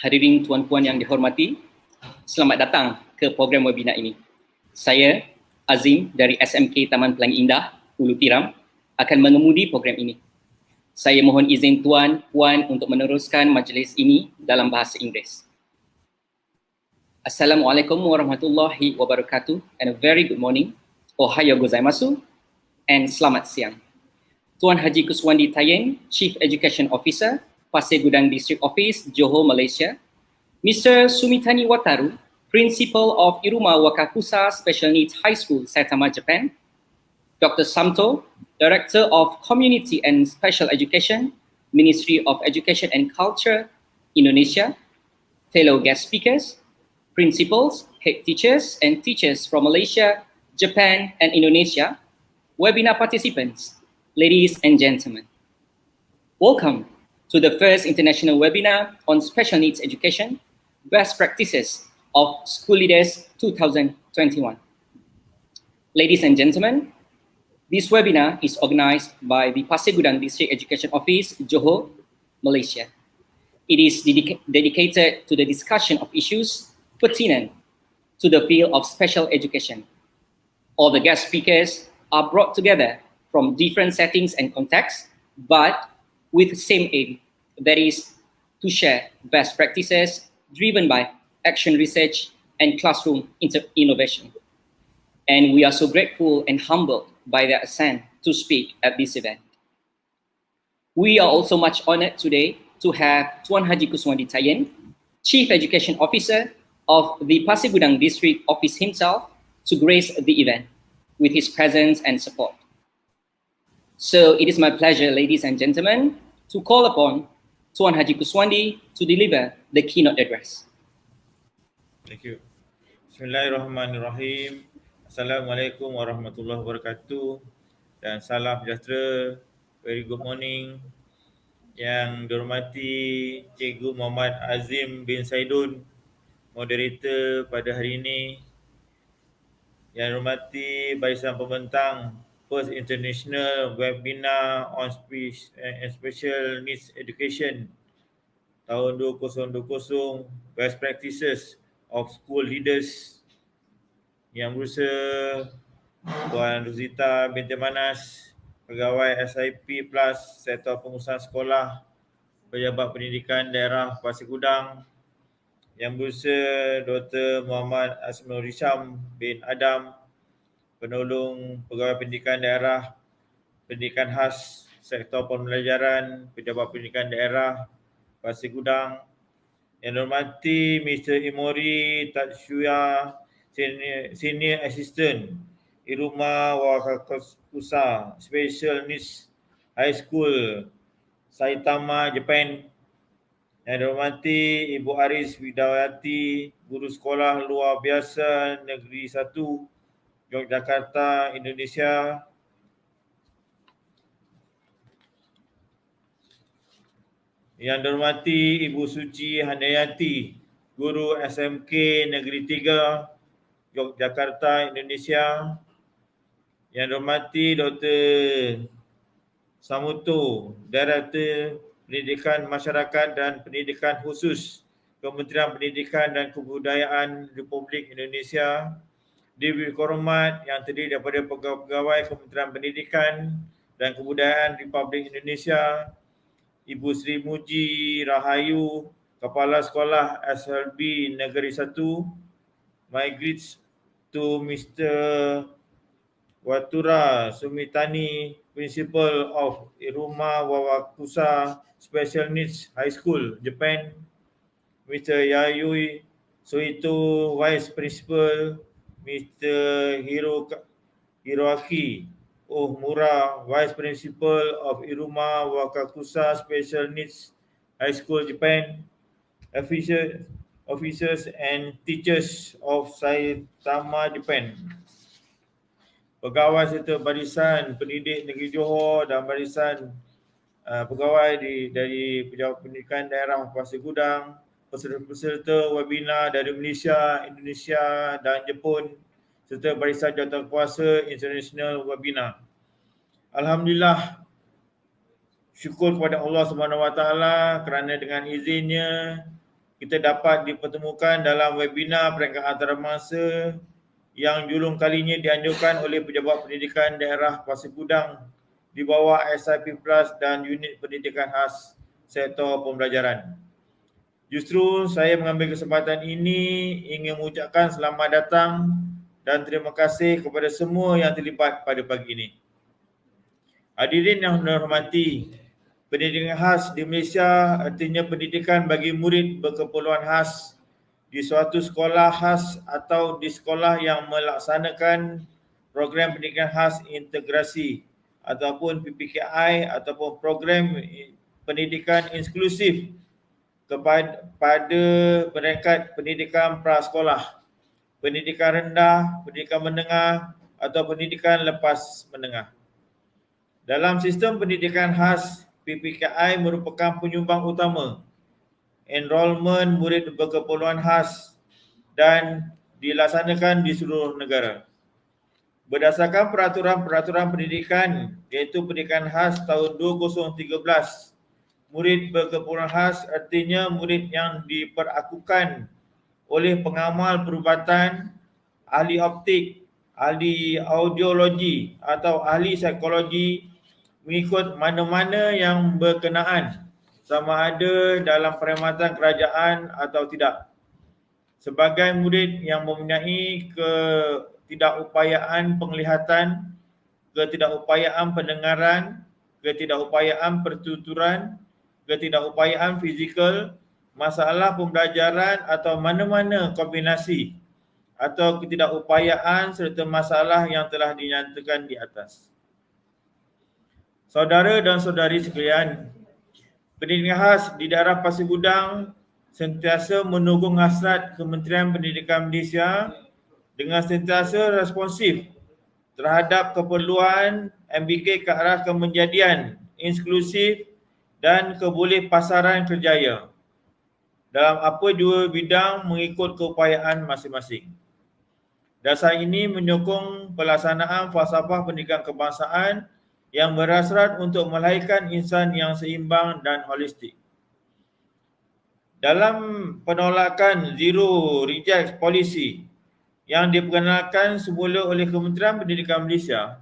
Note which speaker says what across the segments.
Speaker 1: Hadirin tuan-puan yang dihormati, selamat datang ke program webinar ini. Saya, Azim dari SMK Taman Pelangi Indah, Ulu Tiram, akan mengemudi program ini. Saya mohon izin tuan-puan untuk meneruskan majlis ini dalam bahasa Inggeris. Assalamualaikum warahmatullahi wabarakatuh and a very good morning. Ohayo gozaimasu and selamat siang. Tuan Haji Kuswandi Tayen, Chief Education Officer, Pasir Gudang District Office, Johor, Malaysia. Mr. Sumitani Wataru, Principal of Iruma Wakakusa Special Needs High School, Saitama, Japan. Dr. Samto, Director of Community and Special Education, Ministry of Education and Culture, Indonesia. Fellow guest speakers, principals, head teachers, and teachers from Malaysia, Japan, and Indonesia. Webinar participants, ladies and gentlemen. Welcome to the first international webinar on special needs education, best practices of school leaders 2021. Ladies and gentlemen, this webinar is organized by the Pasir Gudang District Education Office, Johor, Malaysia. It is dedicated to the discussion of issues pertinent to the field of special education. All the guest speakers are brought together from different settings and contexts, but with the same aim, that is to share best practices driven by action research and classroom innovation. And we are so grateful and humbled by their assent to speak at this event. We are also much honored today to have Tuan Haji Kuswandi Tayen, Chief Education Officer of the Pasir Gudang District Office himself, to grace the event with his presence and support. So it is my pleasure, ladies and gentlemen, to call upon Tuan Haji Kuswandi to deliver the keynote address.
Speaker 2: Thank you. Bismillahirrahmanirrahim. Assalamualaikum warahmatullahi wabarakatuh dan salam sejahtera. Very good morning. Yang dihormati Cikgu Muhammad Azim bin Saidun, moderator pada hari ini. Yang dihormati Barisan Pembentang First International Webinar on Special Needs Education tahun 2020, Best Practices of School Leaders, yang berusaha Tuan Rosita binti Manas, Pegawai SIP Plus, Sektor Pengurusan Sekolah, Pejabat Pendidikan Daerah Pasir Gudang, yang berusaha Dr. Muhammad Asminul Hisham bin Adam, Penolong Pegawai Pendidikan Daerah, Pendidikan Khas, Sektor Pembelajaran, Pejabat Pendidikan Daerah Pasir Gudang, yang dihormati Mr. Imori Tatsuya, Senior Assistant Iruma Wakakusa Special Needs High School, Saitama, Japan. Yang dihormati Ibu Aris Widawati, Guru Sekolah Luar Biasa Negeri 1, Yogyakarta, Indonesia. Yang dihormati Ibu Suci Handayati, Guru SMK Negeri 3, Yogyakarta, Indonesia. Yang dihormati Dr. Samuto, Director Pendidikan Masyarakat dan Pendidikan Khusus, Kementerian Pendidikan dan Kebudayaan Republik Indonesia. Diberi hormat yang terdiri daripada pegawai Kementerian Pendidikan dan Kebudayaan Republik Indonesia, Ibu Sri Muji Rahayu, Kepala Sekolah SLB Negeri 1. My greets to Mr. Watura Sumitani, Principal of Iruma Wawakusa Special Needs High School, Japan. Mr. Yayui Soito, Vice Principal. Mr. Hiroaki Ohmura, Vice Principal of Iruma Wakakusa Special Needs High School Japan, officers and teachers of Saitama, Japan. Pegawai serta barisan pendidik negeri Johor dan barisan pegawai dari Pejabat Pendidikan Daerah Pasir Gudang, peserta-peserta webinar dari Malaysia, Indonesia dan Jepun serta barisan jawatankuasa international webinar. Alhamdulillah, syukur kepada Allah SWT kerana dengan izinnya kita dapat dipertemukan dalam webinar peringkat antarabangsa yang julung kalinya dianjurkan oleh Pejabat Pendidikan Daerah Pasir Gudang di bawah SIP Plus dan unit pendidikan khas sektor pembelajaran. Justru saya mengambil kesempatan ini ingin mengucapkan selamat datang dan terima kasih kepada semua yang terlibat pada pagi ini. Hadirin yang dihormati, pendidikan khas di Malaysia artinya pendidikan bagi murid berkeperluan khas di suatu sekolah khas atau di sekolah yang melaksanakan program pendidikan khas integrasi ataupun PPKI ataupun program pendidikan inklusif kepada peringkat pendidikan prasekolah, pendidikan rendah, pendidikan menengah atau pendidikan lepas menengah. Dalam sistem pendidikan khas, PPKI merupakan penyumbang utama enrolment murid berkeperluan khas dan dilaksanakan di seluruh negara. Berdasarkan peraturan pendidikan iaitu pendidikan khas tahun 2013, murid berkeperluan khas artinya murid yang diperakukan oleh pengamal perubatan, ahli optik, ahli audiologi atau ahli psikologi mengikut mana-mana yang berkenaan sama ada dalam perkhidmatan kerajaan atau tidak. Sebagai murid yang mempunyai ketidakupayaan penglihatan, ketidakupayaan pendengaran, ketidakupayaan pertuturan, ketidakupayaan fizikal, masalah pembelajaran atau mana-mana kombinasi atau ketidakupayaan serta masalah yang telah dinyatakan di atas. Saudara dan saudari sekalian, pendidikan khas di daerah Pasir Gudang sentiasa menunggung hasrat Kementerian Pendidikan Malaysia dengan sentiasa responsif terhadap keperluan MBK ke arah kemenjadian inklusif dan kebolehpasaran kerjaya dalam apa jua bidang mengikut keupayaan masing-masing. Dasar ini menyokong pelaksanaan falsafah pendidikan kebangsaan yang berhasrat untuk melahirkan insan yang seimbang dan holistik. Dalam penolakan Zero Reject Policy yang diperkenalkan semula oleh Kementerian Pendidikan Malaysia,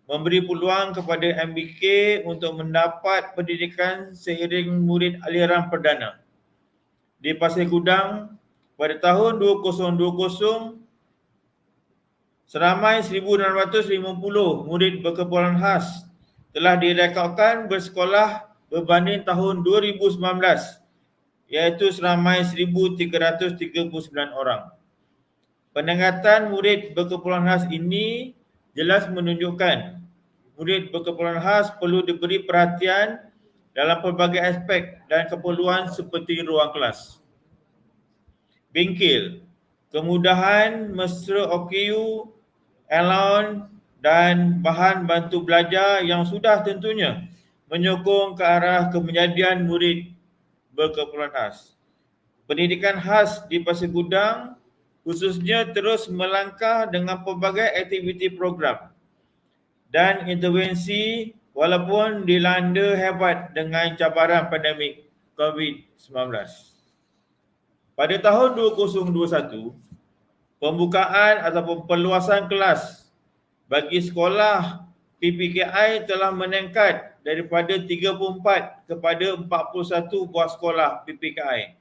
Speaker 2: memberi peluang kepada MBK untuk mendapat pendidikan seiring murid aliran perdana. Di Pasir Gudang, pada tahun 2020, seramai 1,650 murid berkeperluan khas telah direkodkan bersekolah berbanding tahun 2019, iaitu seramai 1,339 orang. Peningkatan murid berkeperluan khas ini jelas menunjukkan murid berkeperluan khas perlu diberi perhatian dalam pelbagai aspek dan keperluan seperti ruang kelas, bengkel, kemudahan mesra OKU, allowance dan bahan bantu belajar yang sudah tentunya menyokong ke arah kemenjadian murid berkeperluan khas. Pendidikan khas di Pasir Gudang khususnya terus melangkah dengan pelbagai aktiviti program dan intervensi walaupun dilanda hebat dengan cabaran pandemik COVID-19. Pada tahun 2021, pembukaan ataupun perluasan kelas bagi sekolah PPKI telah meningkat daripada 34 kepada 41 buah sekolah PPKI.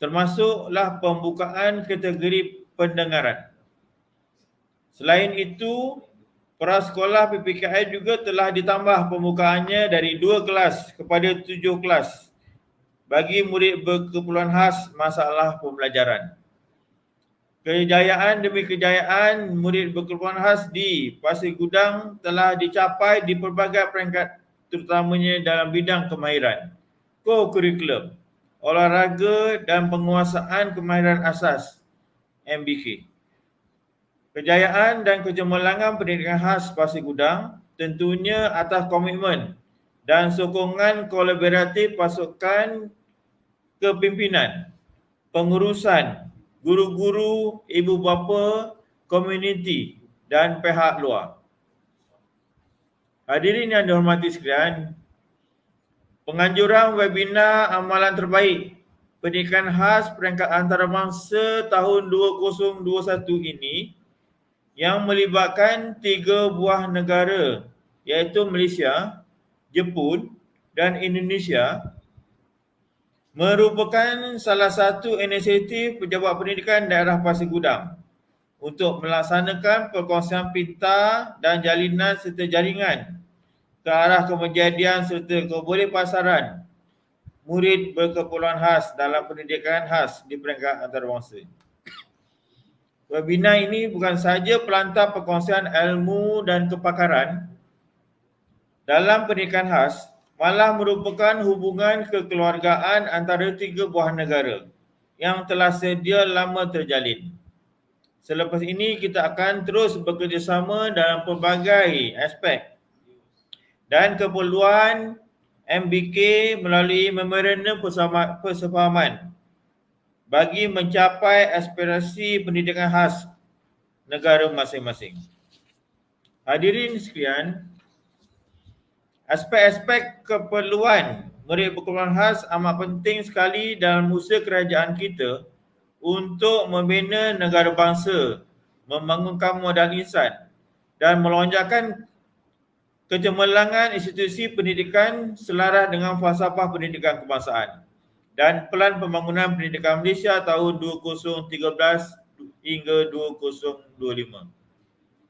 Speaker 2: Termasuklah pembukaan kategori pendengaran. Selain itu, prasekolah PPKI juga telah ditambah pembukaannya dari 2 kelas kepada 7 kelas bagi murid berkeperluan khas masalah pembelajaran. Kejayaan demi kejayaan murid berkeperluan khas di Pasir Gudang telah dicapai di pelbagai peringkat terutamanya dalam bidang kemahiran, co-curriculum, olahraga dan penguasaan kemahiran asas MBK. Kejayaan dan kecemerlangan pendidikan khas Pasir Gudang tentunya atas komitmen dan sokongan kolaboratif pasukan kepimpinan, pengurusan, guru-guru, ibu bapa, komuniti dan pihak luar. Hadirin yang dihormati sekalian, penganjuran webinar amalan terbaik pendidikan khas peringkat antarabangsa tahun 2021 ini yang melibatkan 3 buah negara iaitu Malaysia, Jepun dan Indonesia merupakan salah satu inisiatif Pejabat Pendidikan Daerah Pasir Gudang untuk melaksanakan perkongsian pita dan jalinan serta jaringan ke arah kemejadian serta kebolehpasaran murid berkeperluan khas dalam pendidikan khas di peringkat antarabangsa. Webinar ini bukan sahaja pelantar perkongsian ilmu dan kepakaran dalam pendidikan khas, malah merupakan hubungan kekeluargaan antara 3 buah negara yang telah sedia lama terjalin. Selepas ini kita akan terus bekerjasama dalam pelbagai aspek dan keperluan MBK melalui memorandum persefahaman bagi mencapai aspirasi pendidikan khas negara masing-masing. Hadirin sekalian, aspek-aspek keperluan murid berkeperluan khas amat penting sekali dalam usaha kerajaan kita untuk membina negara bangsa, membangunkan modal insan dan melonjakkan kecemerlangan institusi pendidikan selaras dengan falsafah pendidikan kebangsaan dan Pelan Pembangunan Pendidikan Malaysia tahun 2013 hingga 2025.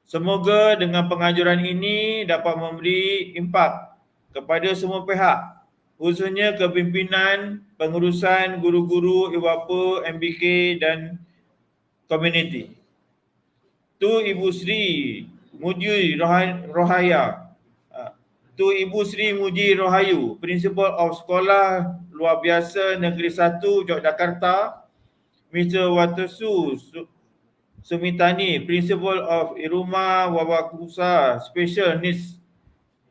Speaker 2: Semoga dengan penganjuran ini dapat memberi impak kepada semua pihak, khususnya kepimpinan, pengurusan, guru-guru, ibu bapa, MBK dan komuniti. Tu Ibu Sri Muji Rohaya, Tu Ibu Sri Muji Rohayu, Principal of Sekolah Luar Biasa Negeri 1 Yogyakarta, Mr. Watasu Sumitani, Principal of Iruma Wabakusa Special Needs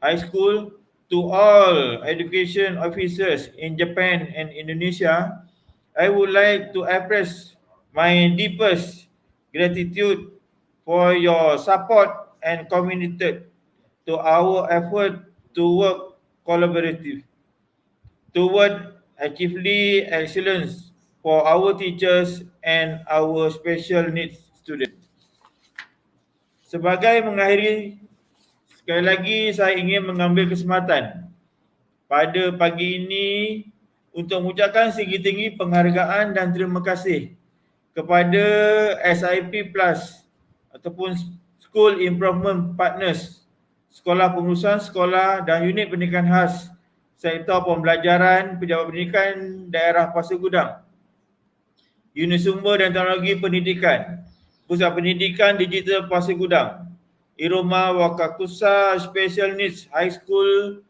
Speaker 2: High School, to all education officers in Japan and Indonesia, I would like to express my deepest gratitude for your support and commitment to our effort to work collaborative toward achieving excellence for our teachers and our special needs students. Sebagai mengakhiri, sekali lagi saya ingin mengambil kesempatan pada pagi ini untuk mengucapkan setinggi-tinggi penghargaan dan terima kasih kepada SIP Plus ataupun School Improvement Partners, Sekolah Pengurusan Sekolah dan Unit Pendidikan Khas Sektor Pembelajaran Pejabat Pendidikan Daerah Pasir Gudang, Unit Sumber dan Teknologi Pendidikan, Pusat Pendidikan Digital Pasir Gudang, Iruma Wakakusa Special Needs High School,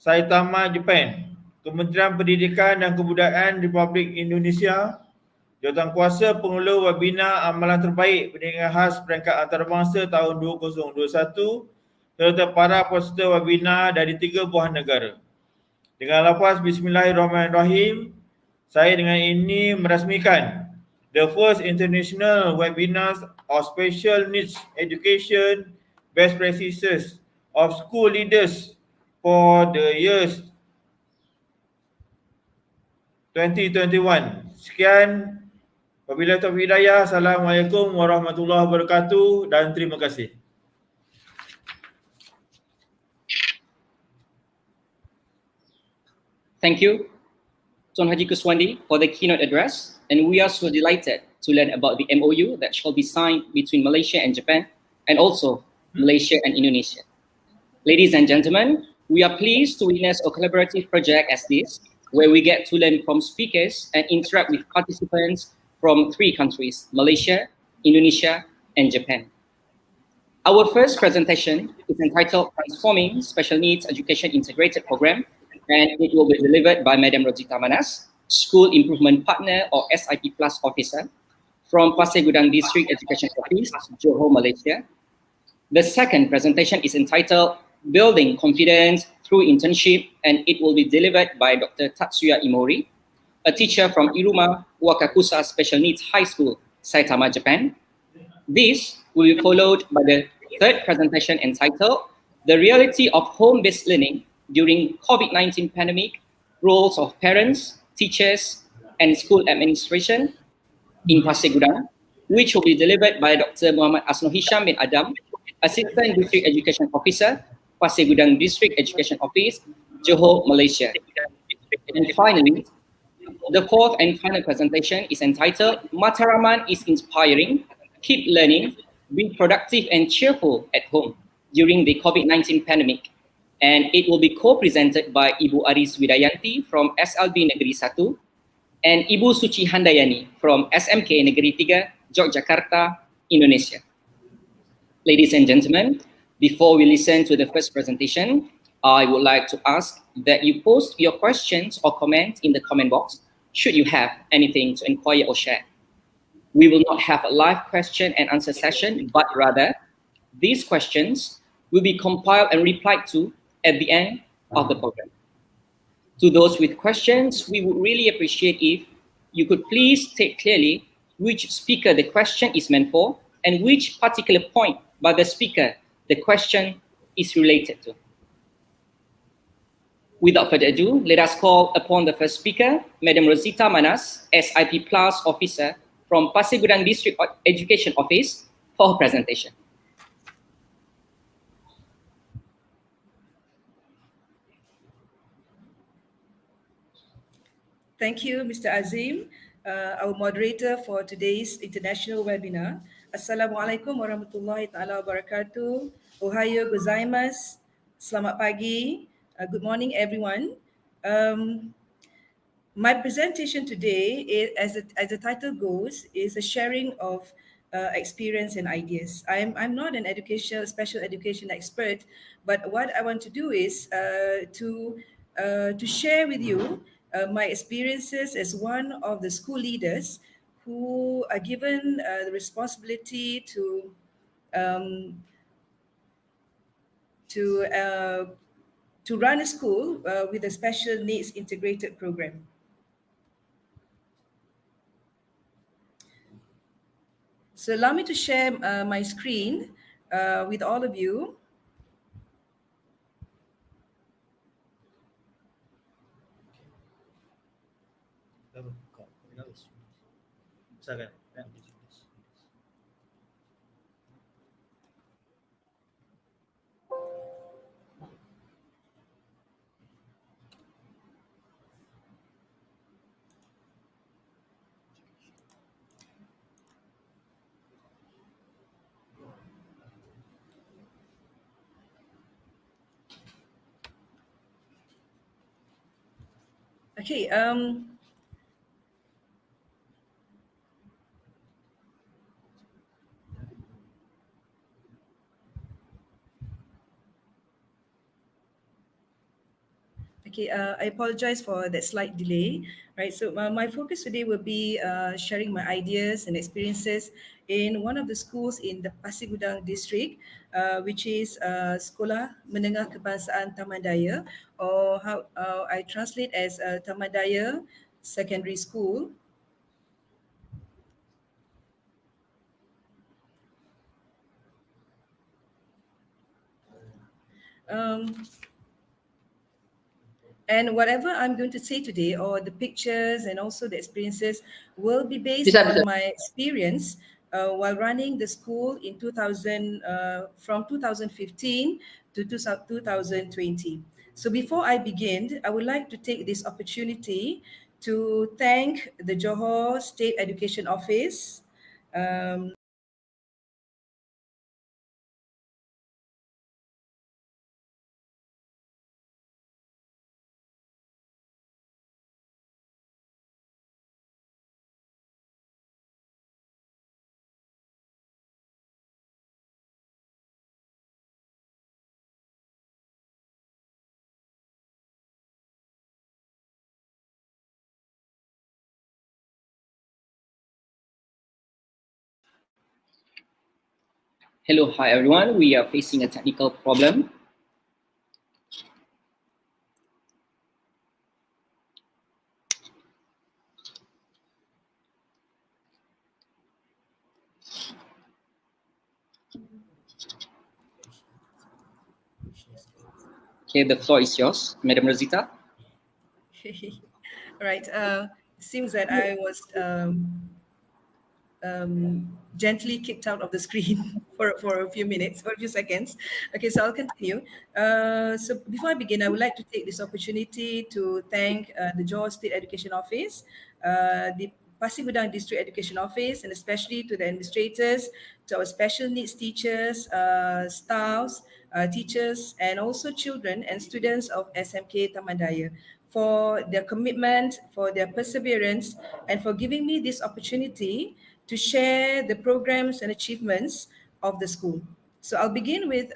Speaker 2: Saitama, Japan, Kementerian Pendidikan dan Kebudayaan Republik Indonesia, Jawatankuasa Pengelola Webinar Amalan Terbaik Pendidikan Khas Peringkat Antarabangsa tahun 2021 serta para peserta webinar dari 3 buah negara. Dengan lafaz Bismillahirrahmanirrahim, saya dengan ini merasmikan the first international webinars of special needs education best practices of school leaders for the years 2021. Sekian, wabillahi taufiq hidayah. Assalamualaikum warahmatullahi wabarakatuh dan terima kasih.
Speaker 1: Thank you, Tuan Haji Kuswandi, for the keynote address, and we are so delighted to learn about the MOU that shall be signed between Malaysia and Japan, and also Malaysia and Indonesia. Ladies and gentlemen, we are pleased to witness a collaborative project as this, where we get to learn from speakers and interact with participants from 3 countries, Malaysia, Indonesia, and Japan. Our first presentation is entitled Transforming Special Needs Education Integrated Program and it will be delivered by Madam Rosita Manas, School Improvement Partner or SIP Plus Officer from Pasir Gudang District Education Office, Johor, Malaysia. The second presentation is entitled Building Confidence Through Internship, and it will be delivered by Dr. Tatsuya Imori, a teacher from Iruma Wakakusa Special Needs High School, Saitama, Japan. This will be followed by the third presentation entitled The Reality of Home-Based Learning During COVID-19 Pandemic, Roles of Parents, Teachers, and School Administration in Pasir Gudang, which will be delivered by Dr. Muhammad Asno Hisham bin Adam, Assistant District Education Officer, Pasir Gudang District Education Office, Johor, Malaysia. And finally, the fourth and final presentation is entitled Mataraman is Inspiring, Keep Learning, Be Productive and Cheerful at Home during the COVID-19 pandemic. And it will be co-presented by Ibu Aris Widayanti from SLB Negeri 1 and Ibu Suci Handayani from SMK Negeri 3, Yogyakarta, Indonesia. Ladies and gentlemen, before we listen to the first presentation, I would like to ask that you post your questions or comments in the comment box should you have anything to inquire or share. We will not have a live question and answer session, but rather, these questions will be compiled and replied to at the end of the program. To those with questions, we would really appreciate if you could please state clearly which speaker the question is meant for and which particular point by the speaker the question is related to. Without further ado, let us call upon the first speaker, Madam Rosita Manas, SIP Plus Officer from Pasir Gudang District Education Office for her presentation.
Speaker 3: Thank you, Mr. Azim, our moderator for today's international webinar. Assalamualaikum warahmatullahi taala wabarakatuh. Ohayo gozaimasu. Selamat pagi. Good morning, everyone. My presentation today, as the title goes, is a sharing of experience and ideas. I'm not an special education expert, but what I want to do is to share with you my experiences as one of the school leaders who are given the responsibility to run a school with a special needs integrated program. So allow me to share my screen with all of you. Okay. Okay, I apologize for that slight delay. Right, so my focus today will be sharing my ideas and experiences in one of the schools in the Pasir Gudang district, which is Sekolah Menengah Kebangsaan Taman Daya, or how I translate as Taman Daya Secondary School. And whatever I'm going to say today, or the pictures and also the experiences, will be based on my experience while running the school in from 2015 to 2020. So before I begin, I would like to take this opportunity to thank the Johor State Education Office,
Speaker 1: Hello, hi everyone. We are facing a technical problem. Okay, the floor is yours, Madam Rosita.
Speaker 3: Right. It seems that I was gently kicked out of the screen for a few minutes, for a few seconds. Okay, so I'll continue. So before I begin, I would like to take this opportunity to thank the Johor State Education Office, the Pasir Gudang District Education Office, and especially to the administrators, to our special needs teachers, staffs, teachers, and also children and students of SMK Taman Daya for their commitment, for their perseverance, and for giving me this opportunity to share the programs and achievements of the school. So I'll begin with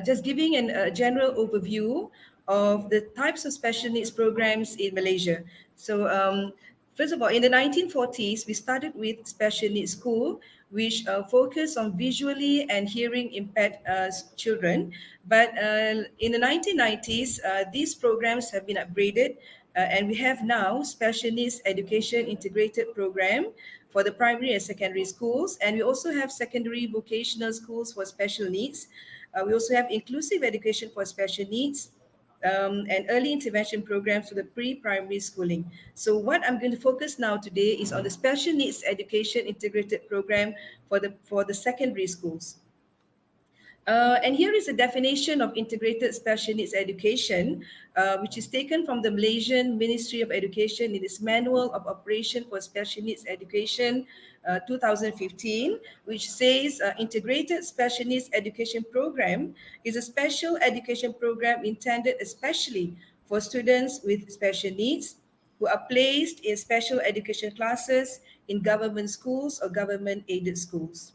Speaker 3: just giving a general overview of the types of special needs programs in Malaysia. So first of all, in the 1940s, we started with special needs school, which focused on visually and hearing impaired children. But in the 1990s, these programs have been upgraded, and we have now special needs education integrated program for the primary and secondary schools, and we also have secondary vocational schools for special needs. We also have inclusive education for special needs, and early intervention programs for the pre-primary schooling. So what I'm going to focus now today is on the special needs education integrated program for the secondary schools. And here is a definition of integrated special needs education, which is taken from the Malaysian Ministry of Education in its Manual of Operation for Special Needs Education 2015, which says integrated special needs education program is a special education program intended especially for students with special needs who are placed in special education classes in government schools or government aided schools.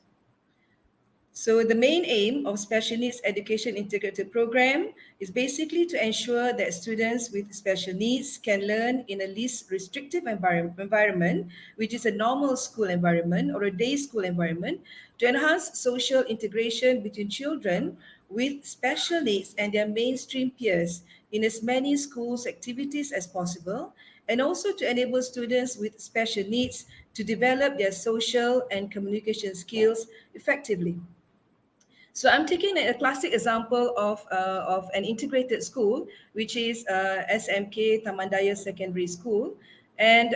Speaker 3: So the main aim of special needs education integrated program is basically to ensure that students with special needs can learn in a least restrictive environment, which is a normal school environment or a day school environment, to enhance social integration between children with special needs and their mainstream peers in as many schools activities as possible, and also to enable students with special needs to develop their social and communication skills effectively. So I'm taking a classic example of an integrated school, which is SMK Taman Daya Secondary School. And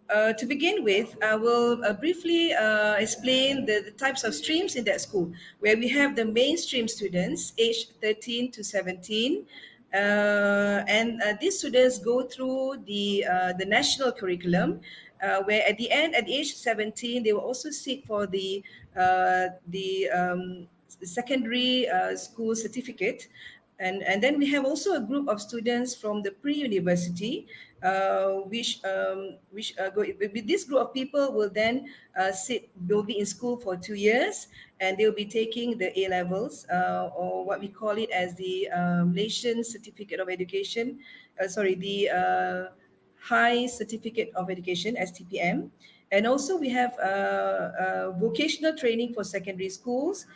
Speaker 3: to begin with, I will briefly explain the types of streams in that school, where we have the mainstream students aged 13 to 17. And these students go through the national curriculum, where at the end, at the age 17, they will also seek for the secondary school certificate. And then we have also a group of students from the pre-university, which go with this group of people will then will be in school for 2 years, and they'll be taking the A levels, or what we call it as the Malaysian Certificate of Education. The High Certificate of Education (STPM), and also we have vocational training for secondary schools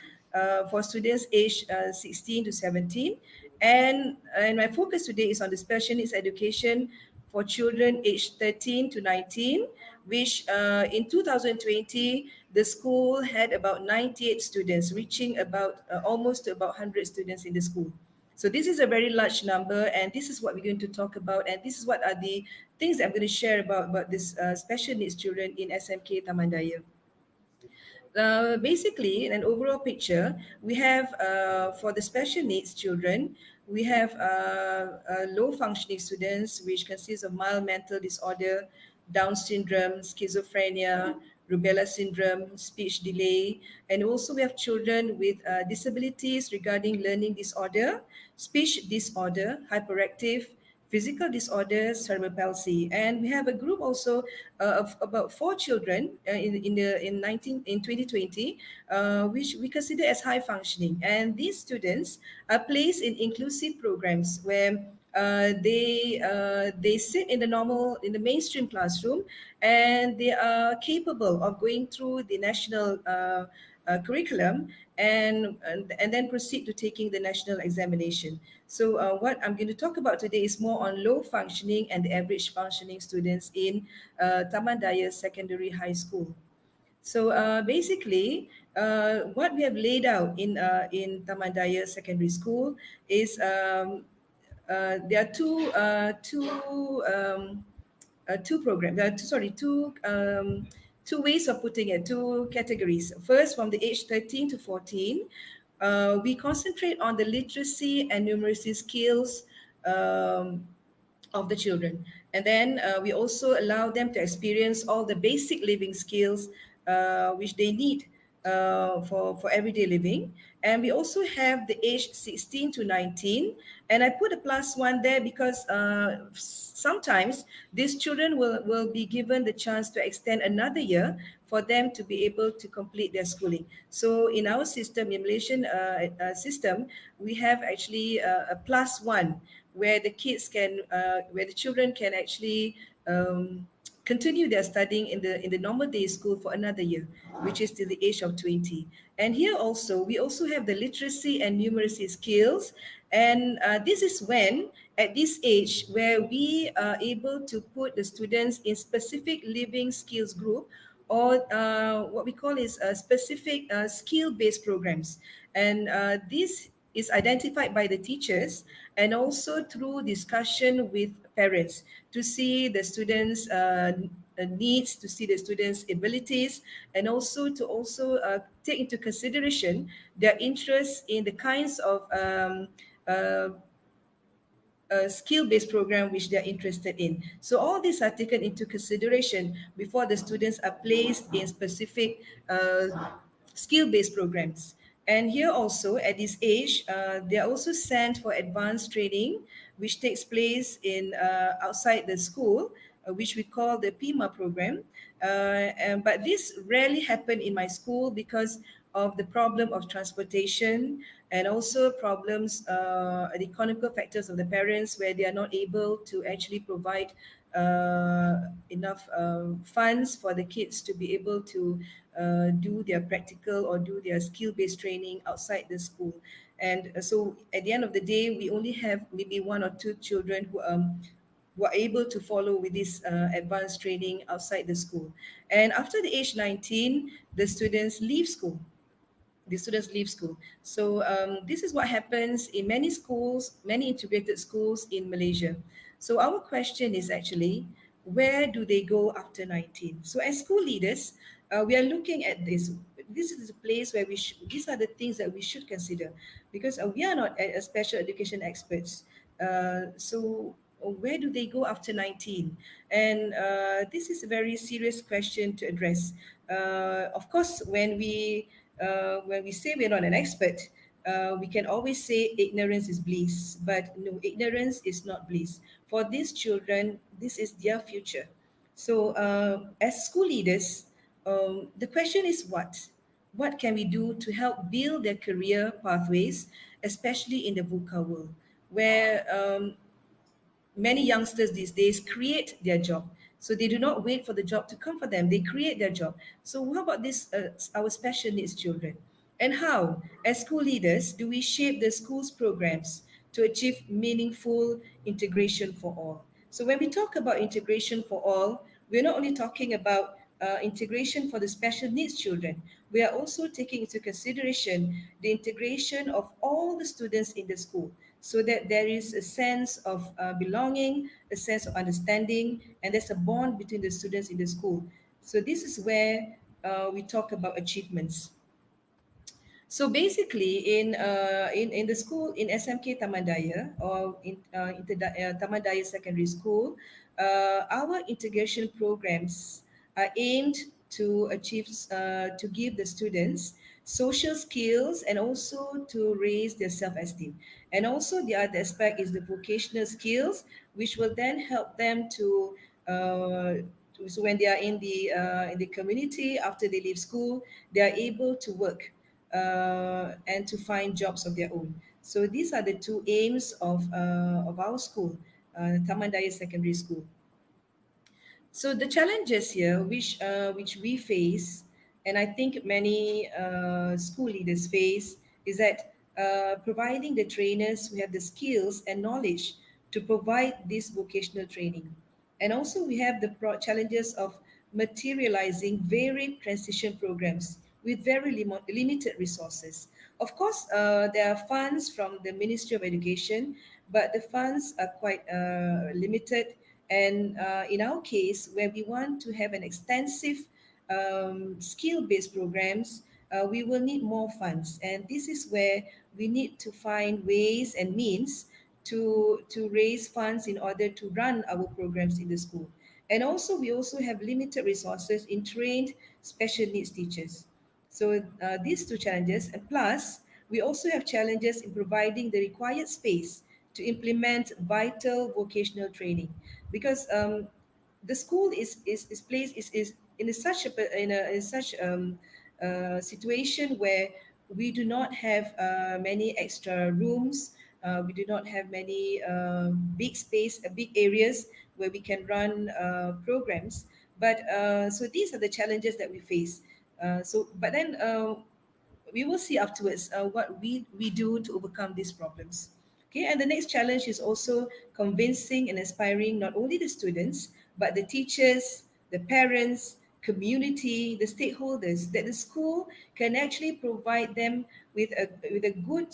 Speaker 3: for students aged 16 to 17. And my focus today is on the special needs education for children aged 13 to 19, which in 2020, the school had about 98 students, reaching about almost to about 100 students in the school. So this is a very large number, and this is what we're going to talk about, and this is what are the things that I'm going to share about this special needs children in SMK Taman Daya. Basically, in an overall picture, we have for the special needs children, we have low functioning students, which consists of mild mental disorder, Down syndrome, schizophrenia, rubella syndrome, speech delay, and also we have children with disabilities regarding learning disorder, speech disorder, hyperactive, physical disorders, cerebral palsy, and we have a group also of about 4 children in 2020, which we consider as high functioning, and these students are placed in inclusive programs where they sit in the mainstream classroom, and they are capable of going through the national curriculum and then proceed to taking the national examination. So what I'm going to talk about today is more on low functioning and the average functioning students in Taman Daya Secondary High School. So basically, what we have laid out in Taman Daya Secondary School is there are two programs. Two ways of putting it. Two categories. First, from the age 13 to 14, we concentrate on the literacy and numeracy skills. Of the children. And then we also allow them to experience all the basic living skills which they need for everyday living. And we also have the age 16 to 19. And I put a plus one there because sometimes these children will be given the chance to extend another year for them to be able to complete their schooling. So in our system, in Malaysian system, we have actually a plus one where the kids can, where the children can actually continue their studying in the normal day school for another year, which is till the age of 20. And here also, we also have the literacy and numeracy skills. And this is when, at this age, where we are able to put the students in specific living skills group or what we call is specific skill-based programs. And this is identified by the teachers and also through discussion with parents to see the students' needs, to see the students' abilities, and also to take into consideration their interests in the kinds of uh, skill-based program which they're interested in. So all these are taken into consideration before the students are placed in specific skill-based programs. And here also at this age, they are also sent for advanced training, which takes place in outside the school, which we call the PIMA program. But this rarely happened in my school because of the problem of transportation and also problems, the economical factors of the parents where they are not able to actually provide enough funds for the kids to be able to do their practical or do their skill-based training outside the school. And so at the end of the day, we only have maybe one or two children who are able to follow with this advanced training outside the school. And after the age 19, the students leave school. So this is what happens in many schools, many integrated schools in Malaysia. So our question is actually, where do they go after 19? So as school leaders, we are looking at this. This is the place where these are the things that we should consider because we are not special education experts. So where do they go after 19? And this is a very serious question to address. Of course, when we say we're not an expert, we can always say ignorance is bliss, but no, ignorance is not bliss. For these children, this is their future. So as school leaders, the question is what? What can we do to help build their career pathways, especially in the VUCA world, where many youngsters these days create their job. So they do not wait for the job to come for them. They create their job. So how about this, our special needs children? And how, as school leaders, do we shape the school's programs to achieve meaningful integration for all? So when we talk about integration for all, we're not only talking about integration for the special needs children. We are also taking into consideration the integration of all the students in the school so that there is a sense of belonging, a sense of understanding, and there's a bond between the students in the school. So this is where we talk about achievements. So basically, in the school in SMK Taman Daya or in Taman Daya Secondary School, our integration programs are aimed to achieve to give the students social skills and also to raise their self-esteem. And also the other aspect is the vocational skills, which will then help them to so when they are in the community after they leave school, they are able to work and to find jobs of their own. So these are the two aims of our school, Taman Daya Secondary School. So the challenges here, which we face, and I think many school leaders face, is that providing the trainers who have the skills and knowledge to provide this vocational training. And also we have the challenges of materializing varied transition programs with very limited resources. Of course, there are funds from the Ministry of Education, but the funds are quite limited. And in our case, where we want to have an extensive skill-based programs, we will need more funds. And this is where we need to find ways and means to raise funds in order to run our programs in the school. And also, we also have limited resources in trained special needs teachers. So these two challenges, and plus, we also have challenges in providing the required space to implement vital vocational training, because the school is placed is in such in such situation where we do not have many extra rooms. We do not have many big space, big areas where we can run programs. But so these are the challenges that we face. But then we will see afterwards what we do to overcome these problems. Okay, and the next challenge is also convincing and inspiring not only the students, but the teachers, the parents, community, the stakeholders, that the school can actually provide them with a good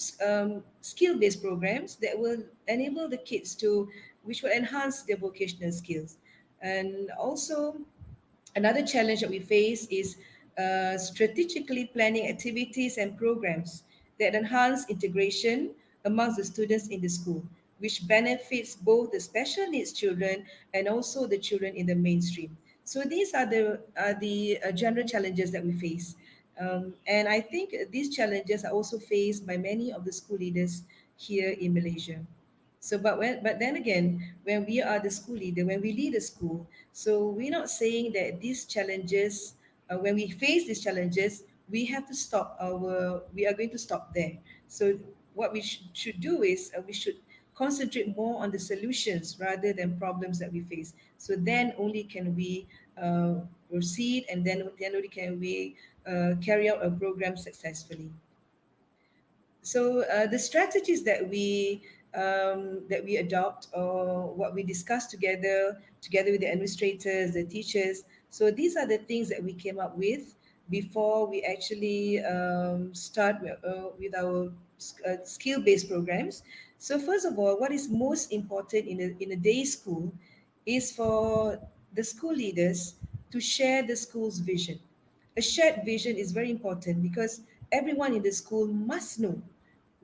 Speaker 3: skill-based programs that will enable the kids to, which will enhance their vocational skills. And also, another challenge that we face is strategically planning activities and programs that enhance integration amongst the students in the school, which benefits both the special needs children and also the children in the mainstream. So these are the general challenges that we face. And I think these challenges are also faced by many of the school leaders here in Malaysia. So, but then again, when we are the school leader, when we lead a school, so we're not saying that these challenges, when we face these challenges, we have to stop we are going to stop there. So, what we should do is we should concentrate more on the solutions rather than problems that we face. So then only can we proceed, and then only can we carry out a program successfully. So the strategies that we adopt, or what we discuss together with the administrators, the teachers. So these are the things that we came up with before we actually start with our skill-based programs. So first of all, what is most important in a day school is for the school leaders to share the school's vision. A shared vision is very important because everyone in the school must know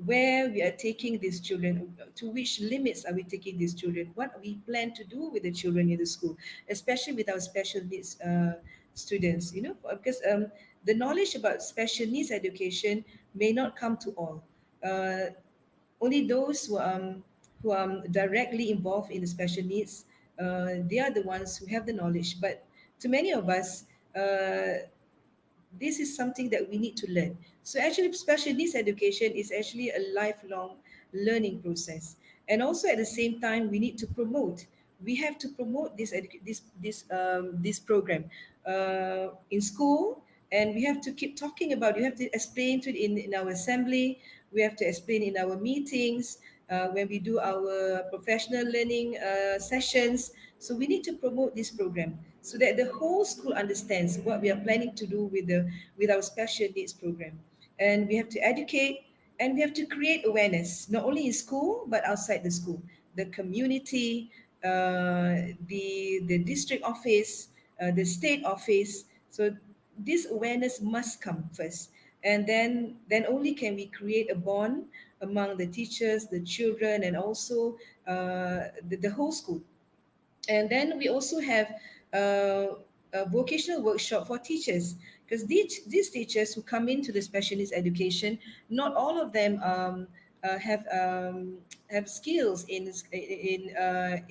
Speaker 3: where we are taking these children, to which limits are we taking these children, what we plan to do with the children in the school, especially with our special needs students, because the knowledge about special needs education may not come to all. Uh, Only those who are directly involved in the special needs, they are the ones who have the knowledge. But to many of us, this is something that we need to learn. So actually, special needs education is actually a lifelong learning process. And also at the same time, we need to promote. We have to promote this program in school, and we have to keep talking about. You have to explain to it in our assembly. We have to explain in our meetings when we do our professional learning sessions. So we need to promote this program so that the whole school understands what we are planning to do with our special needs program. And we have to educate, and we have to create awareness not only in school but outside the school, the community, the district office, the state office. So this awareness must come first, and then only can we create a bond among the teachers, the children, and also the whole school. And then we also have a vocational workshop for teachers, because these teachers who come into the special needs education, not all of them have skills in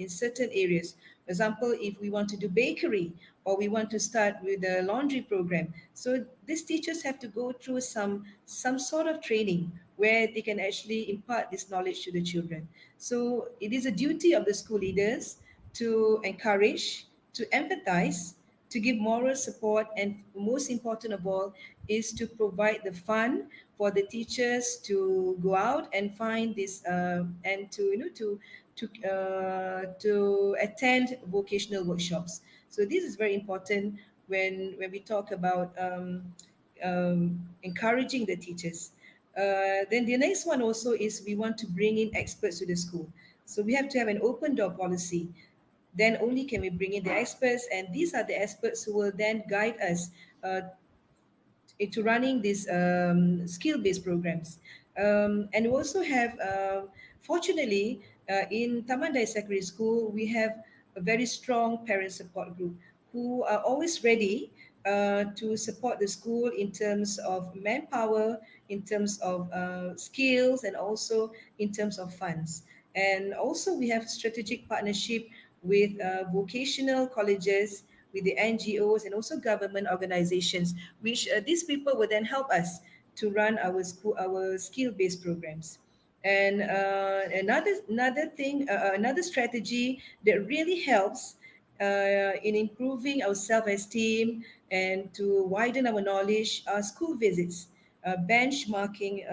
Speaker 3: certain areas. For example, if we want to do bakery, or we want to start with a laundry program, so these teachers have to go through some sort of training where they can actually impart this knowledge to the children. So it is a duty of the school leaders to encourage, to empathize, to give moral support, and most important of all is to provide the fund for the teachers to go out and find this and to to attend vocational workshops. So this is very important when we talk about encouraging the teachers. Then the next one also is we want to bring in experts to the school. So we have to have an open door policy. Then only can we bring in the experts, and these are the experts who will then guide us into running these skill-based programs. And we also have, fortunately, in Tamandai Secondary School, we have a very strong parent support group who are always ready to support the school in terms of manpower, in terms of skills, and also in terms of funds. And also we have strategic partnership with vocational colleges, with the NGOs, and also government organizations, which these people will then help us to run our school, our skill-based programs. And another strategy that really helps in improving our self-esteem and to widen our knowledge are school visits, benchmarking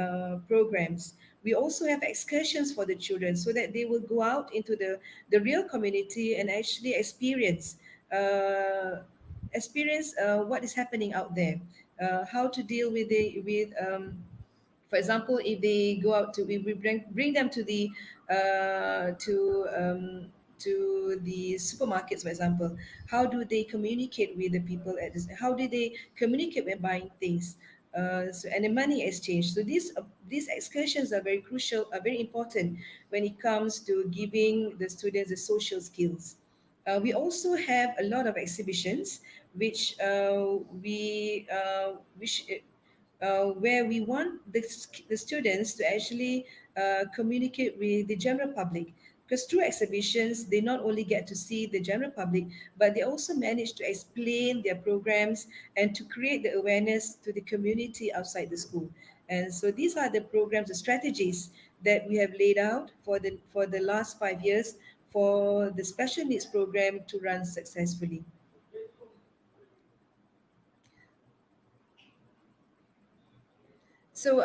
Speaker 3: programs. We also have excursions for the children so that they will go out into the real community and actually experience what is happening out there, how to deal with for example, if they go out to, if we bring them to the to the supermarkets, for example, how do they communicate with the people at this, how do they communicate when buying things, and the money exchange. So these excursions are very crucial, are very important when it comes to giving the students the social skills. We also have a lot of exhibitions which where we want the students to actually communicate with the general public, because through exhibitions they not only get to see the general public, but they also manage to explain their programs and to create the awareness to the community outside the school. And so these are the programs, the strategies that we have laid out for the last 5 years for the special needs program to run successfully. So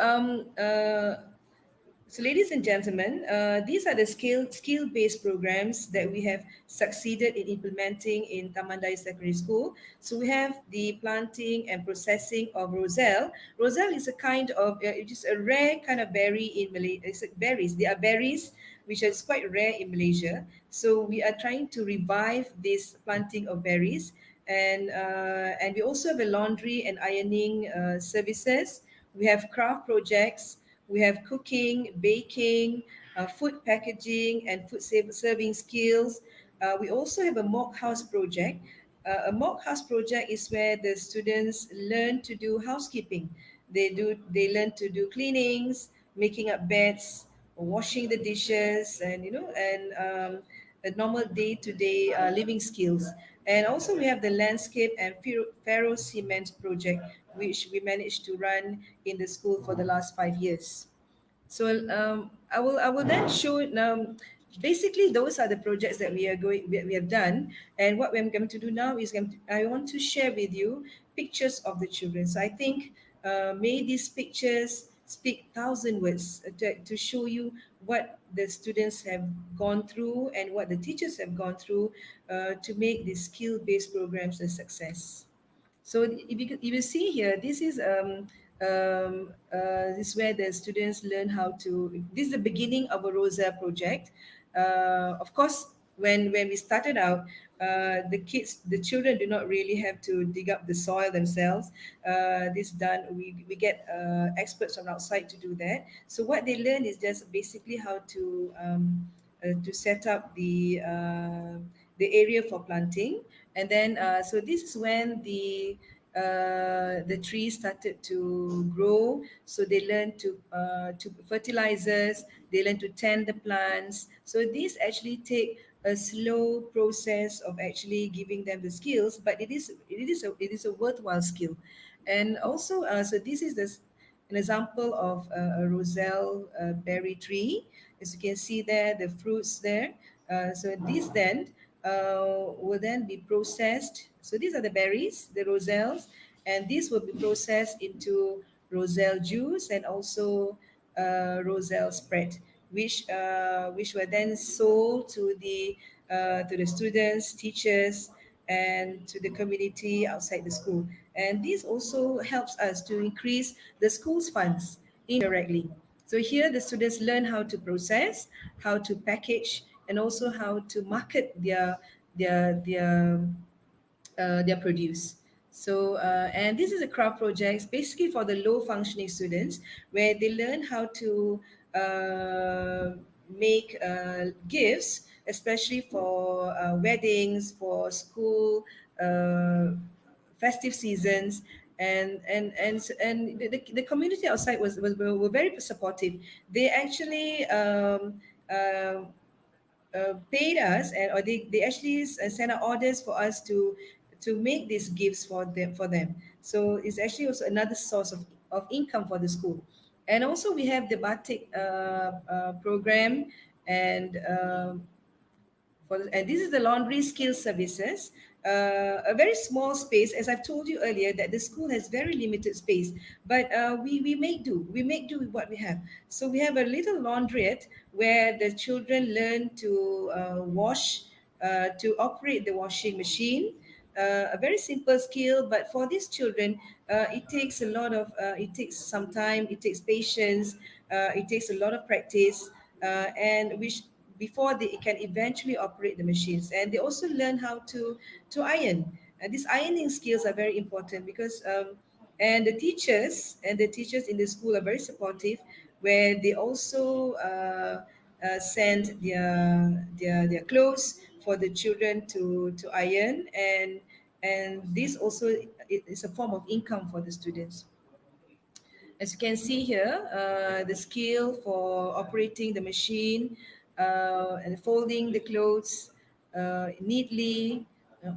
Speaker 3: So, ladies and gentlemen, these are the skill-based programs that we have succeeded in implementing in Tamandai Secondary School. So we have the planting and processing of roselle. Roselle is a kind of, it is a rare kind of berry in Malaysia. It's berries. They are berries which is quite rare in Malaysia. So we are trying to revive this planting of berries, and we also have a laundry and ironing services. We have craft projects. We have cooking, baking, food packaging, and serving skills. We also have a mock house project. A mock house project is where the students learn to do housekeeping. They learn to do cleanings, making up beds, washing the dishes, and a normal day-to-day living skills. And also we have the landscape and ferro cement project, which we managed to run in the school for the last 5 years. So I will then show basically those are the projects that we have done, and what I'm going to do now is I want to share with you pictures of the children. So I think may these pictures speak thousand words to show you what the students have gone through and what the teachers have gone through to make these skill-based programs a success. So if you see here, this is where the students learn how to. This is the beginning of a Rosa project. Of course, when we started out, the children do not really have to dig up the soil themselves. This done. We get experts from outside to do that. So what they learn is just basically how to set up the area for planting, and then so this is when the trees started to grow. So they learn to fertilizers, they learn to tend the plants. So these actually take a slow process of actually giving them the skills, but it is a worthwhile skill. And also so this is an example of a roselle berry tree. As you can see there, the fruits there. So this then will then be processed. So these are the berries, the roselles, and these will be processed into roselle juice and also roselle spread, which were then sold to the students, teachers, and to the community outside the school. And this also helps us to increase the school's funds indirectly. So here the students learn how to process, how to package, and also how to market their their their produce. So, and this is a craft project basically for the low functioning students where they learn how to make gifts, especially for weddings, for school, festive seasons. And the community outside were very supportive. They actually paid us, and or they actually sent out orders for us to make these gifts for them. So it's actually also another source of income for the school. And also we have the batik program, and and this is the laundry skill services, a very small space. As I've told you earlier, that the school has very limited space, but we make do with what we have. So we have a little laundrette where the children learn to wash, to operate the washing machine. A very simple skill, but for these children, it takes some time, it takes patience, it takes a lot of practice, and which before they can eventually operate the machines. And they also learn how to iron. And these ironing skills are very important because and the teachers in the school are very supportive, where they also send their clothes for the children to iron. And this also is a form of income for the students. As you can see here, the skill for operating the machine and folding the clothes neatly,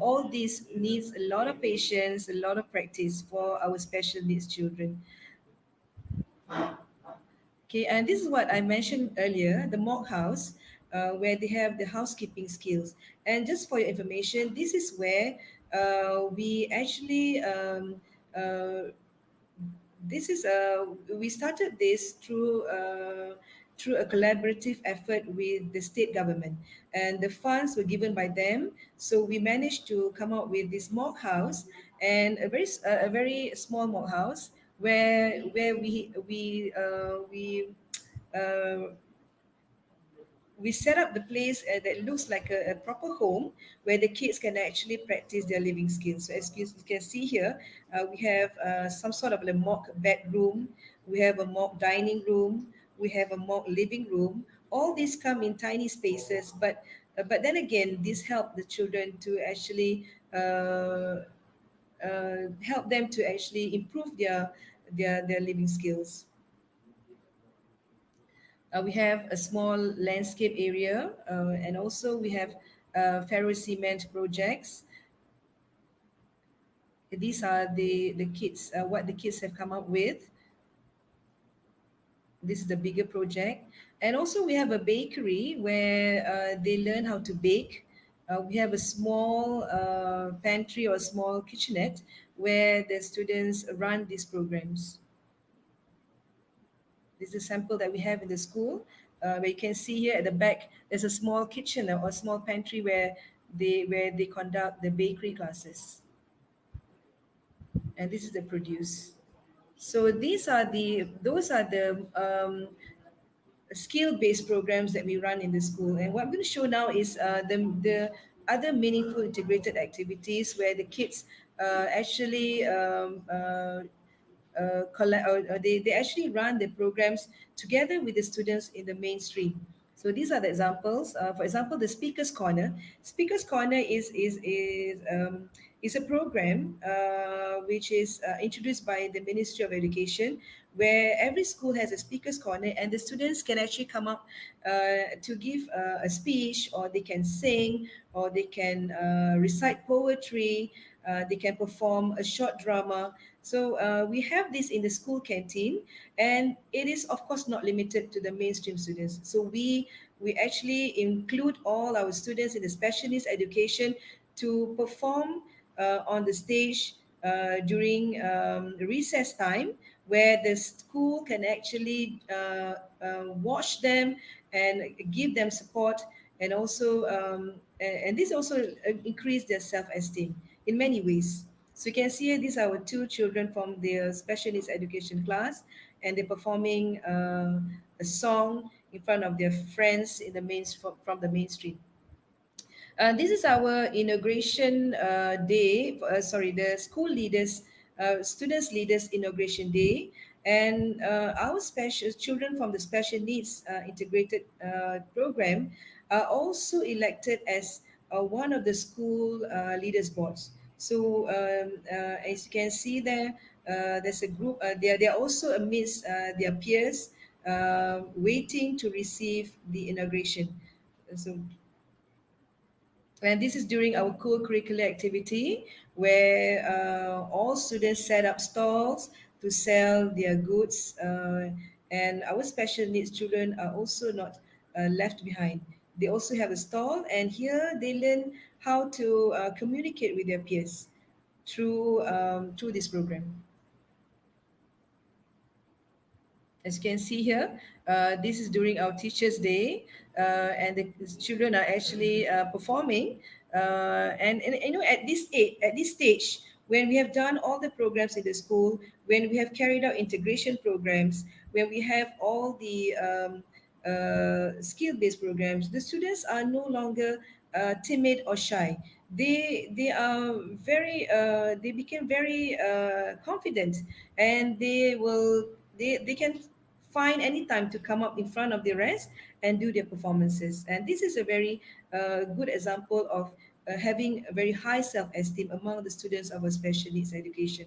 Speaker 3: all this needs a lot of patience, a lot of practice for our special needs children. Okay, and this is what I mentioned earlier, the mock house, where they have the housekeeping skills. And just for your information, this is where we actually this is we started this through a collaborative effort with the state government, and the funds were given by them. So we managed to come up with this mock house, and a very small mock house where uh, we set up the place that looks like a proper home where the kids can actually practice their living skills. So as you can see here, we have some sort of a mock bedroom, we have a mock dining room, we have a mock living room. All these come in tiny spaces, but then again, this help the children to actually help them to actually improve their living skills. We have a small landscape area, and also we have ferro cement projects. These are the kids, what the kids have come up with. This is the bigger project. And also we have a bakery where they learn how to bake. We have a small pantry or small kitchenette where the students run these programs. This is a sample that we have in the school. Where you can see here at the back, there's a small kitchen or a small pantry where they conduct the bakery classes. And this is the produce. So those are the skill-based programs that we run in the school. And what I'm going to show now is the other meaningful integrated activities where the kids actually they actually run the programs together with the students in the mainstream. So these are the examples. For example, the Speakers Corner. Speakers Corner is a program which is introduced by the Ministry of Education, where every school has a Speakers Corner, and the students can actually come up to give a speech, or they can sing, or they can recite poetry, they can perform a short drama. So we have this in the school canteen, and it is of course not limited to the mainstream students. So we actually include all our students in the special needs education to perform on the stage during recess time, where the school can actually watch them and give them support, and also and this also increase their self-esteem in many ways. So you can see here, these are our two children from their special needs education class, and they're performing a song in front of their friends in the from the mainstream. This is our inauguration day, the school leaders, students leaders inauguration day. And our special children from the special needs integrated program are also elected as one of the school leaders boards. So as you can see there, there's a group, they're also amidst their peers waiting to receive the inauguration. So, and this is during our co-curricular activity, where all students set up stalls to sell their goods, and our special needs children are also not left behind. They also have a stall, and here they learn how to communicate with their peers through this program. As you can see here, this is during our Teachers' Day, and the children are actually performing. And you know, at this stage, when we have done all the programs in the school, when we have carried out integration programs, when we have all the skill-based programs, the students are no longer timid or shy. They are very they became very confident, and they can find any time to come up in front of the rest and do their performances. And this is a very good example of having a very high self-esteem among the students of our special needs education.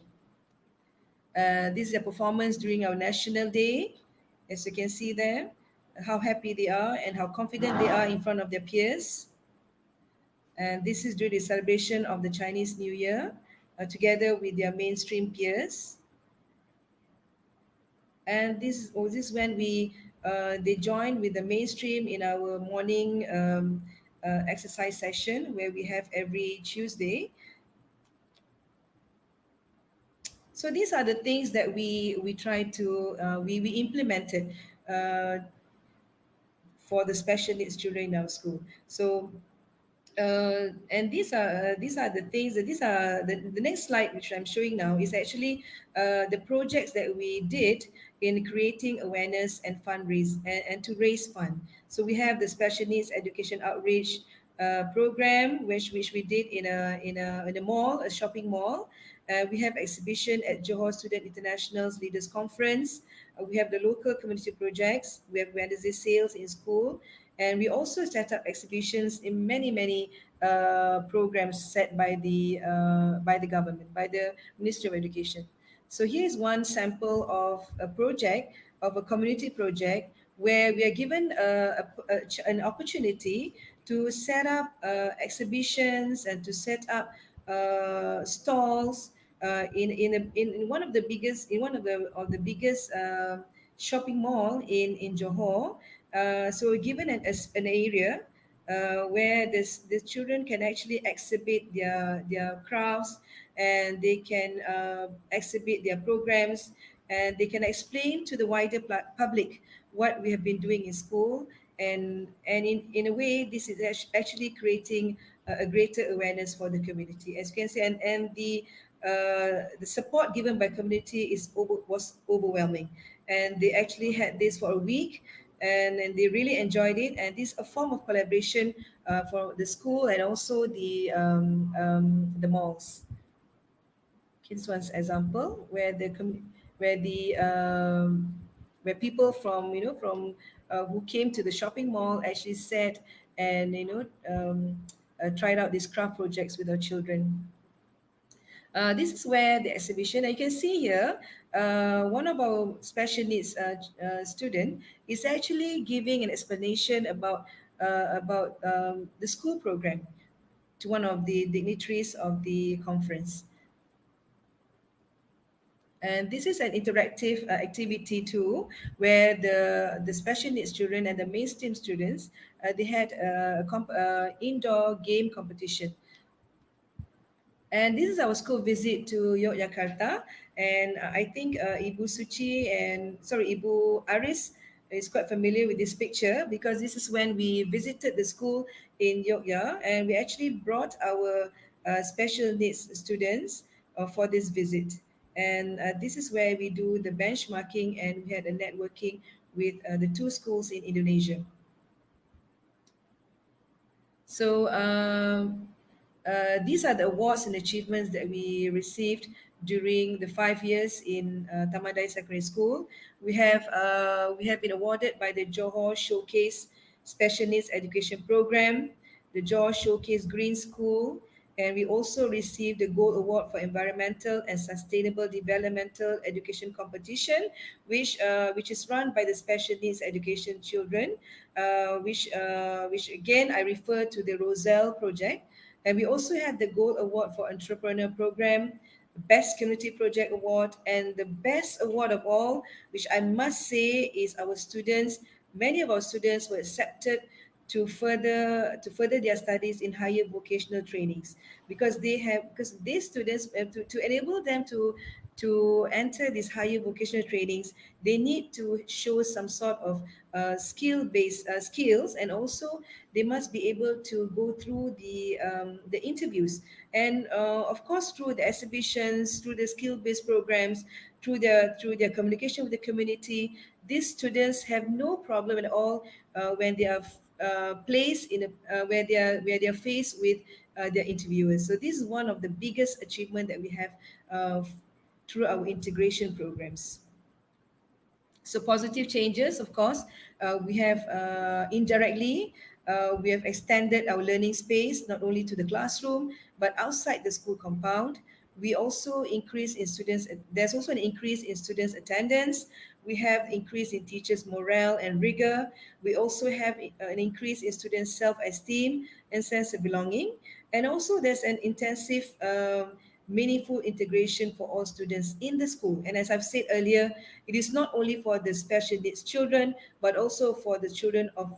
Speaker 3: This is a performance during our National Day. As you can see there, how happy they are and how confident they are in front of their peers. And this is during the celebration of the Chinese New Year, together with their mainstream peers. And this is when they join with the mainstream in our morning exercise session, where we have every Tuesday. So these are the things that we try to we implemented for the special needs children in our school. So and these are the things that these are the next slide which I'm showing now is actually the projects that we did in creating awareness and fundraise and to raise fund. So we have the special needs education outreach program which we did in a mall, a shopping mall. We have exhibition at Johor Student International's Leaders Conference. We have the local community projects. We have Wednesday sales in school, and we also set up exhibitions in many programs set by the government, by the Ministry of Education. So here's one sample of a project, of a community project, where we are given an opportunity to set up exhibitions and to set up stalls in one of the biggest biggest shopping mall in Johor. So we're given an area where the children can actually exhibit their crafts, and they can exhibit their programs, and they can explain to the wider public what we have been doing in school. And in a way, this is actually creating a greater awareness for the community, as you can see. And the support given by community was overwhelming, and they actually had this for a week, and they really enjoyed it. And this is a form of collaboration for the school and also the malls. This one's example where where people from who came to the shopping mall actually sat and tried out these craft projects with our children. This is where the exhibition, and you can see here, one of our special needs student is actually giving an explanation about the school program to one of the dignitaries of the conference. And this is an interactive activity too, where the special needs children and the mainstream students, they had a indoor game competition. And this is our school visit to Yogyakarta. And I think Ibu Suci and, Ibu Aris is quite familiar with this picture, because this is when we visited the school in Yogyakarta, and we actually brought our special needs students for this visit. And this is where we do the benchmarking, and we had a networking with the two schools in Indonesia. So these are the awards and achievements that we received during the 5 years in Tamadai Secondary School. We have been awarded by the Johor Showcase Special Needs Education Program, the Johor Showcase Green School, and we also received the Gold Award for Environmental and Sustainable Developmental Education Competition, which is run by the Special Needs Education Children, which again I refer to the Roselle Project. And we also had the Gold Award for Entrepreneur Program, Best Community Project Award, and the best award of all, which I must say is our students. Many of our students were accepted to further their studies in higher vocational trainings, because these students, to enable them to enter these higher vocational trainings, they need to show some sort of skill-based skills, and also they must be able to go through the interviews, and of course through the exhibitions, through the skill-based programs, through their communication with the community. These students have no problem at all when they are placed in where they are faced with their interviewers. So this is one of the biggest achievement that we have through our integration programs. So positive changes, of course, we have indirectly, we have extended our learning space not only to the classroom but outside the school compound. We also increase in students. There's also an increase in students' attendance. We have increase in teachers' morale and rigor. We also have an increase in students' self-esteem and sense of belonging. And also there's an intensive meaningful integration for all students in the school. And as I've said earlier, it is not only for the special needs children, but also for the children of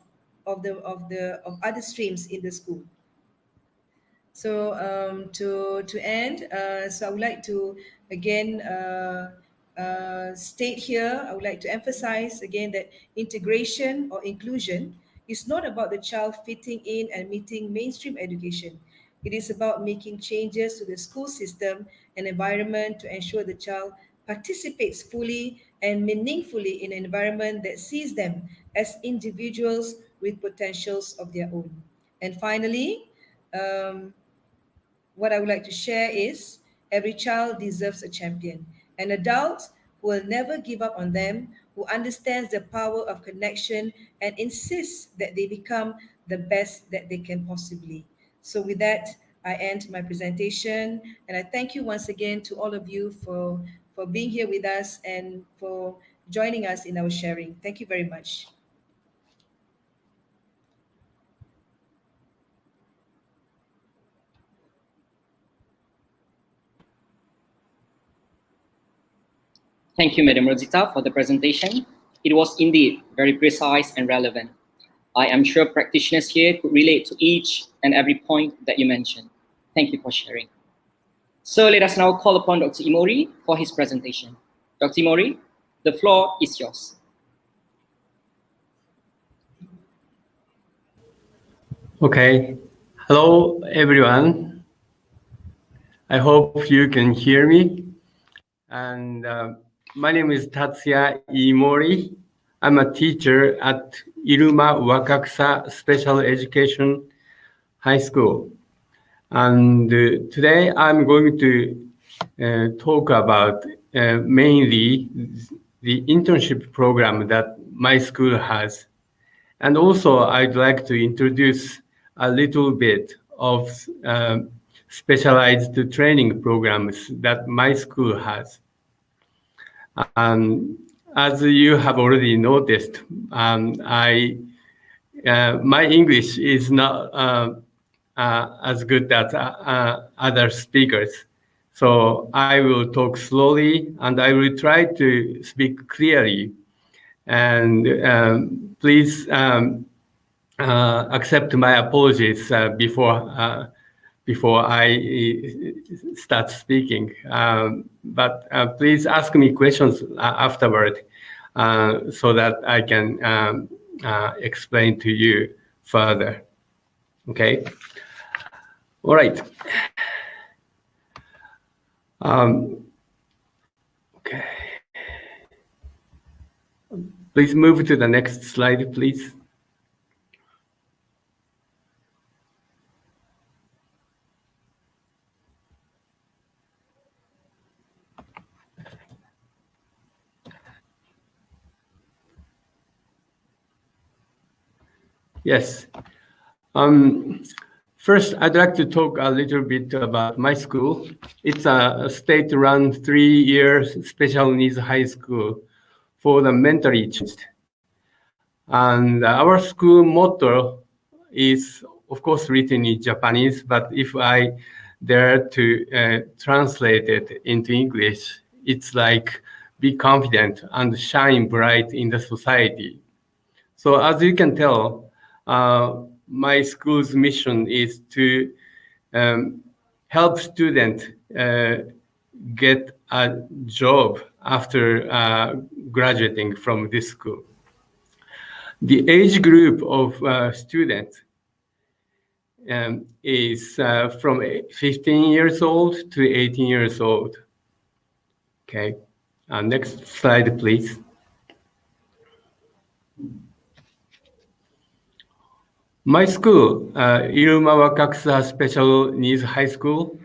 Speaker 3: other streams in the school. So to end, so I would like to again state here, I would like to emphasize again that integration or inclusion is not about the child fitting in and meeting mainstream education. It is about making changes to the school system and environment to ensure the child participates fully and meaningfully in an environment that sees them as individuals with potentials of their own. And finally, what I would like to share is every child deserves a champion, an adult who will never give up on them, who understands the power of connection and insists that they become the best that they can possibly. So with that, I end my presentation, and I thank you once again to all of you for being here with us and for joining us in our sharing. Thank you very much.
Speaker 1: Thank you, Madam Rosita, for the presentation. It was indeed very precise and relevant. I am sure practitioners here could relate to each and every point that you mentioned. Thank you for sharing. So let us now call upon Dr. Imori for his presentation. Dr. Imori, the floor is yours.
Speaker 4: Okay. Hello, everyone. I hope you can hear me. And my name is Tatsuya Imori. I'm a teacher at Iruma Wakaksa Special Education High School. And today I'm going to talk about mainly the internship program that my school has. And also I'd like to introduce a little bit of specialized training programs that my school has. As you have already noticed, my English is not as good as other speakers. So I will talk slowly and I will try to speak clearly. And please accept my apologies before I start speaking. But please ask me questions afterward so that I can explain to you further. Okay. All right. Okay. Please move to the next slide, please. Yes. First, I'd like to talk a little bit about my school. It's a state-run 3-year special needs high school for the mentally challenged. And our school motto is, of course, written in Japanese, but if I dare to translate it into English, it's like, be confident and shine bright in the society. So as you can tell, my school's mission is to help students get a job after graduating from this school. The age group of students is from 15 years old to 18 years old. Okay, next slide, please. My school, Iruma Wakakusa Special Needs High School,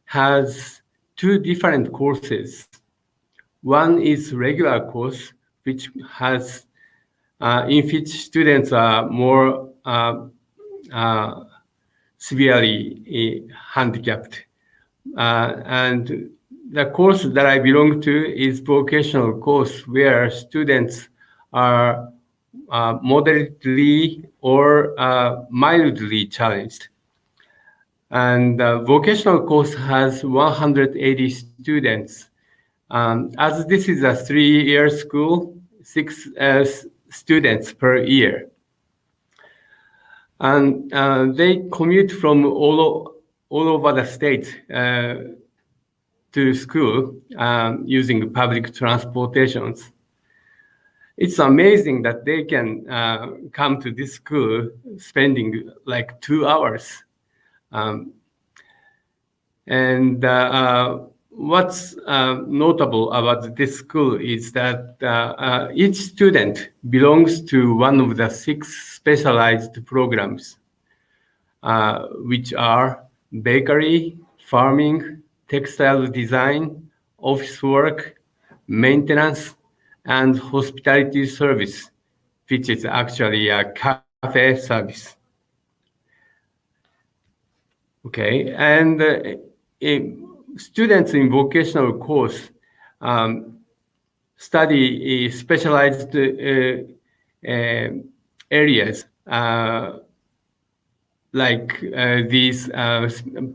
Speaker 4: has 2 different courses. One is regular course, which has in which students are more severely handicapped. And the course that I belong to is vocational course, where students are moderately or mildly challenged. And the vocational course has 180 students. As this is a 3-year school, 6 students per year. And they commute from all over the state to school using public transportations. It's amazing that they can come to this school spending like 2 hours. What's notable about this school is that each student belongs to one of the 6 specialized programs, which are bakery, farming, textile design, office work, maintenance, and hospitality service, which is actually a cafe service. Okay, and students in vocational course study specialized areas like these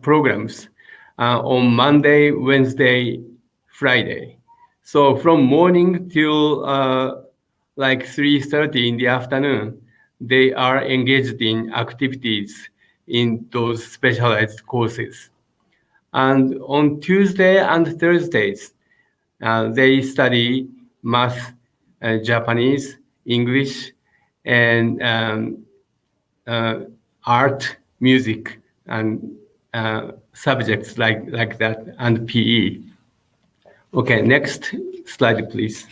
Speaker 4: programs on Monday, Wednesday, Friday. So from morning till like 3:30 in the afternoon, they are engaged in activities in those specialized courses. And on Tuesday and Thursdays, they study math, Japanese, English, and art, music, and subjects like that, and PE. Okay, next slide, please.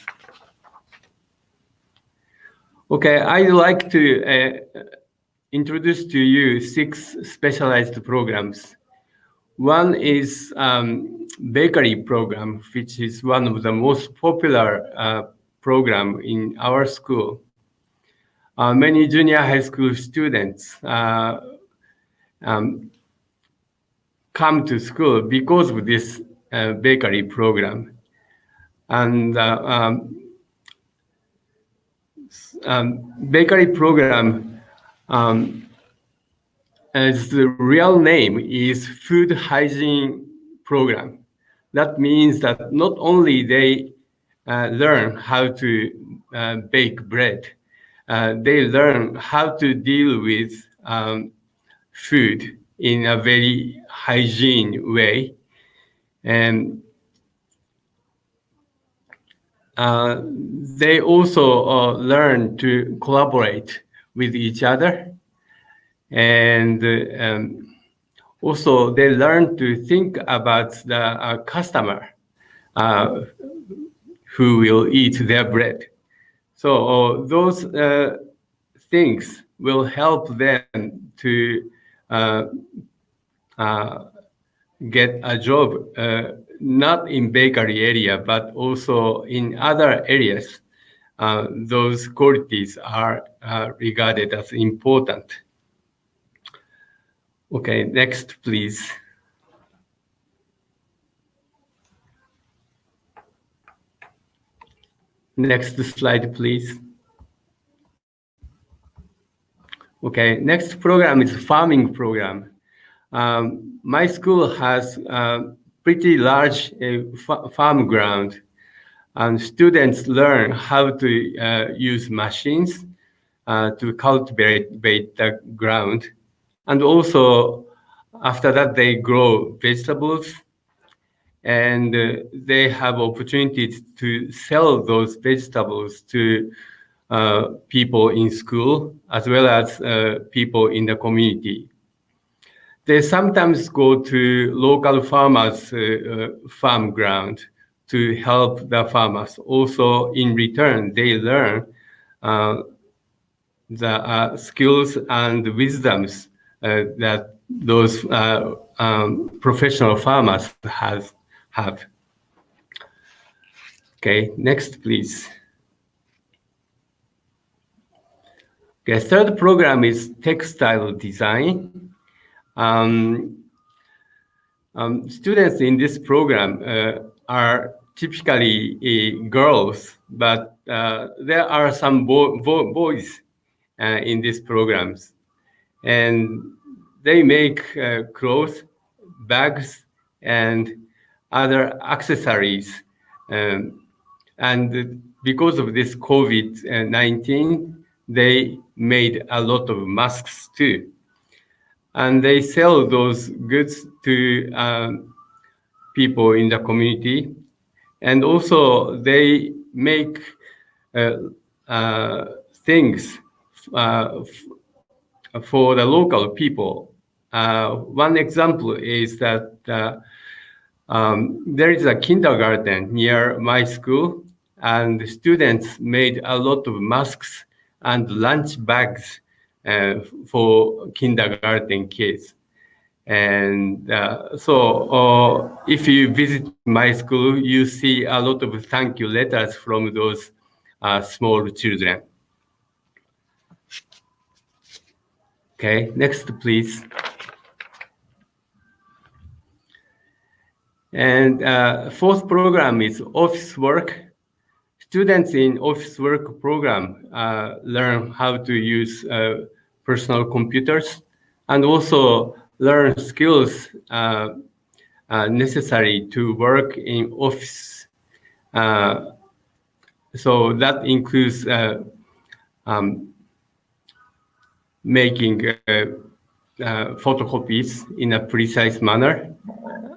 Speaker 4: Okay, I'd like to introduce to you 6 specialized programs. One is bakery program, which is one of the most popular program in our school. Many junior high school students come to school because of this bakery program. And bakery program, as the real name is food hygiene program. that means that not only they learn how to bake bread, they learn how to deal with food in a very hygiene way. And they also learn to collaborate with each other. And also they learn to think about the customer who will eat their bread. So those things will help them to get a job, not in bakery area, but also in other areas. Those qualities are regarded as important. Okay, next, please. Next slide, please. Okay, next program is farming program. My school has pretty large farm ground, and students learn how to use machines to cultivate the ground. And also, after that, they grow vegetables, and they have opportunities to sell those vegetables to people in school, as well as people in the community. They sometimes go to local farmers' farm ground to help the farmers. Also, in return, they learn the skills and wisdoms that those professional farmers have. Okay, next, please. Okay, third program is textile design. Students in this program are typically girls, but there are some boys in these programs. And they make clothes, bags, and other accessories. And because of this COVID-19, they made a lot of masks too. And they sell those goods to people in the community. And also they make things for the local people. One example is that there is a kindergarten near my school, and the students made a lot of masks and lunch bags for kindergarten kids. And so if you visit my school, you see a lot of thank you letters from those small children. Okay, next, please. And fourth program is office work. Students in office work program learn how to use personal computers and also learn skills necessary to work in office. So that includes making photocopies in a precise manner.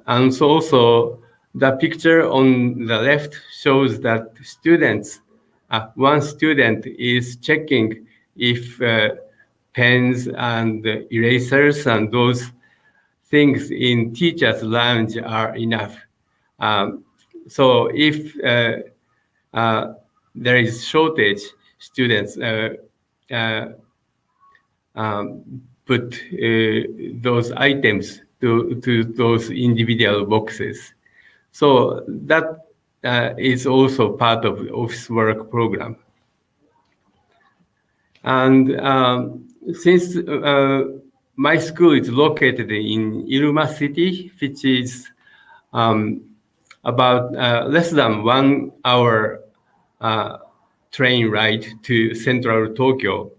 Speaker 4: And so also the picture on the left shows that students, one student is checking if pens and erasers and those things in teacher's lounge are enough. So if there is shortage, students put those items to those individual boxes. So that is also part of the office work program. And since my school is located in Iruma City, which is about less than 1 hour train ride to central Tokyo,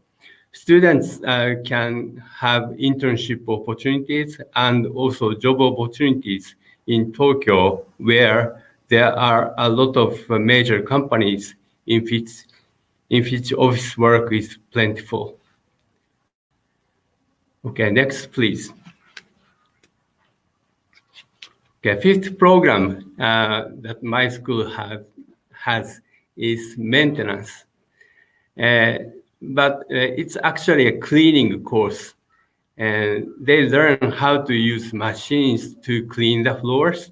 Speaker 4: students can have internship opportunities and also job opportunities in Tokyo, where there are a lot of major companies in which office work is plentiful. Okay, next, please. Okay, fifth program that my school has is maintenance. But it's actually a cleaning course. And they learn how to use machines to clean the floors.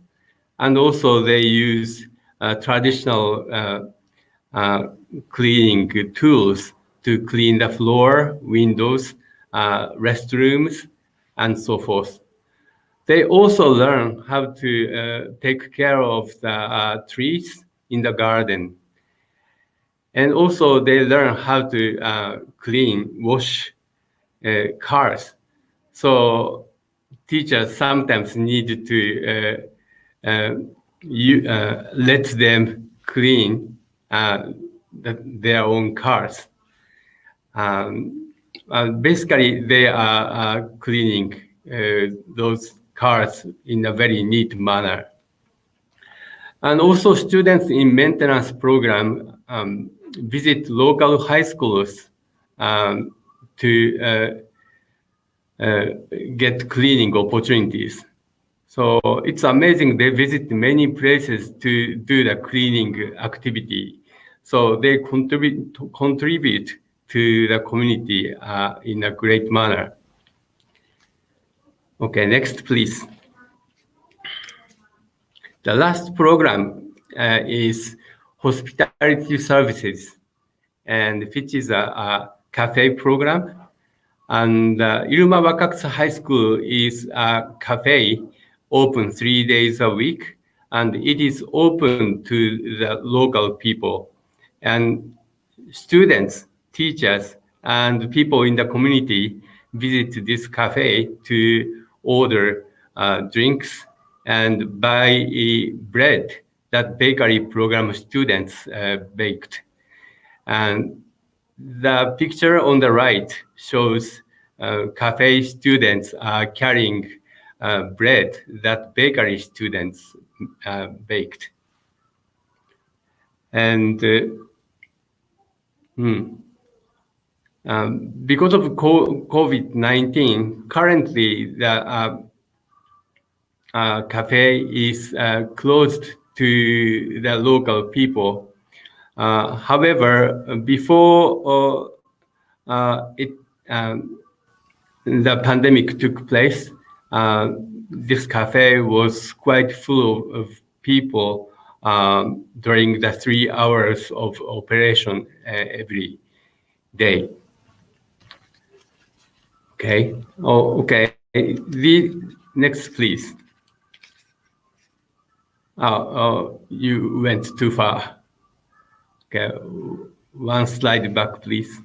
Speaker 4: And also they use traditional cleaning tools to clean the floor, windows, restrooms, and so forth. They also learn how to take care of the trees in the garden. And also they learn how to wash cars. So teachers sometimes need to let them clean their own cars. Basically, they are cleaning those cars in a very neat manner. And also students in maintenance program visit local high schools to get cleaning opportunities. So it's amazing. They visit many places to do the cleaning activity. So they contribute to the community in a great manner. Okay, next, please. The last program is hospitality services, and which is a cafe program. And Iluma Wakatsu High School is a cafe open 3 days a week, and it is open to the local people. And students, teachers, and people in the community visit this cafe to order drinks and buy bread that bakery program students baked. And the picture on the right shows cafe students carrying bread that bakery students baked. And because of COVID-19, currently the cafe is closed to the local people. However, before the pandemic took place, this cafe was quite full of people during the 3 hours of operation every day. Okay. Oh, okay. The next, please. You went too far. Okay, one slide back, please.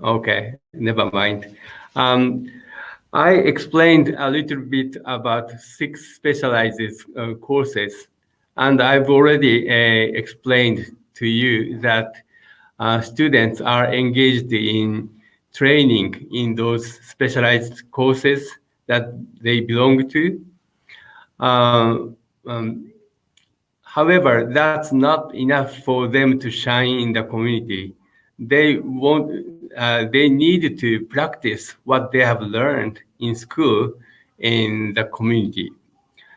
Speaker 4: Okay, never mind. I explained a little bit about 6 specialized courses, and I've already explained to you that students are engaged in training in those specialized courses that they belong to. However, that's not enough for them to shine in the community. They need to practice what they have learned in school in the community.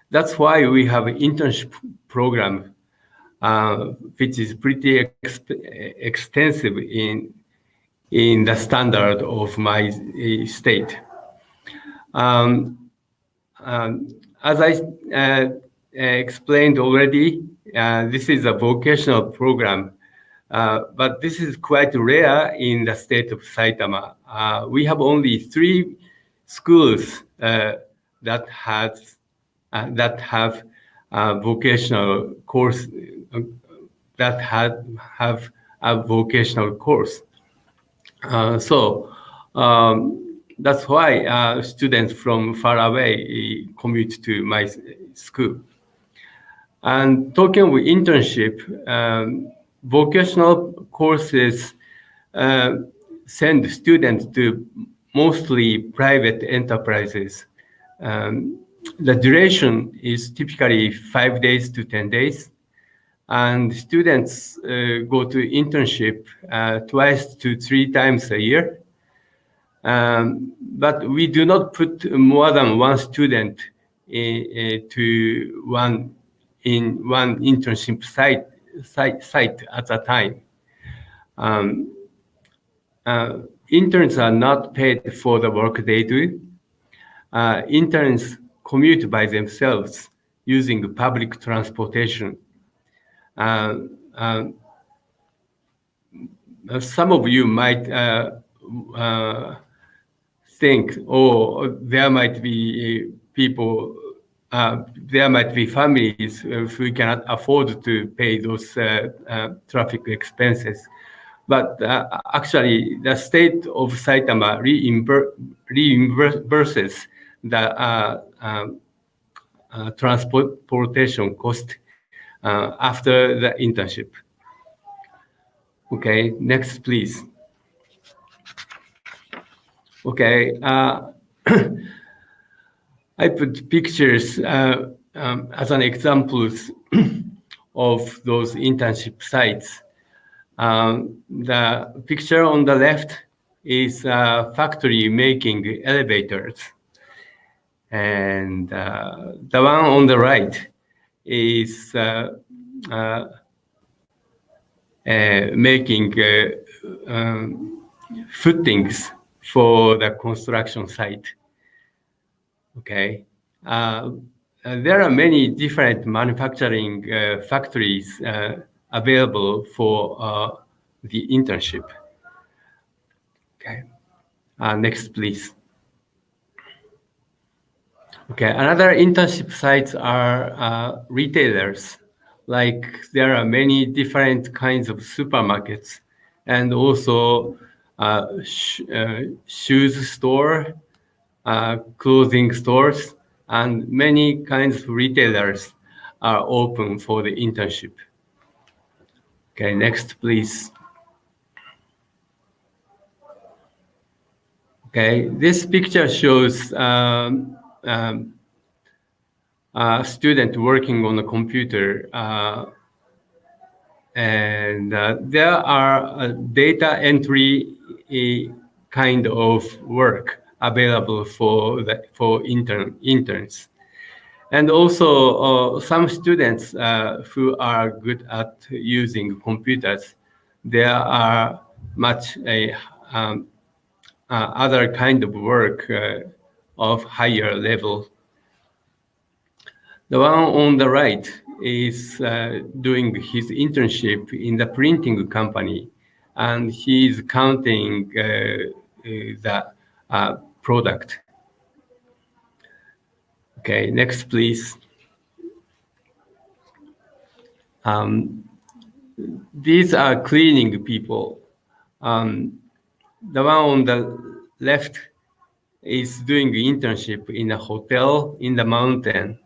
Speaker 4: That's why we have an internship program, which is pretty extensive in the standard of my state. As I explained already, this is a vocational program, but this is quite rare in the state of Saitama. We have only 3 schools that have vocational course that have a vocational course. That's why students from far away commute to my school. And talking with internship, vocational courses send students to mostly private enterprises. the duration is typically 5 days to 10 days. And students go to internship twice to 3 times a year. But we do not put more than one student in one internship site at a time. Interns are not paid for the work they do. Interns commute by themselves using public transportation. Some of you might think, oh, there might be people, there might be families who cannot afford to pay those traffic expenses. But actually, the state of Saitama reimburses the transportation cost after the internship. Okay, next, please. Okay, I put pictures as an examples of those internship sites. The picture on the left is a factory making elevators. And the one on the right is making footings for the construction site. Okay. There are many different manufacturing factories available for the internship. Okay. Next, please. Okay, another internship sites are retailers. Like there are many different kinds of supermarkets, and also shoes store, clothing stores, and many kinds of retailers are open for the internship. Okay, next, please. Okay, this picture shows a student working on a computer, and there are data entry kind of work available for interns. And also some students who are good at using computers, there are much other kind of work of higher level. The one on the right is doing his internship in the printing company, and he's counting the product. Okay, next, please. These are cleaning people. The one on the left is doing internship in a hotel in the mountain.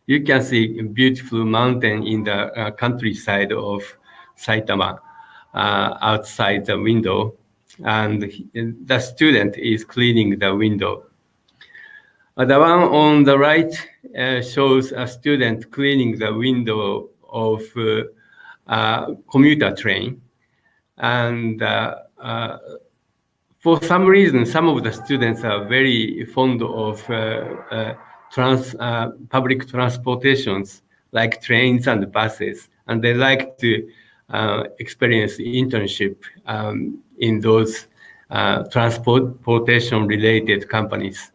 Speaker 4: You can see a beautiful mountain in the countryside of Saitama outside the window, and the student is cleaning the window. The one on the right shows a student cleaning the window of a commuter train. And for some reason, some of the students are very fond of public transportations, like trains and buses, and they like to experience internship in those transportation-related companies.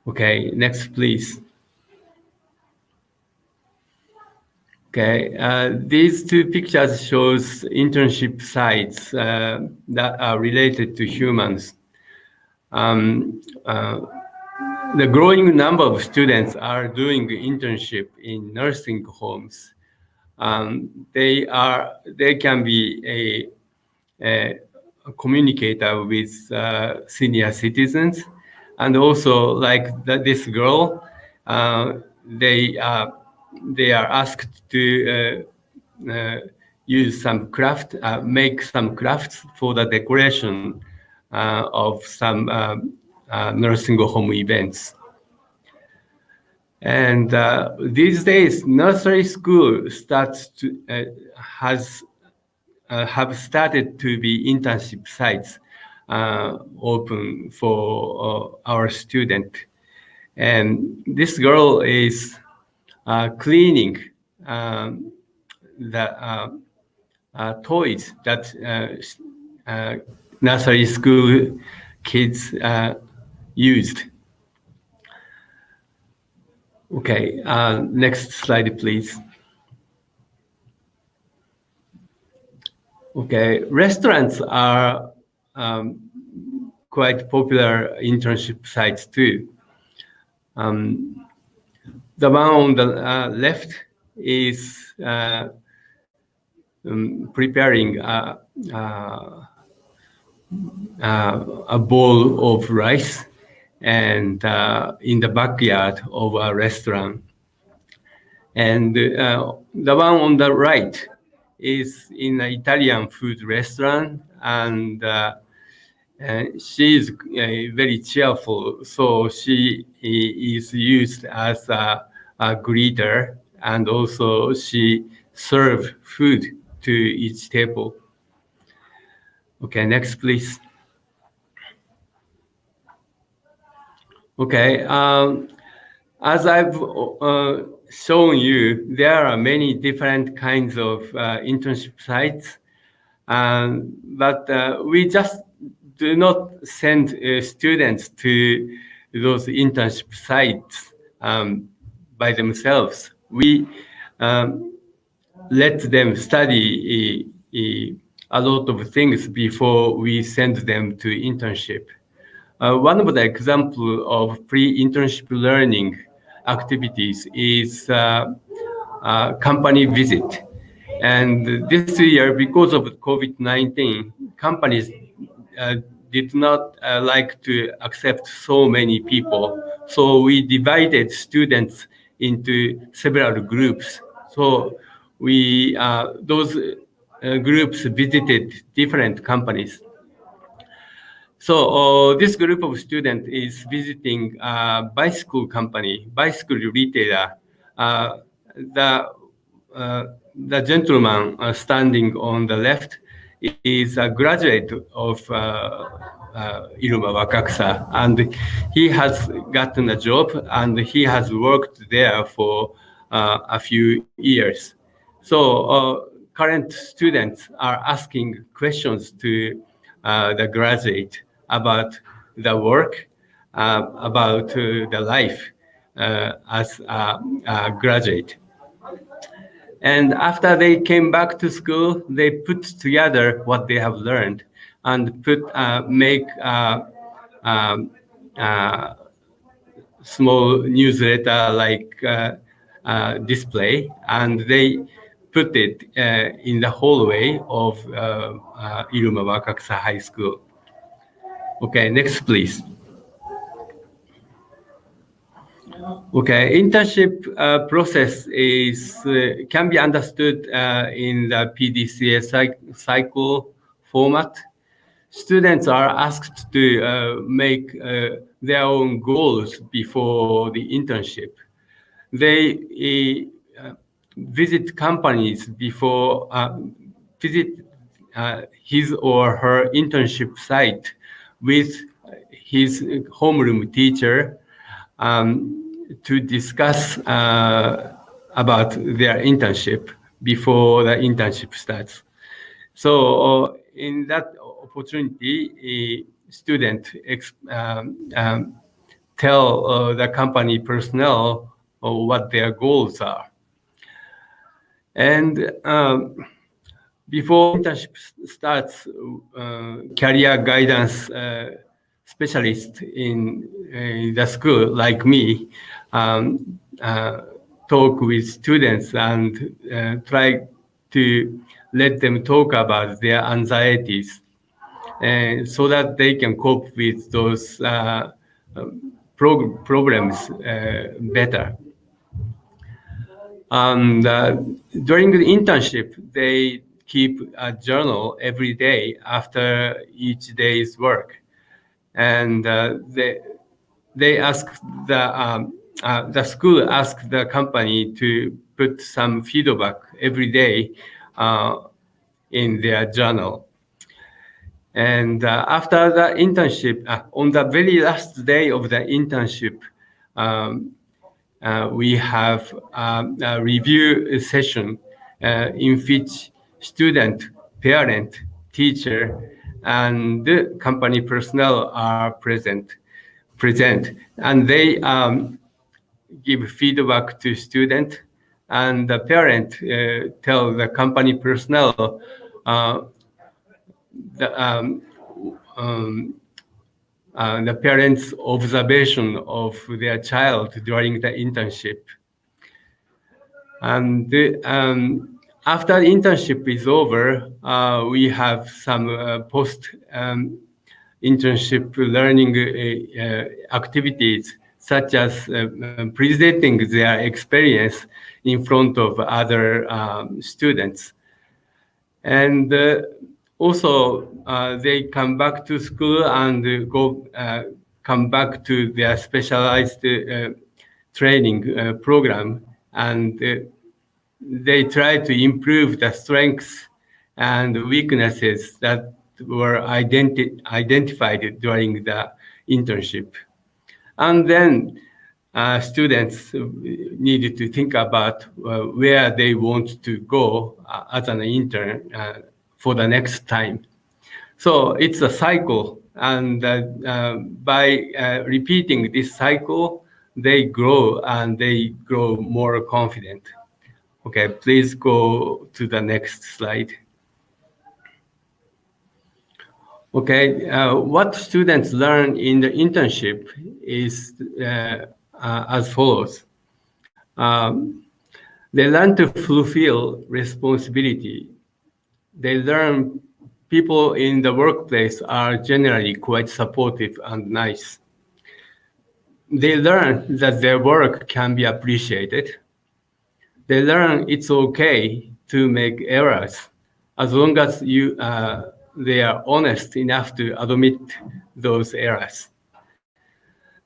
Speaker 4: Okay, next, please. Okay, these two pictures shows internship sites that are related to humans. The growing number of students are doing internship in nursing homes. They can be a communicator with senior citizens, and also like this girl, they are asked to use some craft, make some crafts for the decoration of some nursing home events. And these days, nursery school have started to be internship sites open for our student. And this girl is cleaning the toys that nursery school kids used. Okay, next slide, please. Okay, restaurants are quite popular internship sites too. The one on the left is preparing a bowl of rice and in the backyard of a restaurant. And the one on the right is in an Italian food restaurant, and she is very cheerful, so she is used as a greeter, and also she serves food to each table. Okay, next, please. Okay, as I've shown you, there are many different kinds of internship sites, but we just do not send students to those internship sites by themselves. We let them study a lot of things before we send them to internship. One of the examples of pre-internship learning activities is company visit. And this year, because of COVID-19, companies did not like to accept so many people. So we divided students into several groups. So those groups visited different companies. So this group of students is visiting a bicycle company, bicycle retailer. The gentleman standing on the left is a graduate of Iruma Wakaksa, and he has gotten a job and he has worked there for a few years. So current students are asking questions to the graduate about the work, about the life as a graduate. And after they came back to school, they put together what they have learned and make small newsletter like display, and they put it in the hallway of Iruma Wakaksa High School. Okay, next, please. Okay, internship process can be understood in the PDCA cycle format. Students are asked to make their own goals before the internship. They visit companies before, visit his or her internship site with his homeroom teacher to discuss about their internship before the internship starts. So in that opportunity, a student tell the company personnel what their goals are. And before internship starts, career guidance specialist in the school, like me, talk with students and try to let them talk about their anxieties, so that they can cope with those problems better. And during the internship, they keep a journal every day after each day's work. And they ask the the school asked the company to put some feedback every day in their journal. And after the internship, on the very last day of the internship, we have a review session in which student, parent, teacher, and the company personnel are present, and they give feedback to student, and the parent tell the company personnel the, the parents' observation of their child during the internship. And after the internship is over, we have some post internship learning activities, such as presenting their experience in front of other students. And also, they come back to school and come back to their specialized training program, and they try to improve the strengths and weaknesses that were identified during the internship. And then students needed to think about where they want to go as an intern for the next time. So it's a cycle, and by repeating this cycle, they grow and they grow more confident. Okay, please go to the next slide. Okay, what students learn in the internship is as follows. They learn to fulfill responsibility. They learn people in the workplace are generally quite supportive and nice. They learn that their work can be appreciated. They learn it's okay to make errors as long as they are honest enough to admit those errors.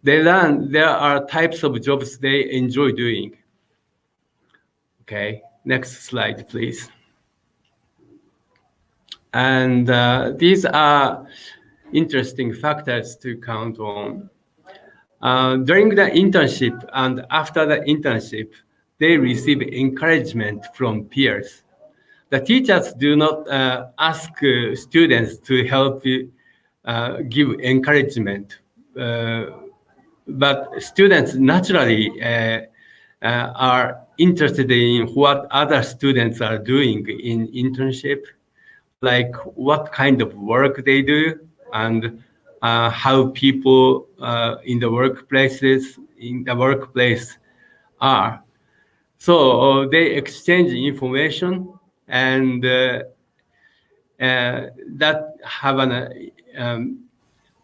Speaker 4: They learn there are types of jobs they enjoy doing. Okay, next slide, please. And these are interesting factors to count on. During the internship and after the internship, they receive encouragement from peers. The teachers do not ask students to help give encouragement, but students naturally are interested in what other students are doing in internship, like what kind of work they do and how people in the workplace are. So they exchange information, and that have an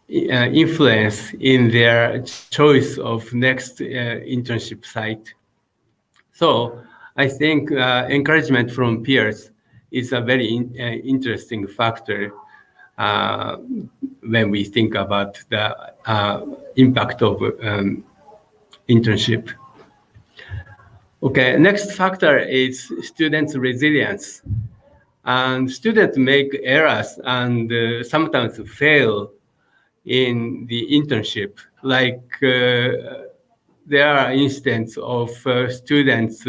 Speaker 4: influence in their choice of next internship site. So I think encouragement from peers is a very interesting factor when we think about the impact of internship. Okay, next factor is students' resilience. And students make errors and sometimes fail in the internship. Like there are instances of students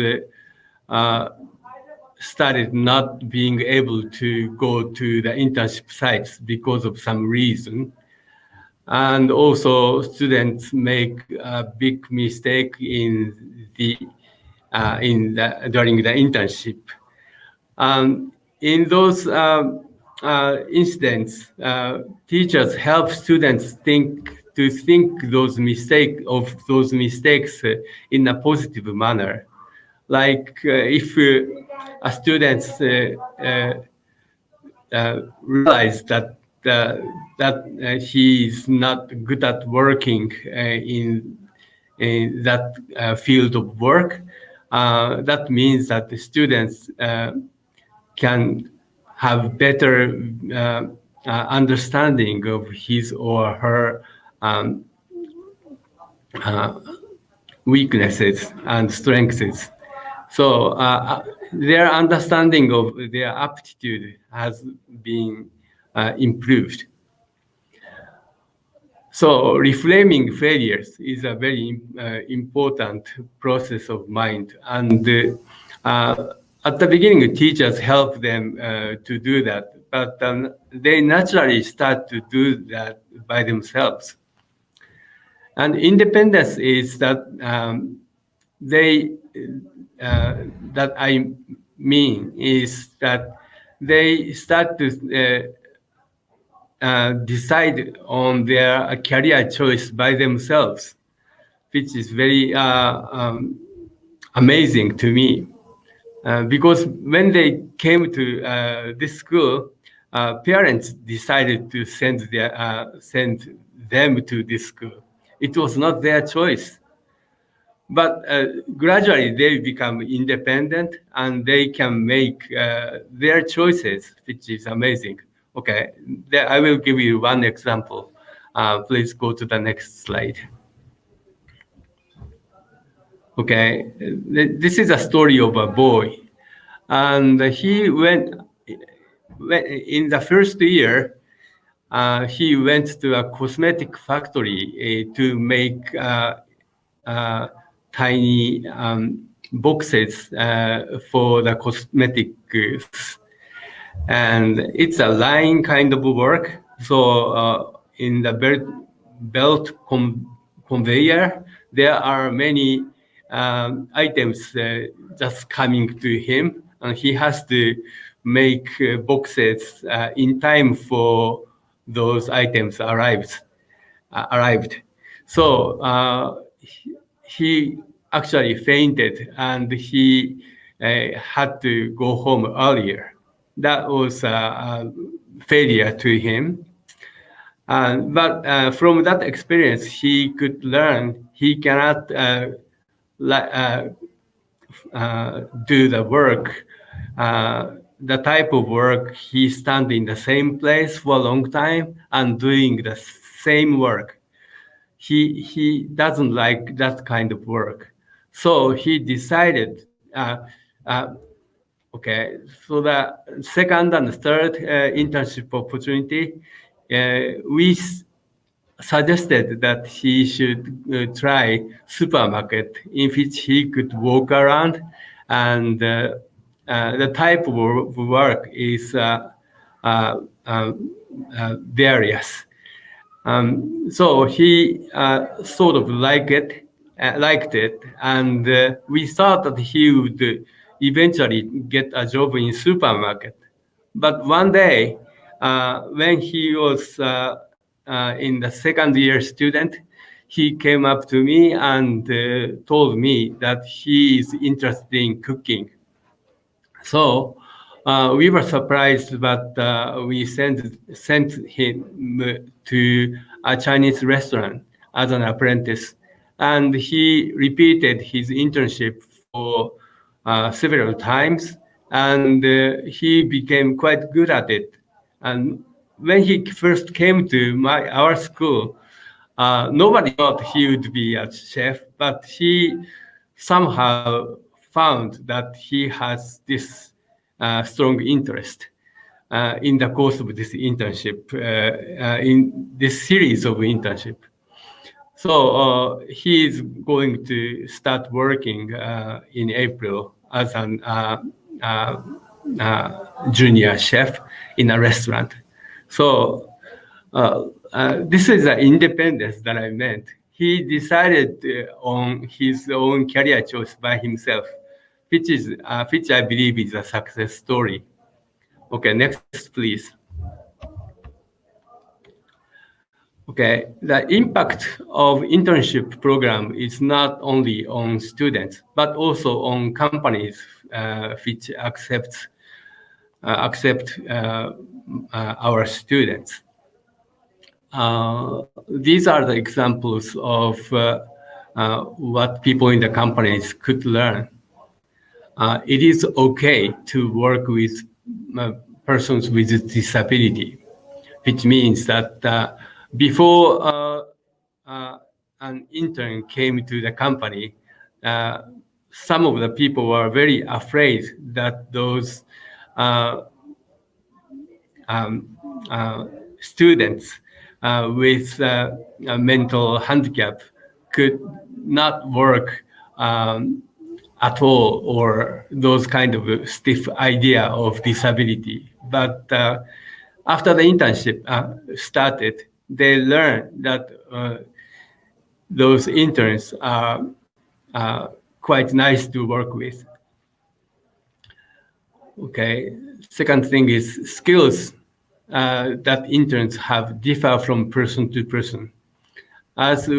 Speaker 4: started not being able to go to the internship sites because of some reason. And also students make a big mistake in during the internship. In those incidents, teachers help students think those mistakes in a positive manner. Like if a student realize that he is not good at working in that field of work, that means that the students can have better understanding of his or her weaknesses and strengths. So their understanding of their aptitude has been improved. So reframing failures is a very important process of mind. And at the beginning, teachers help them to do that, but they naturally start to do that by themselves. And independence is that that I mean is that they start to decide on their career choice by themselves, which is very amazing to me. Because when they came to this school, parents decided to send them to this school. It was not their choice. But gradually they become independent and they can make their choices, which is amazing. Okay, I will give you one example. Please go to the next slide. Okay, this is a story of a boy. And he went in the first year, he went to a cosmetic factory to make tiny boxes for the cosmetics. And it's a line kind of work. So in the belt conveyor, there are many items just coming to him, and he has to make boxes in time for those items arrived. So he actually fainted and he had to go home earlier. That was a failure to him. But from that experience, he could learn he cannot do the work, the type of work he stand in the same place for a long time and doing the same work. He doesn't like that kind of work. So he decided, okay, so the second and third internship opportunity, we suggested that he should try supermarket in which he could walk around, and the type of work is various. So he sort of liked it, and we thought that he would eventually get a job in supermarket. But one day, when he was in the second year student, he came up to me and told me that he is interested in cooking. So we were surprised, but we sent him to a Chinese restaurant as an apprentice, and he repeated his internship for several times, and he became quite good at it. And when he first came to our school, nobody thought he would be a chef, but he somehow found that he has this strong interest in the course of this internship, in this series of internship. So he is going to start working in April as an junior chef in a restaurant. So this is the independence that I meant. He decided on his own career choice by himself, which I believe is a success story. Okay, next, please. Okay, the impact of internship program is not only on students, but also on companies which accept our students. These are the examples of what people in the companies could learn. It is okay to work with persons with disability, which means that before an intern came to the company, some of the people were very afraid that those students with a mental handicap could not work at all, or those kind of stiff idea of disability. But after the internship started, they learned that those interns are quite nice to work with. Okay, second thing is skills that interns have differ from person to person. As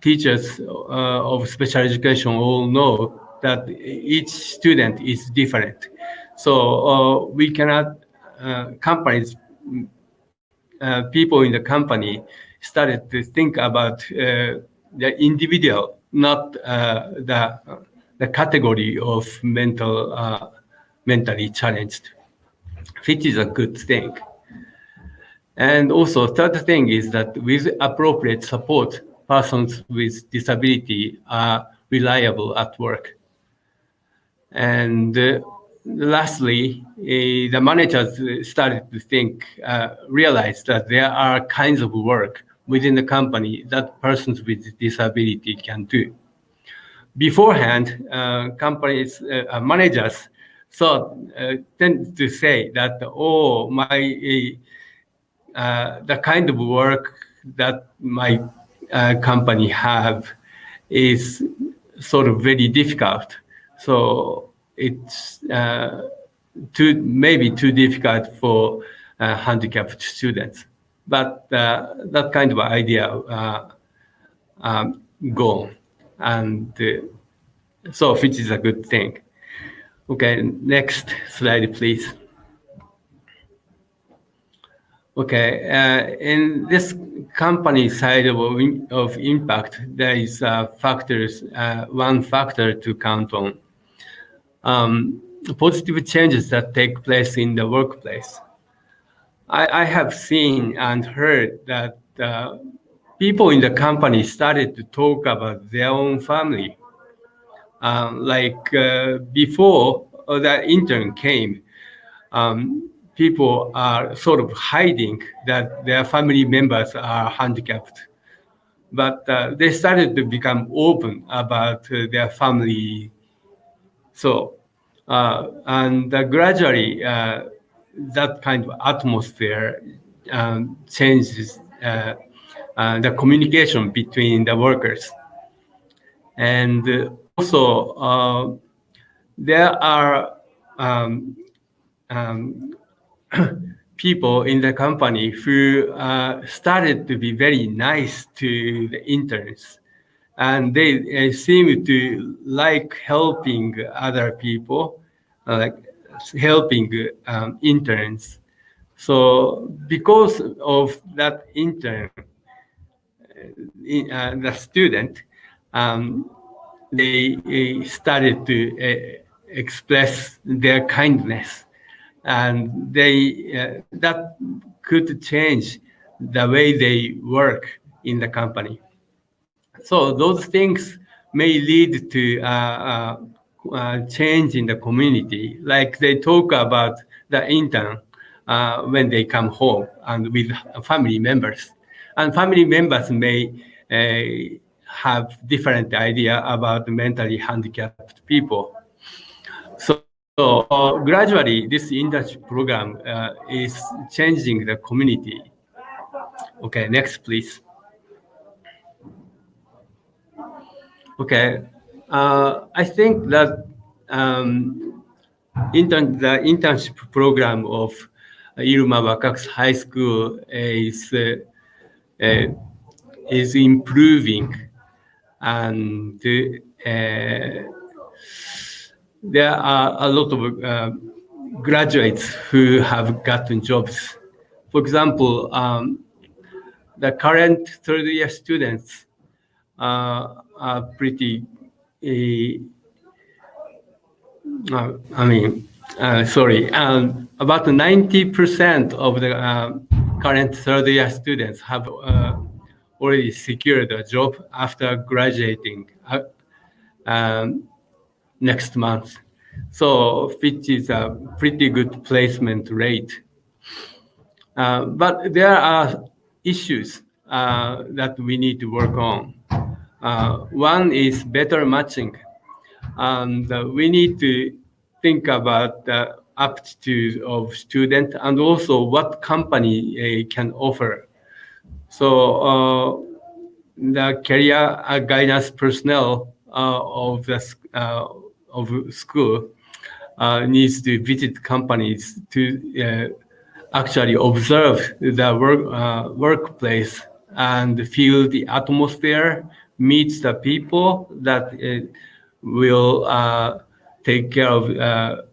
Speaker 4: teachers of special education all know that each student is different. So we cannot, companies, people in the company started to think about the individual, not the category of mentally challenged, which is a good thing. And also, third thing is that with appropriate support, persons with disability are reliable at work. And lastly, the managers started to realize that there are kinds of work within the company that persons with disability can do. Beforehand, companies, managers tend to say that, oh, the kind of work that my company have is sort of very difficult. So it's maybe too difficult for handicapped students. But that kind of idea gone. And so which is a good thing. Okay, next slide, please. Okay, in this company side of impact, there is one factor to count on. Positive changes that take place in the workplace. I have seen and heard that people in the company started to talk about their own family. Before the intern came, people are sort of hiding that their family members are handicapped. But they started to become open about their family. So, and gradually, that kind of atmosphere changes the communication between the workers. And also, there are people in the company who started to be very nice to the interns. And they seem to like helping other people, like helping interns. So because of that intern, the student, they started to express their kindness, and that could change the way they work in the company. So those things may lead to change in the community, like they talk about the intern when they come home and with family members. And family members may have different idea about mentally handicapped people. So gradually, this internship program is changing the community. Okay, next, please. Okay, I think that the internship program of Iruma Wakaks High School is improving, and there are a lot of graduates who have gotten jobs. For example, the current third-year students are pretty, about 90% of the current third-year students have already secured a job after graduating next month. So which is a pretty good placement rate. But there are issues that we need to work on. One is better matching. And we need to think about the aptitude of student and also what company can offer. So the career guidance personnel of the of school needs to visit companies to actually observe the workplace and feel the atmosphere, meet the people that will take care of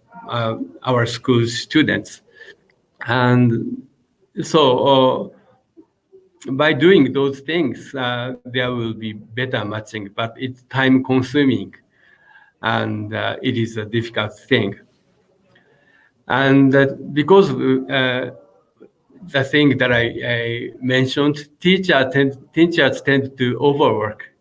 Speaker 4: our school students. And so by doing those things, there will be better matching, but it's time consuming and it is a difficult thing. And because the thing that I mentioned, teachers tend to overwork.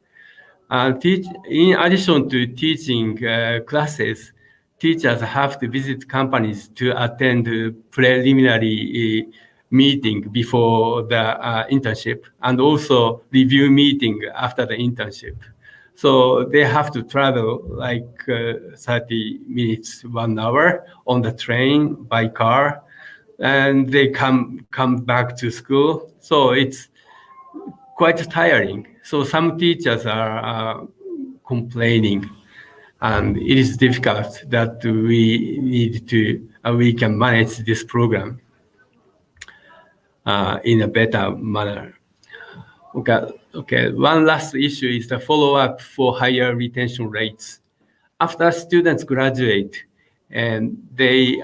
Speaker 4: In addition to teaching classes, teachers have to visit companies to attend preliminary meeting before the internship and also review meeting after the internship. So they have to travel like 30 minutes, 1 hour on the train, by car, and they come back to school. So it's quite tiring. So some teachers are complaining, and it is difficult that we need to, we can manage this program in a better manner. Okay. One last issue is the follow-up for higher retention rates. After students graduate, and they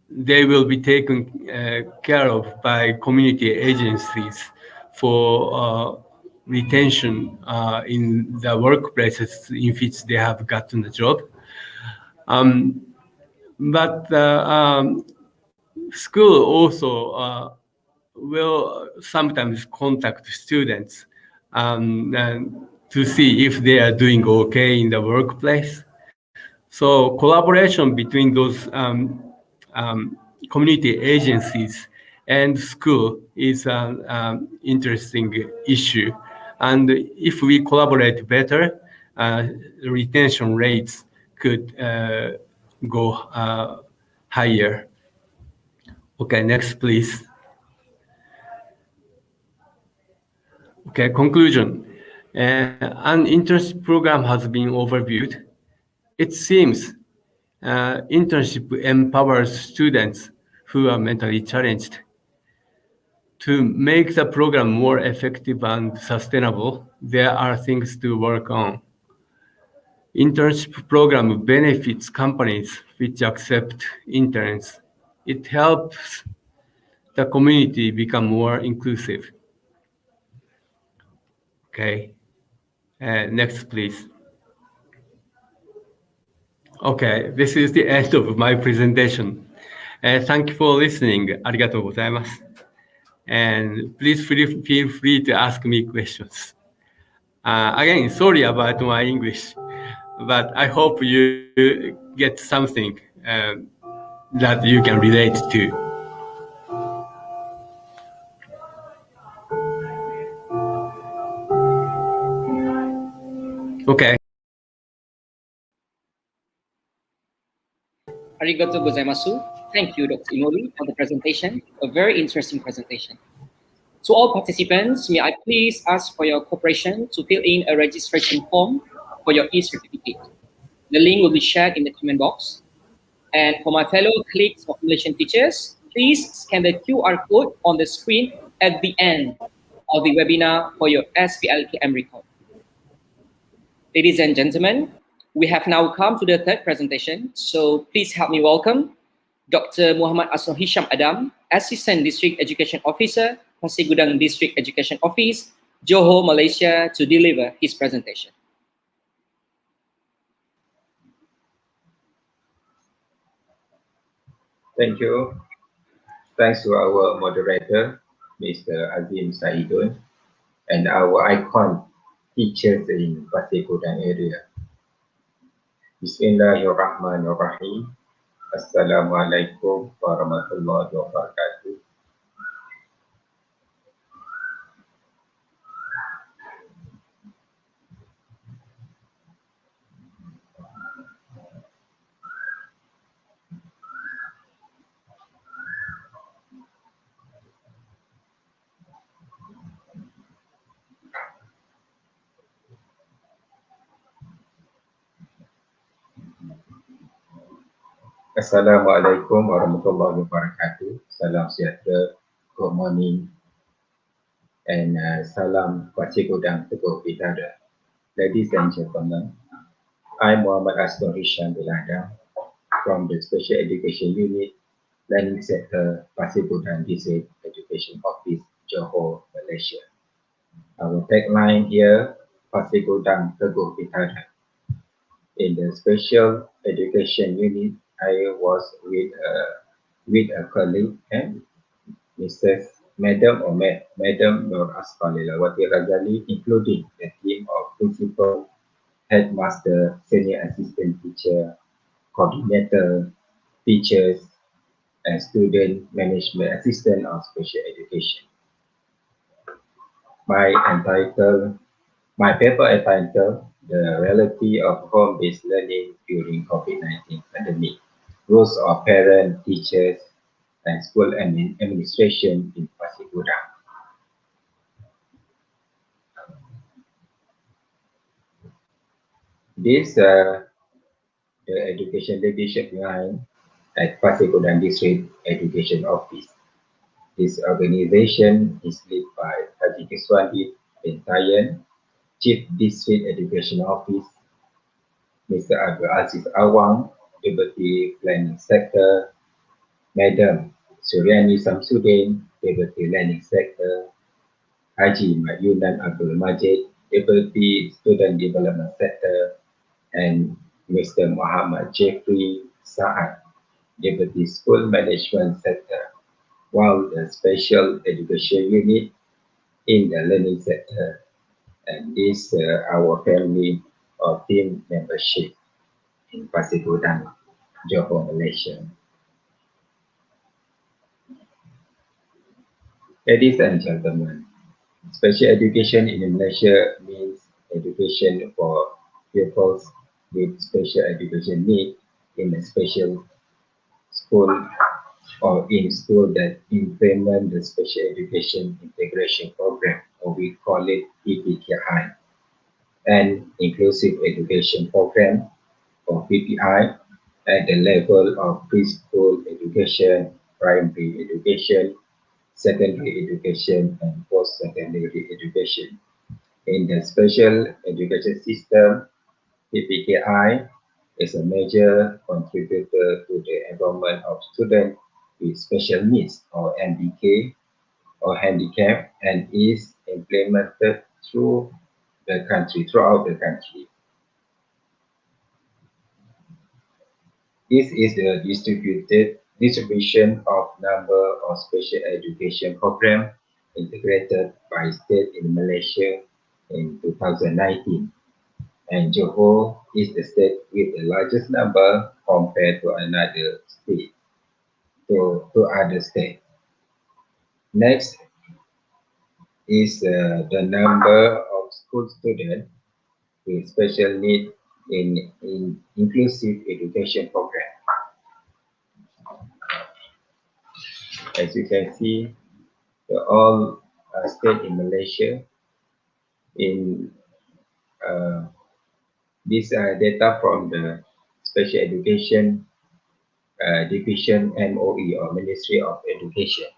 Speaker 4: will be taken care of by community agencies for retention in the workplaces in which they have gotten a job. But school also will sometimes contact students and to see if they are doing okay in the workplace. So collaboration between those community agencies and school is an interesting issue. And if we collaborate better, retention rates could go higher. Okay, next, please. Okay, conclusion. An internship program has been overviewed. It seems internship empowers students who are mentally challenged. To make the program more effective and sustainable, there are things to work on. Internship program benefits companies which accept interns. It helps the community become more inclusive. Okay, next, please. Okay, this is the end of my presentation. Thank you for listening. ありがとうございます。And please feel free to ask me questions. Again, sorry about my English, but I hope you get something that you can relate to. Okay.
Speaker 1: Arigatou gozaimasu. Thank you, Dr. Imori, for the presentation, a very interesting presentation. To all participants, may I please ask for your cooperation to fill in a registration form for your e-certificate. The link will be shared in the comment box. And for my fellow colleagues of Malaysian teachers, please scan the QR code on the screen at the end of the webinar for your SPLKM record. Ladies and gentlemen, we have now come to the third presentation, so please help me welcome Dr. Muhammad Asrul Hisham Adam, Assistant District Education Officer, Pasir Gudang District Education Office, Johor, Malaysia, to deliver his presentation.
Speaker 5: Thank you. Thanks to our moderator, Mr. Azim Saidun, and our icon teachers in Pasir Gudang area. Bismillahirrahmanirrahim. Assalamualaikum warahmatullahi wabarakatuh. Assalamualaikum warahmatullahi wabarakatuh. Salam sejahtera, good morning, and salam Pasir Gudang Teguh Bidara. Ladies and gentlemen, I'm Muhammad Astor Hisham Belanda from the Special Education Unit, Learning Sector, Pasir Gudang District Education Office, Johor, Malaysia. Our tagline here, Pasir Gudang Teguh Bidara. In the Special Education Unit, I was with a colleague and Madam Nur Asfalilawati Rajali, including the team of principal, headmaster, senior assistant teacher, coordinator, teachers, and student management assistant of special education. My paper entitled The Reality of Home-Based Learning During COVID-19 Pandemic, Roles of Parents, Teachers, and School Administration in Pasir Gudang. This the education leadership line at Pasir Gudang District Education Office. This organization is led by Haji Kiswandi bin Tayan, Chief District Education Office, Mr. Abdul Aziz Awang, Deputy Planning Sector, Madam Suryani Samsudin, Deputy Learning Sector, Haji Madyunan Abdul Majid, Deputy Student Development Sector, and Mr. Muhammad Jeffrey Saad, Deputy School Management Sector, while the Special Education Unit in the Learning Sector, and this our family or team membership in Pasir Gudang, Johor, Malaysia. Ladies and gentlemen, special education in Malaysia means education for pupils with special education needs in a special school or in school that implement the special education integration program, or we call it PPKI, and inclusive education program, or PPI, at the level of preschool education, primary education, secondary education, and post-secondary education. In the special education system, PPKI is a major contributor to the enrollment of students with special needs, or MDK, or handicap, and is implemented throughout the country. This is the distribution of number of special education programs integrated by state in Malaysia in 2019. And Johor is the state with the largest number compared to another state, to other states. Next is the number of school students with special needs in inclusive education program. As you can see, all states in Malaysia in this data from the Special Education Division MOE, or Ministry of Education.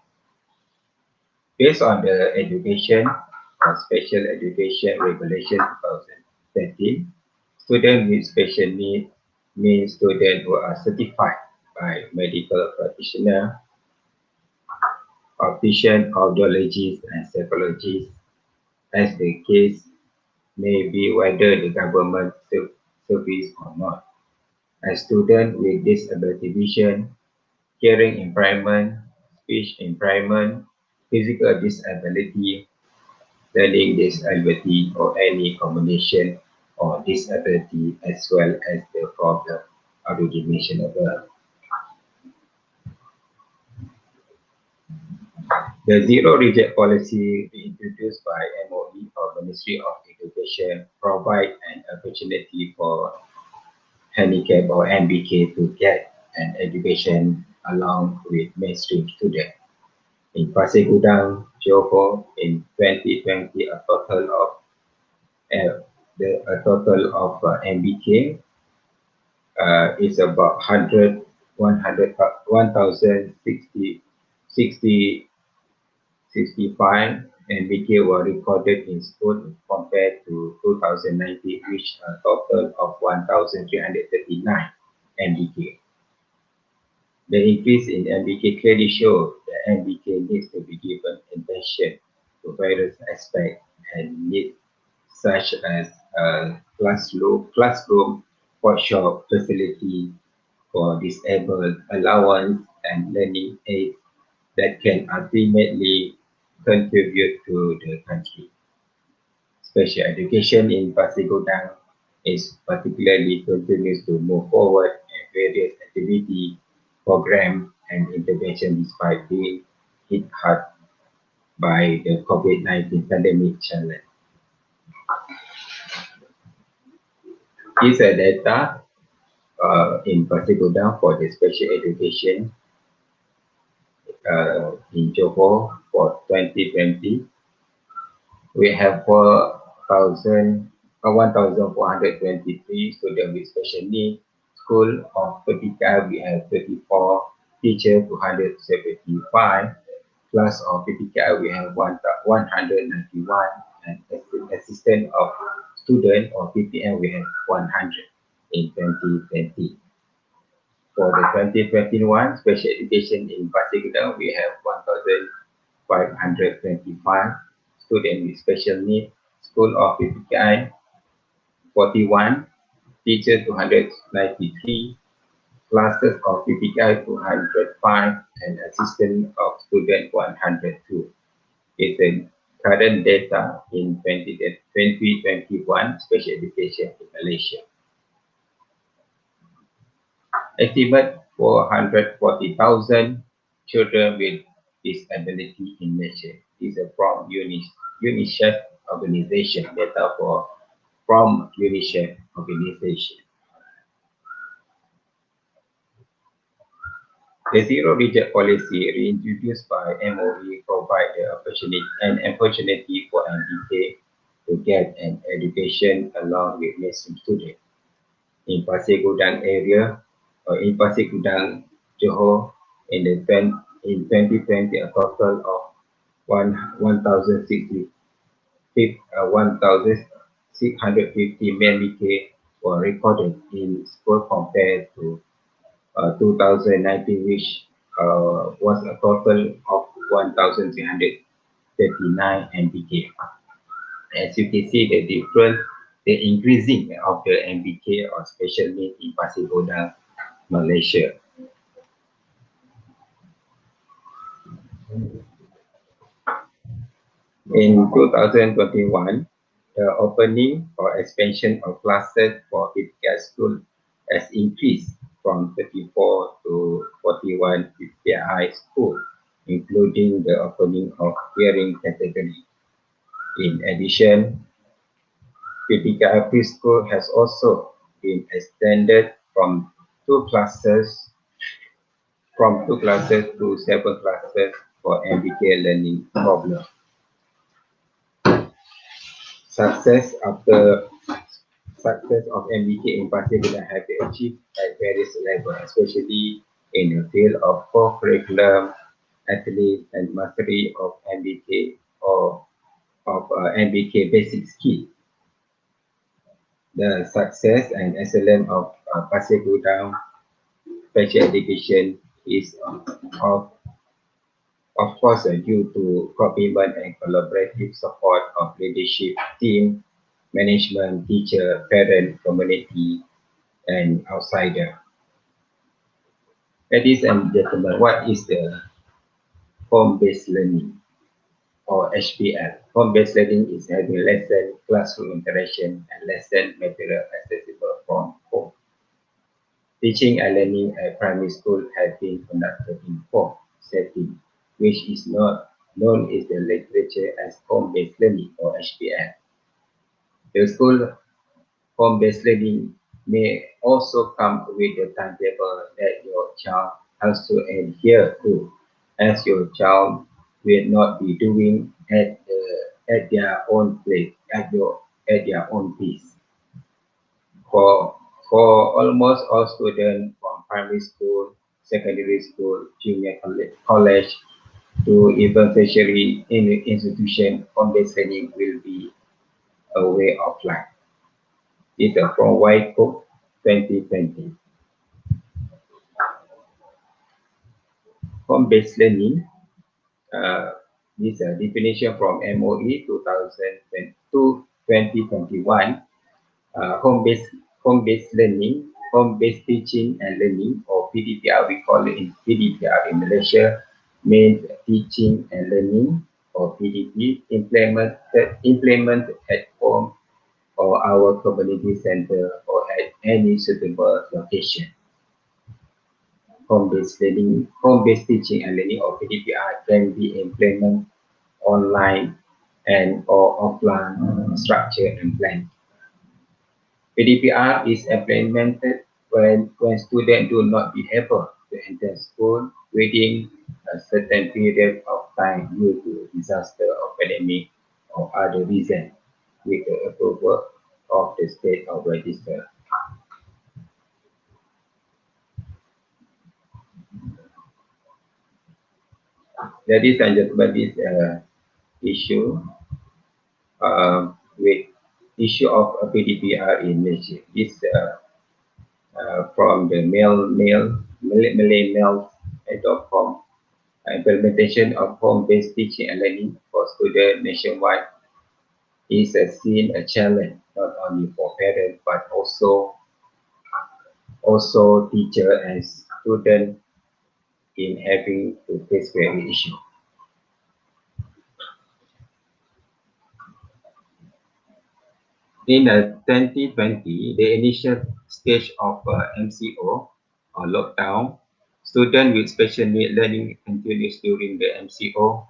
Speaker 5: Based on the Education or Special Education Regulation 2013, students with special needs means students who are certified by medical practitioner, optician, audiologist, and psychologist, as the case may be, whether the government service or not. A student with disability vision, hearing impairment, speech impairment, physical disability, learning disability, or any combination or disability, as well as the problem already mentioned above. The zero reject policy introduced by MOE or Ministry of Education provide an opportunity for handicap or MBK to get an education along with mainstream students. In Pasir Gudang, Johor, in 2020, a total of MBK is about 1,065 MBK were recorded in school compared to 2019, which a total of 1,339 MBK. The increase in MBK clearly shows that MBK needs to be given attention to various aspects and needs such as a classroom, workshop facility for disabled, allowance, and learning aids that can ultimately contribute to the country. Special education in Pasir Gudang is particularly continues to move forward in various activities, program, and intervention despite being hit hard by the COVID-19 pandemic challenge. These are data in Pasir Gudang for the special education in Johor for 2020. We have 1,423 students with special needs. School of Ketika, we have 34, teacher 275, class of Ketika, we have 191, and assistant of student or PPM, we have 100 in 2020. For the 2021 special education in Pasir Gudang, we have 1,525 students with special needs. School of PPKI 41, teacher 293, classes of PPKI 205, and assistant of student 102. It's the current data in 2021 special education in Malaysia. Estimate 440,000 children with disability in Malaysia. This is from UNICEF organization, data from UNICEF organization. The zero reject policy reintroduced by MOE provide an opportunity for MBK to get an education along with mainstream students. In Pasir Gudang area, or in Pasir Gudang, Johor, in 2020, a total of 1,650 MBK were recorded in school compared to 2019, which was a total of 1,339 MBK. As you can see, the increasing of the MBK or special needs in Pasir Gudang, Malaysia. In 2021, the opening or expansion of classes for PPKI school has increased from 34 to 41 PPKI schools, including the opening of hearing category. In addition, PPKI preschool has also been extended from two classes to 7 classes for MBK learning problem. Success of MBK in Pasir Gudang have been achieved at various levels, especially in the field of core curriculum, athlete, and mastery of MBK or of MBK basic skill. The success and excellence of Pasir Gudang special education is of course due to commitment and collaborative support of leadership team, management, teacher, parent, community, and outsider. Ladies and gentlemen, what is the home-based learning or HBL? Home-based learning is having lesson, classroom interaction, and lesson material accessible from home. Teaching and learning at primary school has been conducted in home setting, which is not known in the literature as home-based learning or HBL. The school home-based learning may also come with a timetable that your child has to adhere to, as your child will not be doing at their own place, at their own pace. For almost all students from primary school, secondary school, junior college, to even tertiary institution, home-based learning will be a way of life. It's from White Book 2020. Home-based learning, this definition from MOE 2021. Home-based learning, home-based teaching and learning, or PDPR, we call it in PDPR in Malaysia, means teaching and learning, or PDP, implemented at home or our community center or at any suitable location. Home-based learning, home-based teaching and learning, or PDPR, can be implemented online and or offline structure and plan. PDPR is implemented when students do not be able to enter school within a certain period of time due to disaster or pandemic or other reason with the approval of the state of register. Ladies and gentlemen, this issue with issue of PDPR in Malaysia. This from the MalayMail.com. Implementation of home-based teaching and learning for students nationwide is seen a challenge not only for parents but also teacher and student in having to face very issue. In 2020, the initial stage of MCO or lockdown, students with special need learning continues during the MCO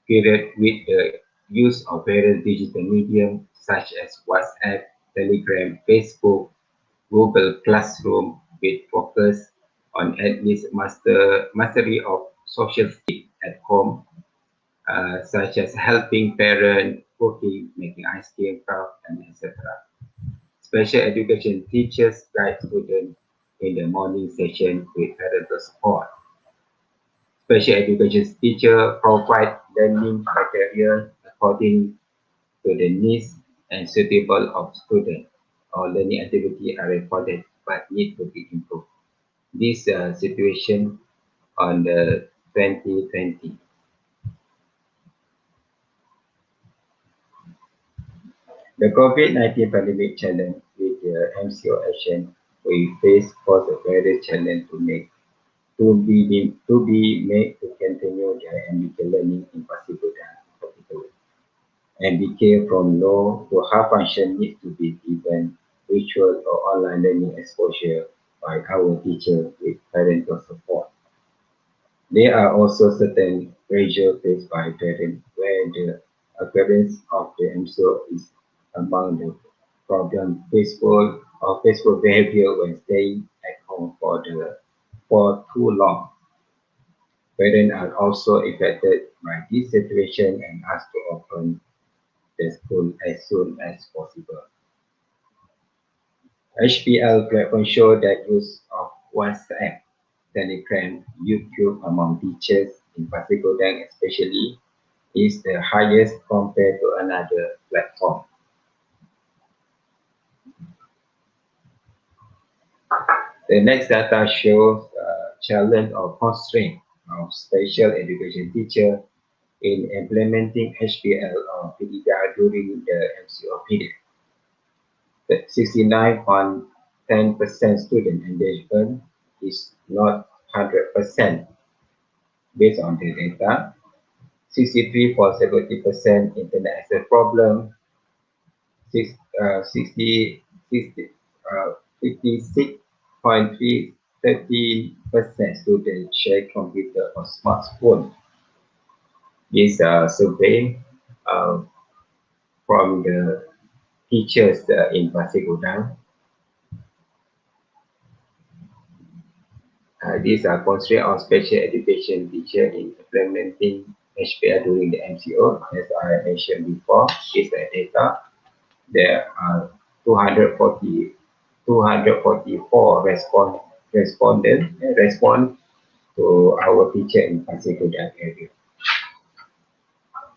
Speaker 5: period with the use of various digital medium such as WhatsApp, Telegram, Facebook, Google Classroom, with focus on at least mastery of social skills at home, such as helping parents, cooking, making ice cream, craft, and etc. Special education teachers guide students in the morning session with parental support. Special education teacher provide learning material according to the needs and suitable of student, or learning activity are recorded but need to be improved. This situation on the 2020. The COVID-19 pandemic challenge with the MCO action we face pose a very challenge to be made to continue their MBK learning in particular. MBK from low to high function needs to be given virtual or online learning exposure by our teacher with parental support. There are also certain pressure faced by parents where the occurrence of the MCO is among the problem Facebook behavior when staying at home for too long. Parents are also affected by this situation and asked to open the school as soon as possible. HPL platform show that use of WhatsApp, Telegram, YouTube among teachers in Pasir especially is the highest compared to another platform. The next data shows challenge or constraint of special education teacher in implementing HPL or PDPR during the MCO period. 69.10% student engagement is not 100% based on the data. 63 for 70% internet access problem, 56.3 13% students share computer or smartphone. This survey from the teachers in Pasir Gudang. These are constraints on special education teacher in implementing HPR during the MCO. As I mentioned before, is the data. There are 244 respondents respond to our teacher in Pasir Gudang area.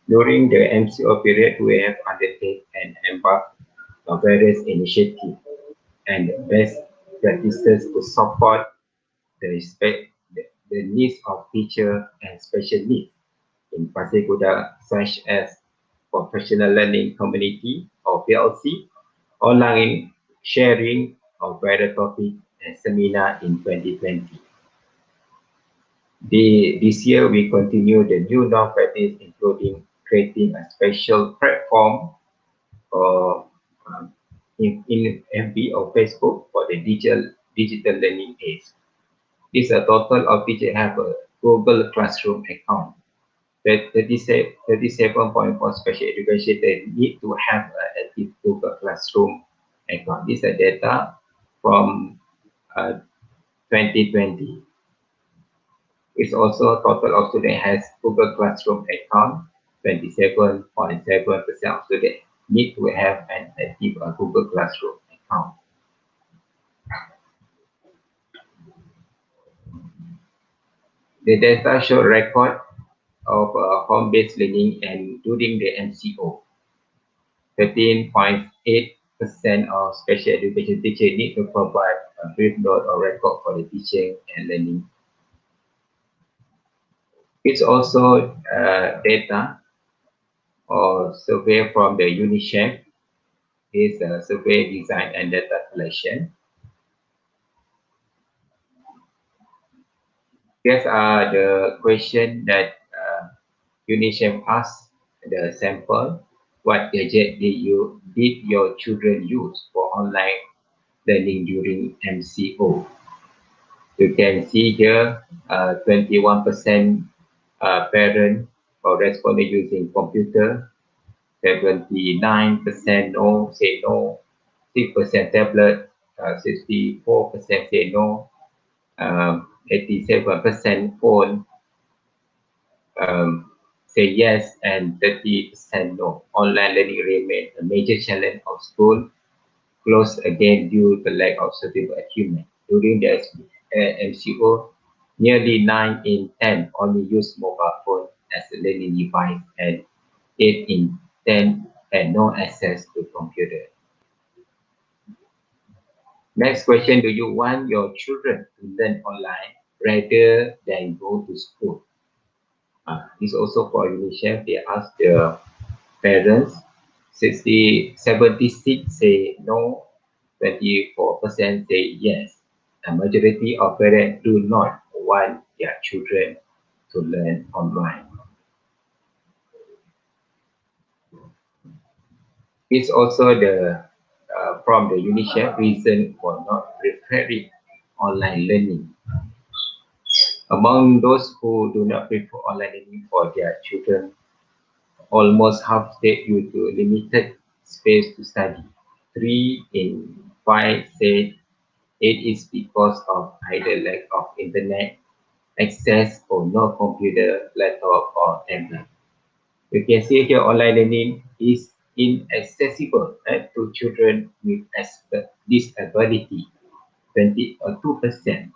Speaker 5: During the MCO period, we have undertaken and embarked on various initiatives and best practices to support the needs of teacher and special needs in Pasir Gudang, such as professional learning community or PLC, online sharing of various topics and seminar in 2020. This year, we continue the new norm practice, including creating a special platform or in FB or Facebook for the digital learning aids. This a total of teachers have a Google Classroom account. 37.4 special education they need to have an active Google Classroom account. This is data from 2020. It's also total of students has Google Classroom account. 27.7% of students need to have an active Google Classroom account. The data show record of home-based learning and during the MCO. 13.8% of special education teachers need to provide a brief note or record for the teaching and learning. It's also data or survey from the UNICEF. Is a survey design and data collection. These are the questions that UNICEF asked the sample. What gadget did your children use for online learning during MCO? You can see here 21% parent or responded using computer, 79% no, say no, 6% tablet, 64% say no, 87% phone, say yes, and 30% no. Online learning remains a major challenge of school, closed again due to lack of suitable equipment. During the MCO, nearly 9 in 10 only use mobile phone as a learning device, and 8 in 10 had no access to computer. Next question, do you want your children to learn online rather than go to school? This also for UNICEF. They asked their parents. 76 say no, 24% say yes. A majority of parents do not want their children to learn online. It's also the from the UNICEF reason for not preferring online learning. Among those who do not prefer online learning for their children, almost half state due to limited space to study. 3 in 5 said it is because of either lack of internet access or no computer, laptop, or tablet. You can see here online learning is inaccessible to children with disability. 2%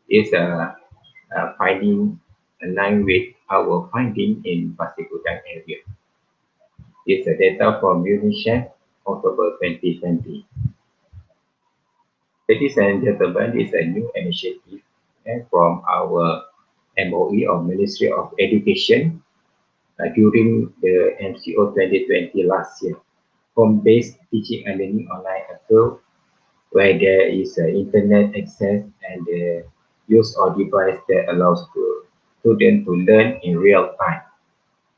Speaker 5: is a finding aligned with our finding in Pasir Gudang area. It's a data from UNICEF, October 2020. Ladies and gentlemen, this is a new initiative from our MOE or Ministry of Education during the MCO 2020 last year. Home-based teaching and learning online occur where there is internet access and the use of device that allows to students to learn in real time.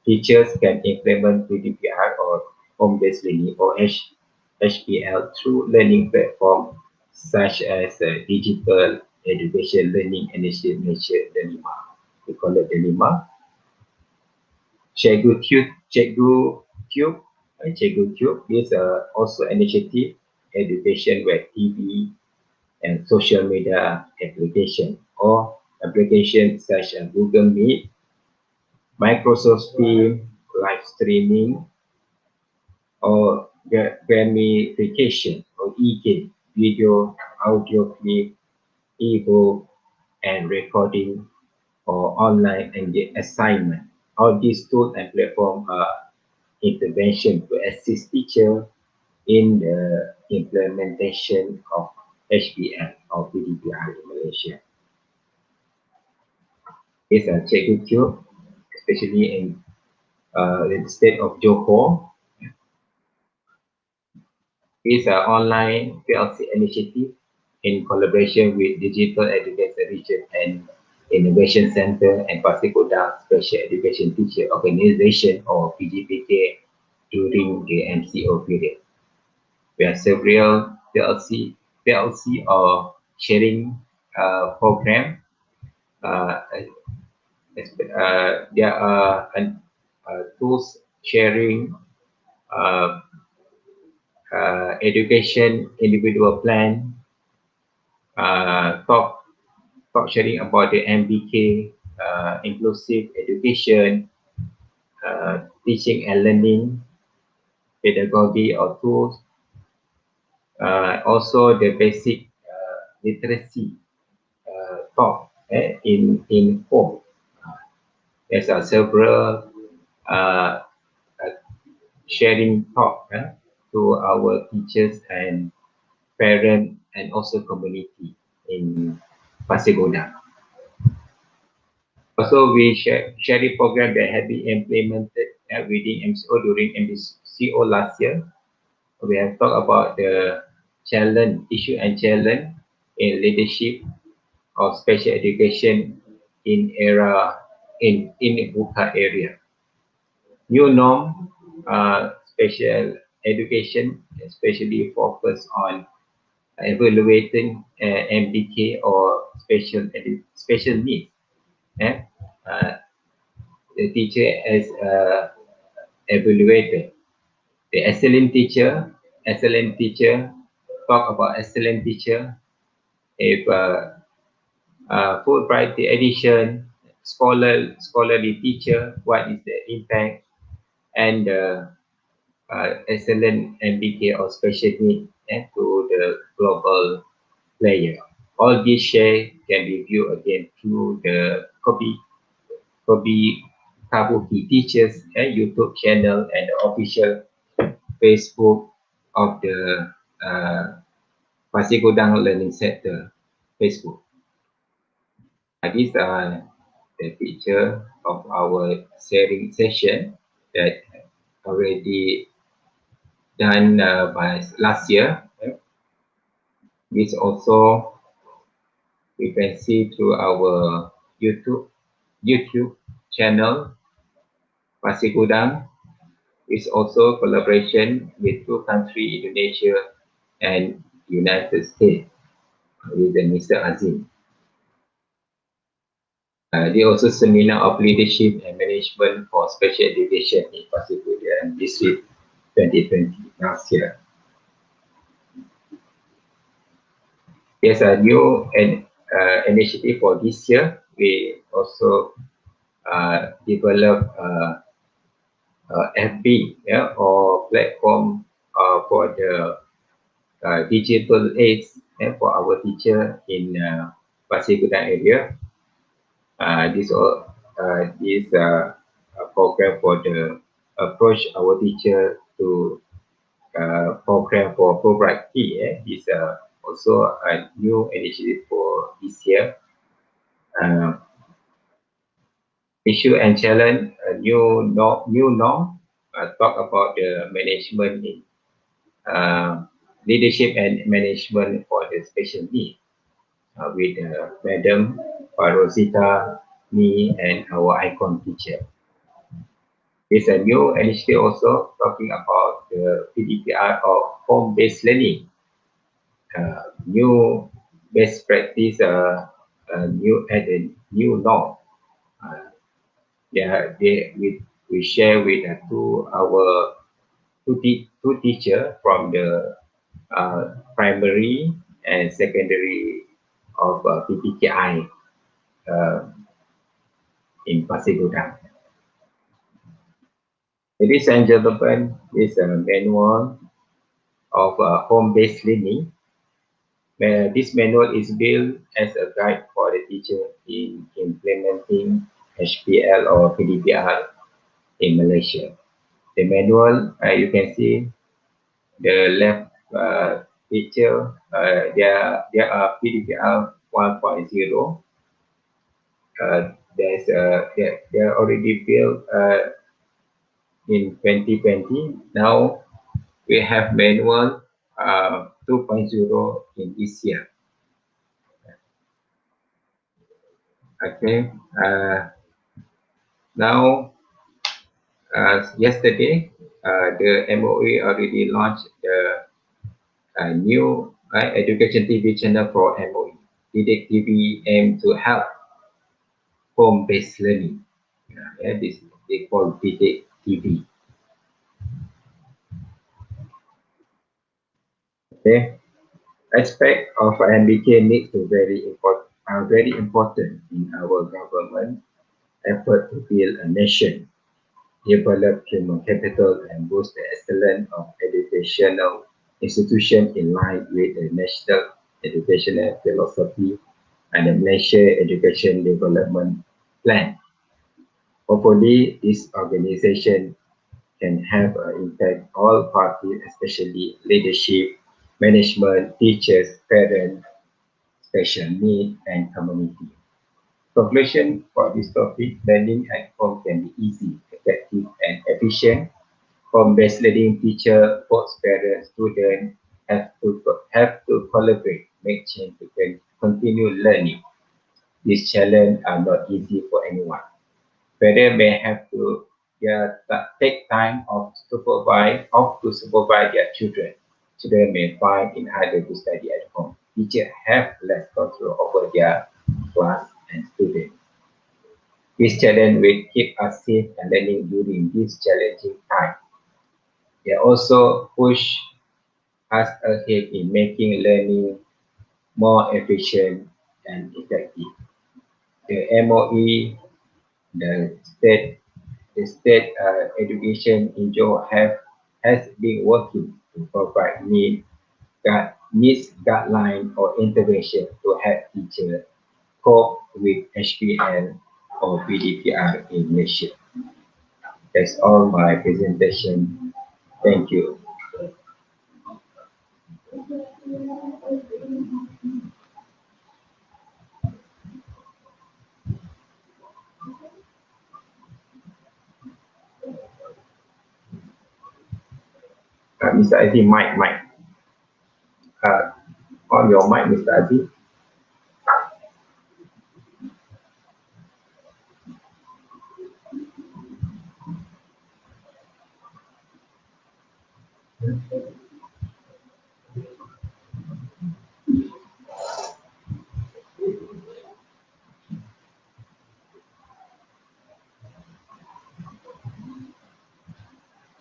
Speaker 5: Teachers can implement PDPR or home-based learning or HPL through learning platforms such as Digital Education Learning Initiative Malaysia, DELIMA. We call it DELIMA. Cikgu Tube is also initiative education web TV and social media application or application such as Google Meet, Microsoft Teams, live streaming, or gamification or e-game, video, audio clip, ebook, and recording or online and assignment. All these tools and platforms are intervention to assist teacher in the implementation of HBL or PDPR in Malaysia. It's a Cikgu Tube, especially in the state of Johor. It's an online PLC initiative in collaboration with Digital Education Region and Innovation Center and Pasir Gudang Special Education Teacher Organization or PGPK during the MCO period. We have several PLC or sharing program. There are tools sharing, education individual plan, talk sharing about the MBK, inclusive education, teaching and learning, pedagogy or tools, also the basic literacy talk in home. There's several sharing talk to our teachers and parents and also community in Pasir Gudang. Also, we sharing program that had been implemented within MCO during MCO last year. We have talked about the issue and challenge in leadership of special education in Buka area. New norm, special education, especially focus on evaluating MBK or special needs. The teacher is evaluated. The excellent teacher, talk about excellent teacher. If Fulbright edition, scholarly teacher, what is the impact, and excellent MBK or special need to the global player. All these share can be viewed again through the Kobi Kabuki Teachers YouTube channel and the official Facebook of the Pasir Gudang Learning Center Facebook. These are the picture of our sharing session that already done by last year. This also we can see through our YouTube channel Pasir Gudang. Is also collaboration with two countries, Indonesia and United States, with Mr. Azim. There also seminar of leadership and management for special education in Pasir Gudang District 2020 last year. There's a new initiative for this year. We also develop FB or platform for the digital aids for our teacher in Pasir Gudang area. This program for the approach our teacher to program for Fulbright Key is also a new initiative for this year. Issue and challenge, new norm, talk about the management in leadership and management for the special needs with Madam Rosita me and our icon teacher. There's a new initiative also talking about the PDPR or home-based learning. New best practice, new norm. We share with two teacher from the primary and secondary of PPKI in Pasir Gudang. Ladies and gentlemen, this is a manual of home-based learning. This manual is built as a guide for the teacher in implementing HPL or PDPR in Malaysia. The manual, you can see the left picture, there are PDPR 1.0. They're already built in 2020. Now we have manual 2.0 in this year. Okay. Now, yesterday, the MOE already launched the new education TV channel for MOE. Didik TV aim to help home-based learning. This they call Didik TV. Okay. Aspect of MBK needs to very important in our government effort to build a nation, develop human capital, and boost the excellence of educational institutions in line with the national educational philosophy and the Malaysia Education Development Plan. Hopefully, this organization can have an impact all parties, especially leadership, management, teachers, parents, special needs, and community. Conclusion for this topic: learning at home can be easy, effective, and efficient. Home-based learning teacher, both parents, students have to collaborate, make change to continue learning. These challenges are not easy for anyone. Parents may have to take time to supervise their children. Children may find it harder to study at home. Teachers have less control over their class and students. This challenge will keep us safe and learning during this challenging time. They also push us ahead in making learning more efficient and effective. The MOE, the state education in Johor has been working to provide needs guideline or intervention to help teachers cope with HPL or PDPR in Malaysia. That's all my presentation. Thank you. Mr. Aziz, mic. On your mic, Mr. Aziz.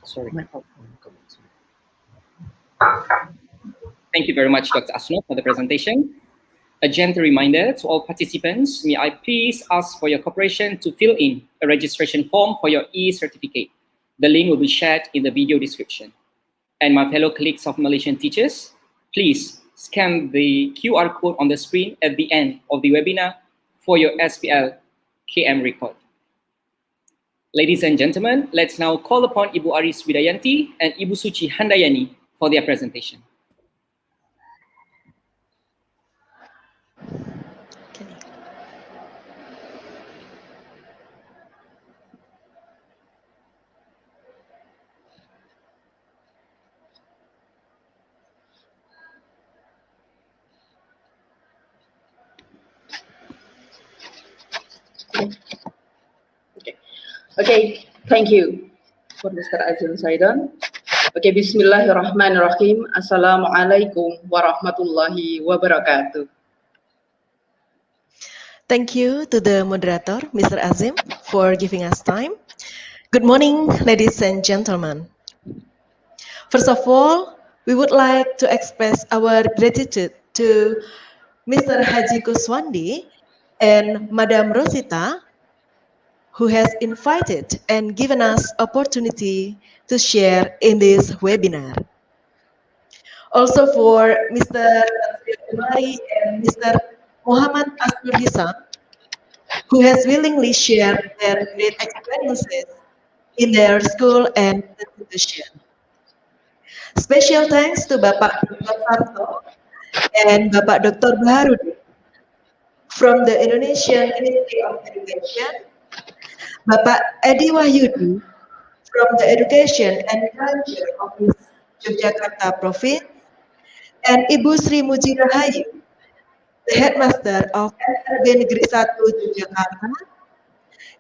Speaker 1: Sorry. Thank you very much, Dr. Asno, for the presentation. A gentle reminder to all participants, may I please ask for your cooperation to fill in a registration form for your e-certificate. The link will be shared in the video description. And my fellow colleagues of Malaysian teachers, please scan the QR code on the screen at the end of the webinar for your SPL KM record. Ladies and gentlemen, let's now call upon Ibu Aris Widayanti and Ibu Suci Handayani for their presentation.
Speaker 6: Okay, thank you for Mr. Azil Saidan. Okay, Bismillahirrahmanirrahim. Assalamualaikum warahmatullahi wabarakatuh.
Speaker 7: Thank you to the moderator, Mr. Azim, for giving us time. Good morning, ladies and gentlemen. First of all, we would like to express our gratitude to Mr. Haji Kuswandi and Madam Rosita, who has invited and given us opportunity to share in this webinar. Also for Mr. Umari and Mr. Muhammad Asnur Hisam, who has willingly shared their great experiences in their school and institution. Special thanks to Bapak Dr. Sarto and Bapak Dr. Baharudin from the Indonesian Ministry of Education, Bapak Edi Wahyudi from the Education and Culture Office Yogyakarta Province, and Ibu Sri Muji Rahayu, the headmaster of SLB Negeri 1 Yogyakarta,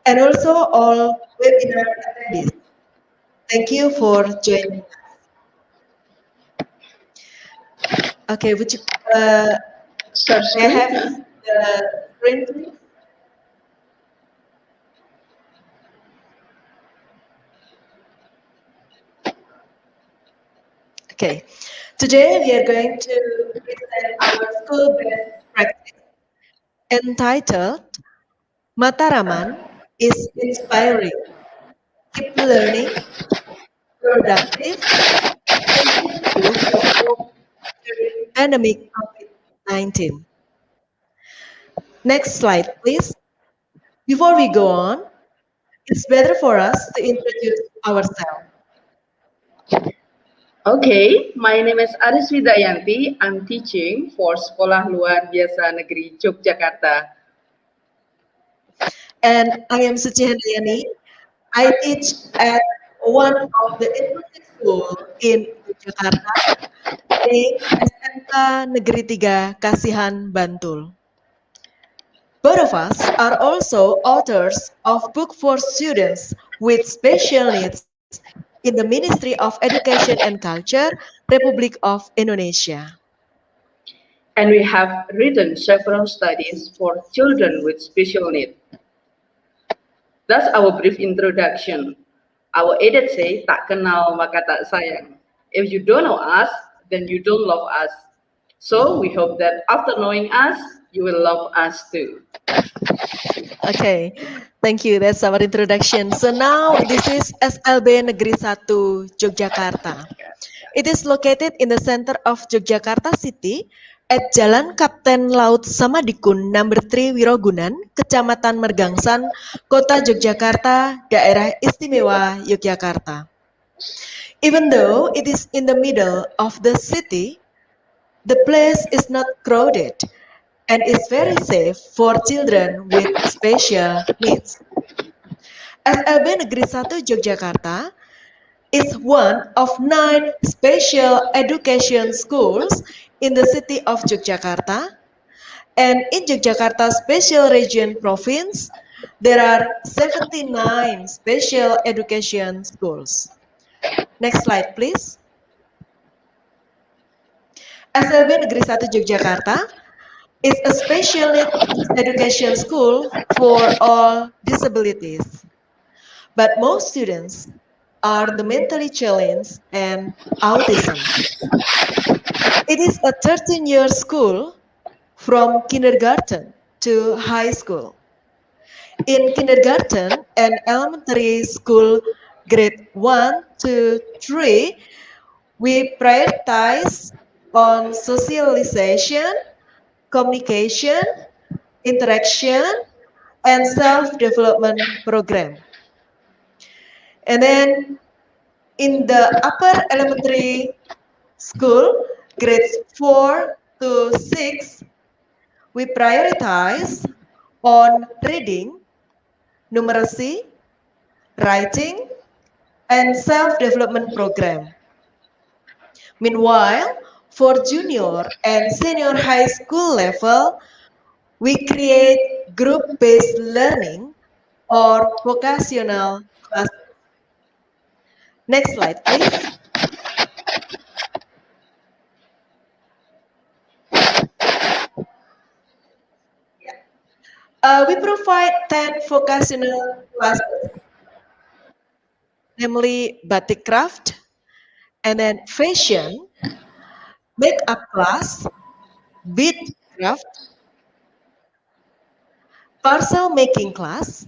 Speaker 7: and also all webinar attendees. Thank you for joining us. Okay, would you may I have the screen, please? Okay, today we are going to present our school best practice entitled Mataraman is Inspiring, Keep Learning, Productive, and Improve Your Work during pandemic COVID-19. Next slide, please. Before we go on, it's better for us to introduce ourselves.
Speaker 6: Okay, my name is Aris Widayanti. I'm teaching for Sekolah Luar Biasa Negeri Yogyakarta.
Speaker 7: And I am Suci Handayani. I teach at one of the inclusive school in Yogyakarta, named SMK Negeri 3 Kasihan Bantul. Both of us are also authors of book for students with special needs in the Ministry of Education and Culture, Republic of Indonesia.
Speaker 6: And we have written several studies for children with special needs. That's our brief introduction. Our edit say, tak kenal maka tak sayang. If you don't know us, then you don't love us. So we hope that after knowing us, you will love us too.
Speaker 7: Okay, thank you. That's our introduction. So now this is SLB Negeri 1 Yogyakarta. It is located in the center of Yogyakarta City at Jalan Kapten Laut Samadikun number 3 Wirogunan, Kecamatan Mergangsan, Kota Yogyakarta, Daerah Istimewa Yogyakarta. Even though it is in the middle of the city, the place is not crowded and is very safe for children with special needs. SLB Negeri 1 Yogyakarta is one of 9 special education schools in the city of Yogyakarta, and in Yogyakarta Special Region Province, there are 79 special education schools. Next slide, please. SLB Negeri 1 Yogyakarta is a special needs education school for all disabilities. But most students are the mentally challenged and autism. It is a 13-year school from kindergarten to high school. In kindergarten and elementary school grade 1 to 3, we prioritize on socialization, communication, interaction, and self-development program. And then in the upper elementary school, grades 4 to 6, we prioritize on reading, numeracy, writing, and self-development program. Meanwhile, for junior and senior high school level, we create group-based learning or vocational classes. Next slide, please. We provide 10 vocational classes, namely batik craft, and then fashion, makeup class, bead craft, parcel making class.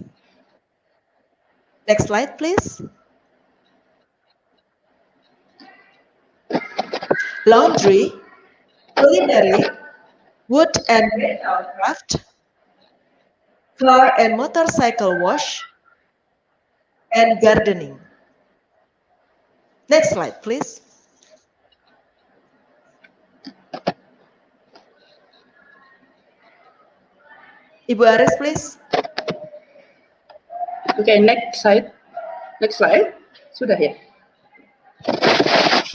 Speaker 7: Next slide, please. Laundry, culinary, wood and metal craft, car and motorcycle wash, and gardening. Next slide, please. Ibu Aris, please.
Speaker 6: Okay, next slide. Next slide. Sudah ya?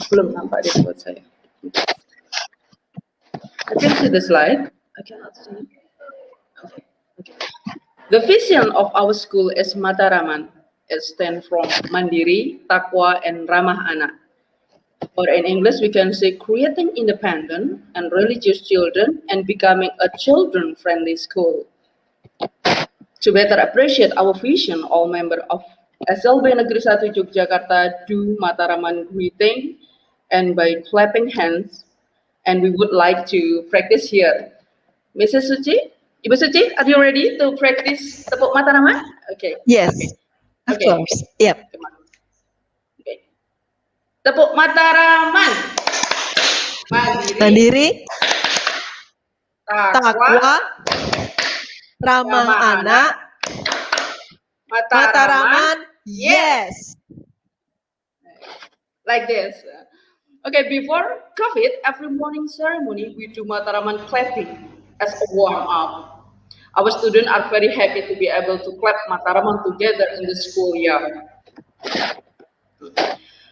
Speaker 6: Belum nampak di buat saya. I can see the slide. I cannot see. Okay. Okay. The vision of our school is Mataraman. It stands from Mandiri, Takwa, and Ramah Anak. Or in English, we can say creating independent and religious children and becoming a children-friendly school. To better appreciate our vision, all members of SLB Negeri 1 Yogyakarta do Mataraman greeting and by clapping hands, and we would like to practice here. Mrs. Suci, Ibu Suci, are you ready to practice tepuk Mataraman? Okay.
Speaker 7: Yes,
Speaker 6: Okay.
Speaker 7: of
Speaker 6: Okay.
Speaker 7: course. Yep.
Speaker 6: Okay. Tepuk Mataraman.
Speaker 7: Mandiri,
Speaker 6: Takwa,
Speaker 7: Takwa, Ramah Anak, Mataraman. Yes.
Speaker 6: Like this. Okay, before COVID, every morning ceremony we do Mataraman clapping as a warm up. Our students are very happy to be able to clap Mataraman together in the school year.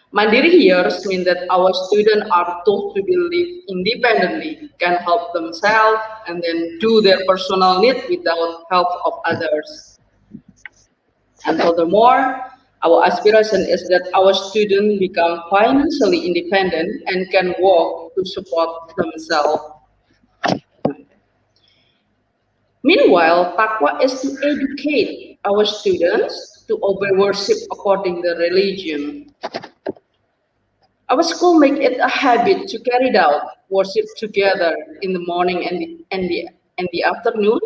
Speaker 6: Mandiri years mean that our students are taught to live independently, can help themselves, and then do their personal needs without help of others. And furthermore, our aspiration is that our students become financially independent and can work to support themselves. Meanwhile, Takwa is to educate our students to obey worship according to religion. Our school make it a habit to carry out worship together in the morning and the afternoon,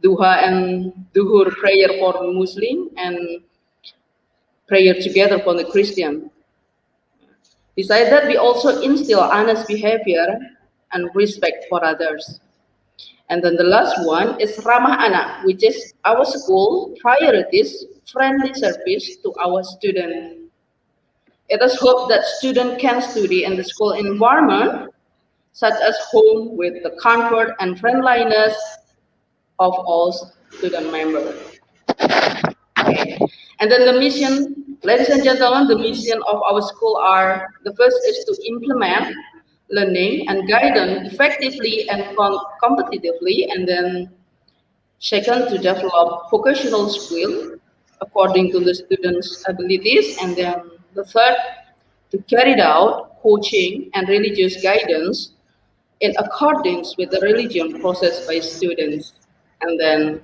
Speaker 6: duha and duhur prayer for Muslim and prayer together for the Christian. Besides that, we also instill honest behavior and respect for others. And then the last one is Ramah Anak, which is our school priorities friendly service to our students. It is hoped that students can study in the school environment, such as home with the comfort and friendliness of all student members. Okay. And then the mission, ladies and gentlemen, the mission of our school are, the first is to implement learning and guidance effectively and competitively, and then second, to develop vocational skill according to the students' abilities, and then the third, to carry out coaching and religious guidance in accordance with the religion processed by students, and then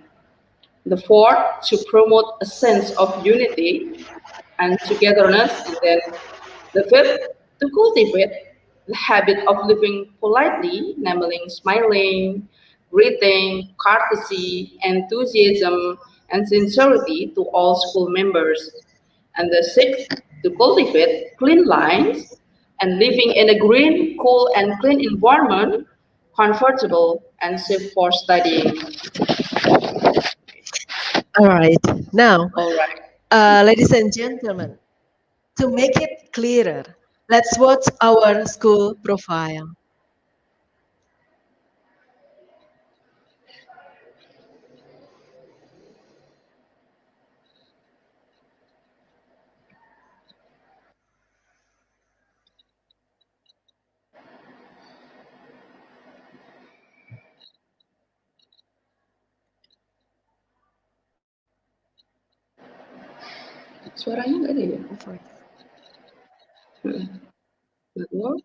Speaker 6: the fourth, to promote a sense of unity and togetherness, and then the fifth, to cultivate the habit of living politely, namely smiling, greeting, courtesy, enthusiasm, and sincerity to all school members. And the sixth, to cultivate clean lines and living in a green, cool, and clean environment, comfortable and safe for studying.
Speaker 7: All right. Now,
Speaker 6: All right.
Speaker 7: ladies and gentlemen, to make it clearer, let's watch our school profile.
Speaker 6: Suaranya nggak ada ya? Betul.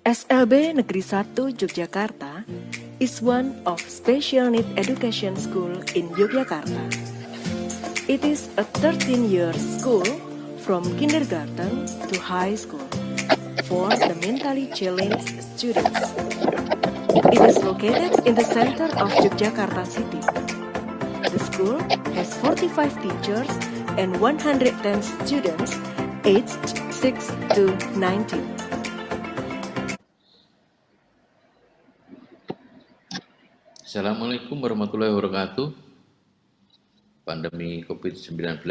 Speaker 7: SLB Negeri 1 Yogyakarta is one of special need education school in Yogyakarta. It is a 13-year school from kindergarten to high school for the mentally challenged students. It is located in the center of Yogyakarta city. The school has 45 teachers and 110 students aged 6 to 19.
Speaker 8: Assalamualaikum warahmatullahi wabarakatuh. Pandemi COVID-19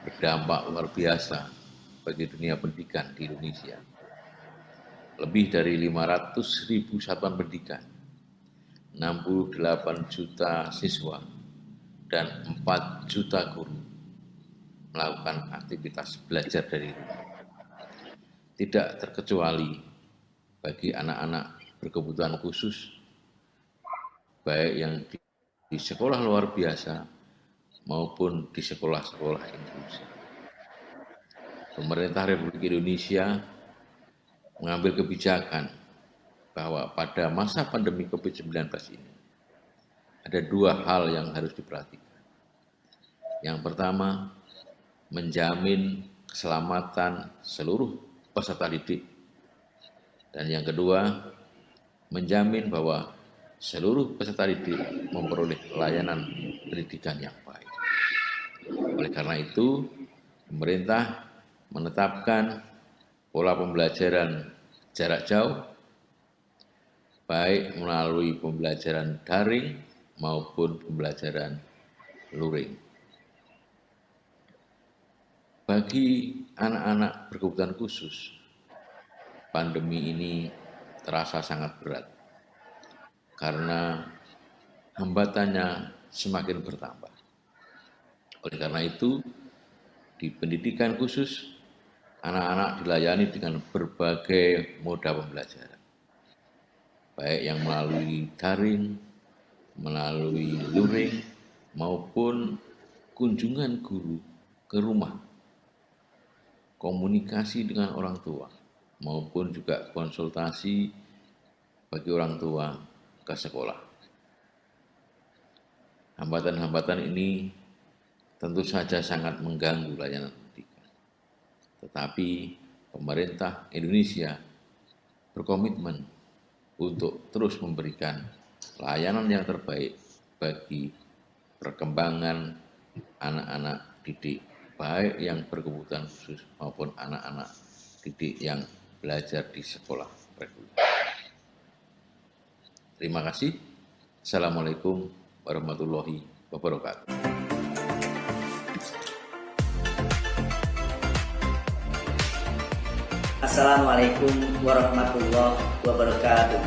Speaker 8: berdampak luar biasa bagi dunia pendidikan di Indonesia. Lebih dari 500.000 satuan pendidikan, 68 juta siswa, dan 4 juta guru melakukan aktivitas belajar dari rumah. Tidak terkecuali bagi anak-anak berkebutuhan khusus, baik yang di sekolah luar biasa maupun di sekolah-sekolah inklusi. Pemerintah Republik Indonesia mengambil kebijakan bahwa pada masa pandemi COVID-19 ini ada dua hal yang harus diperhatikan. Yang pertama, menjamin keselamatan seluruh peserta didik. Dan yang kedua, menjamin bahwa seluruh peserta didik memperoleh layanan pendidikan yang baik. Oleh karena itu, pemerintah menetapkan pola pembelajaran jarak jauh, baik melalui pembelajaran daring maupun pembelajaran luring. Bagi anak-anak berkebutuhan khusus, pandemi ini terasa sangat berat, karena hambatannya semakin bertambah. Oleh karena itu, di pendidikan khusus, anak-anak dilayani dengan berbagai moda pembelajaran, baik yang melalui daring, melalui luring, maupun kunjungan guru ke rumah, komunikasi dengan orang tua, maupun juga konsultasi bagi orang tua ke sekolah. Hambatan-hambatan ini tentu saja sangat mengganggu layanan pendidikan. Tetapi pemerintah Indonesia berkomitmen untuk terus memberikan layanan yang terbaik bagi perkembangan anak-anak didik, baik yang berkebutuhan khusus maupun anak-anak didik yang belajar di sekolah reguler. Terima kasih. Assalamualaikum warahmatullahi wabarakatuh.
Speaker 9: Assalamualaikum warahmatullahi wabarakatuh.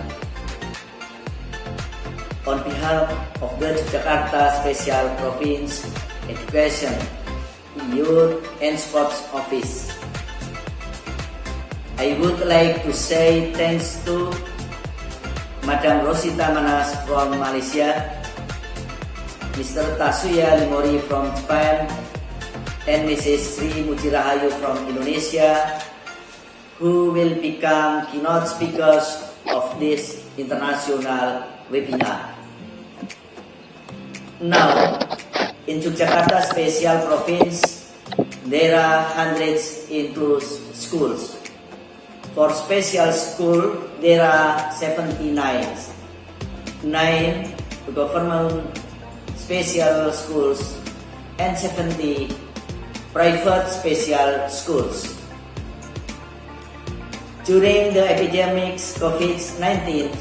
Speaker 9: On behalf of the Jakarta Special Province Education, Youth and Sports Office, I would like to say thanks to Madam Rosita Manas from Malaysia, Mr. Tatsuya Limori from Japan, and Mrs. Sri Mujirahayu from Indonesia, who will become keynote speakers of this international webinar. Now, in Yogyakarta Special Province, there are hundreds into schools. For special school, there are 79. 9 government special schools and 70 private special schools. During the epidemics COVID-19,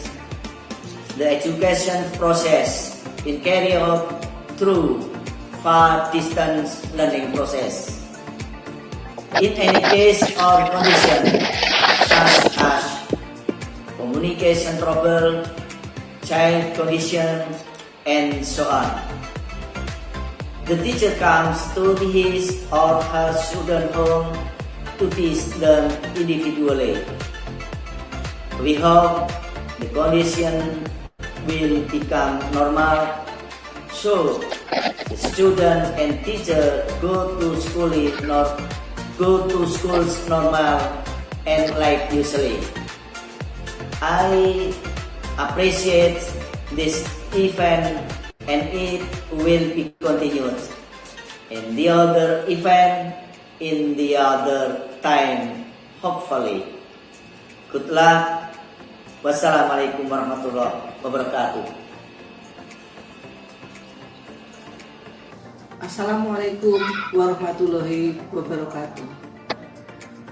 Speaker 9: the education process is carried out through far distance learning process. In any case or condition, such as communication trouble, child condition, and so on, the teacher comes to his or her student home to teach them individually. We hope the condition will become normal, so the student and teacher go to schools normal and like usually. I appreciate this event and it will be continued in the other event in the other time, hopefully. Good luck. Wassalamualaikum warahmatullahi wabarakatuh.
Speaker 10: Assalamualaikum warahmatullahi wabarakatuh.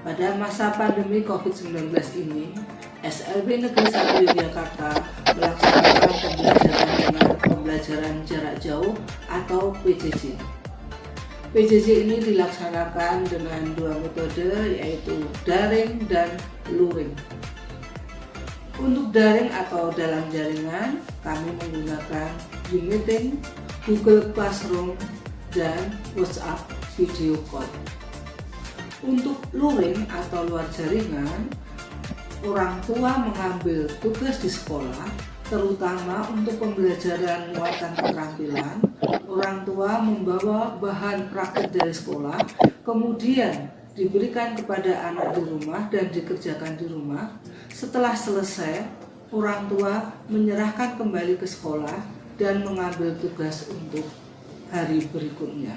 Speaker 10: Pada masa pandemi COVID-19 ini, SLB Negeri 1 Yogyakarta melaksanakan pembelajaran dengan pembelajaran jarak jauh atau PJJ. PJJ ini dilaksanakan dengan dua metode, yaitu daring dan luring. Untuk daring atau dalam jaringan, kami menggunakan Zoom Meeting, Google Classroom, dan WhatsApp video call. Untuk luring atau luar jaringan, orang tua mengambil tugas di sekolah, terutama untuk pembelajaran muatan keterampilan. Orang tua membawa bahan praktek dari sekolah, kemudian diberikan kepada anak di rumah dan dikerjakan di rumah. Setelah selesai, orang tua menyerahkan kembali ke sekolah dan mengambil tugas untuk hari berikutnya.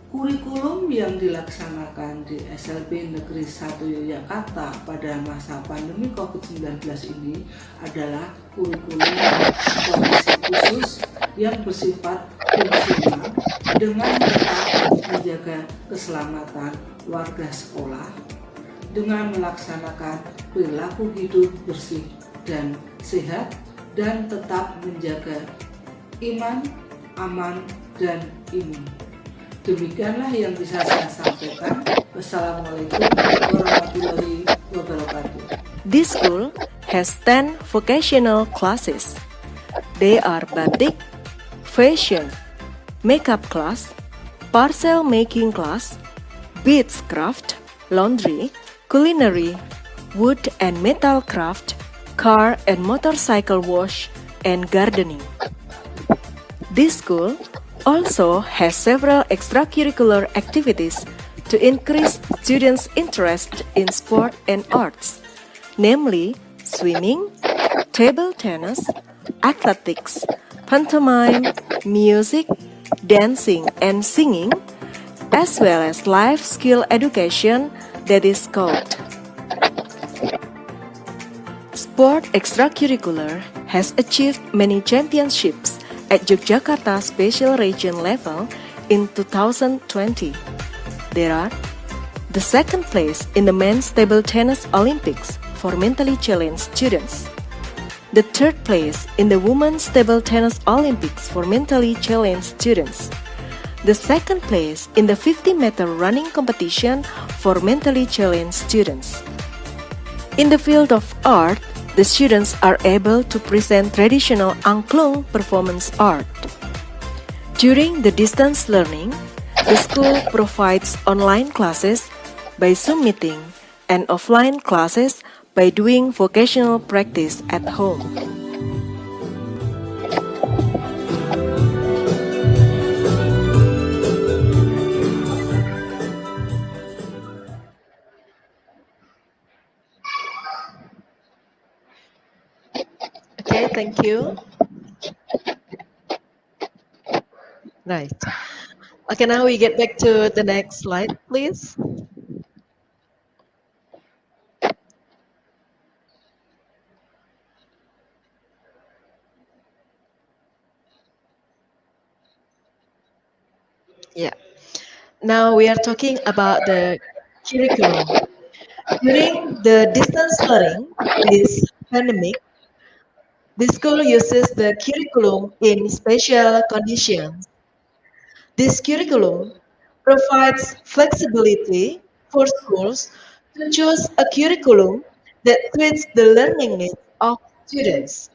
Speaker 10: Kurikulum yang dilaksanakan di SLB Negeri 1 Yogyakarta pada masa pandemi COVID-19 ini adalah kurikulum kondisi khusus yang bersifat fungsional dengan tetap menjaga keselamatan warga sekolah dengan melaksanakan perilaku hidup bersih dan sehat dan tetap menjaga iman, aman, dan imun. Demikianlah yang bisa saya sampaikan. Wassalamualaikum warahmatullahi wabarakatuh.
Speaker 7: This school has 10 vocational classes. They are batik, fashion, makeup class, parcel making class, beads craft, laundry, culinary, wood and metal craft, car and motorcycle wash, and gardening. This school also has several extracurricular activities to increase students' interest in sport and arts, namely swimming, table tennis, athletics, pantomime, music, dancing, and singing, as well as life skill education that is called. Sport extracurricular has achieved many championships at Yogyakarta Special Region level in 2020. There are the second place in the men's table tennis Olympics for mentally challenged students, the third place in the women's table tennis Olympics for mentally challenged students, the second place in the 50-meter running competition for mentally challenged students. In the field of art, the students are able to present traditional angklung performance art. During the distance learning, the school provides online classes by Zoom meeting and offline classes by doing vocational practice at home. Okay, thank you. Right. Okay, now we get back to the next slide, please. Yeah. Now we are talking about the curriculum. During the distance learning, this pandemic, the school uses the curriculum in special conditions. This curriculum provides flexibility for schools to choose a curriculum that fits the learning needs of students.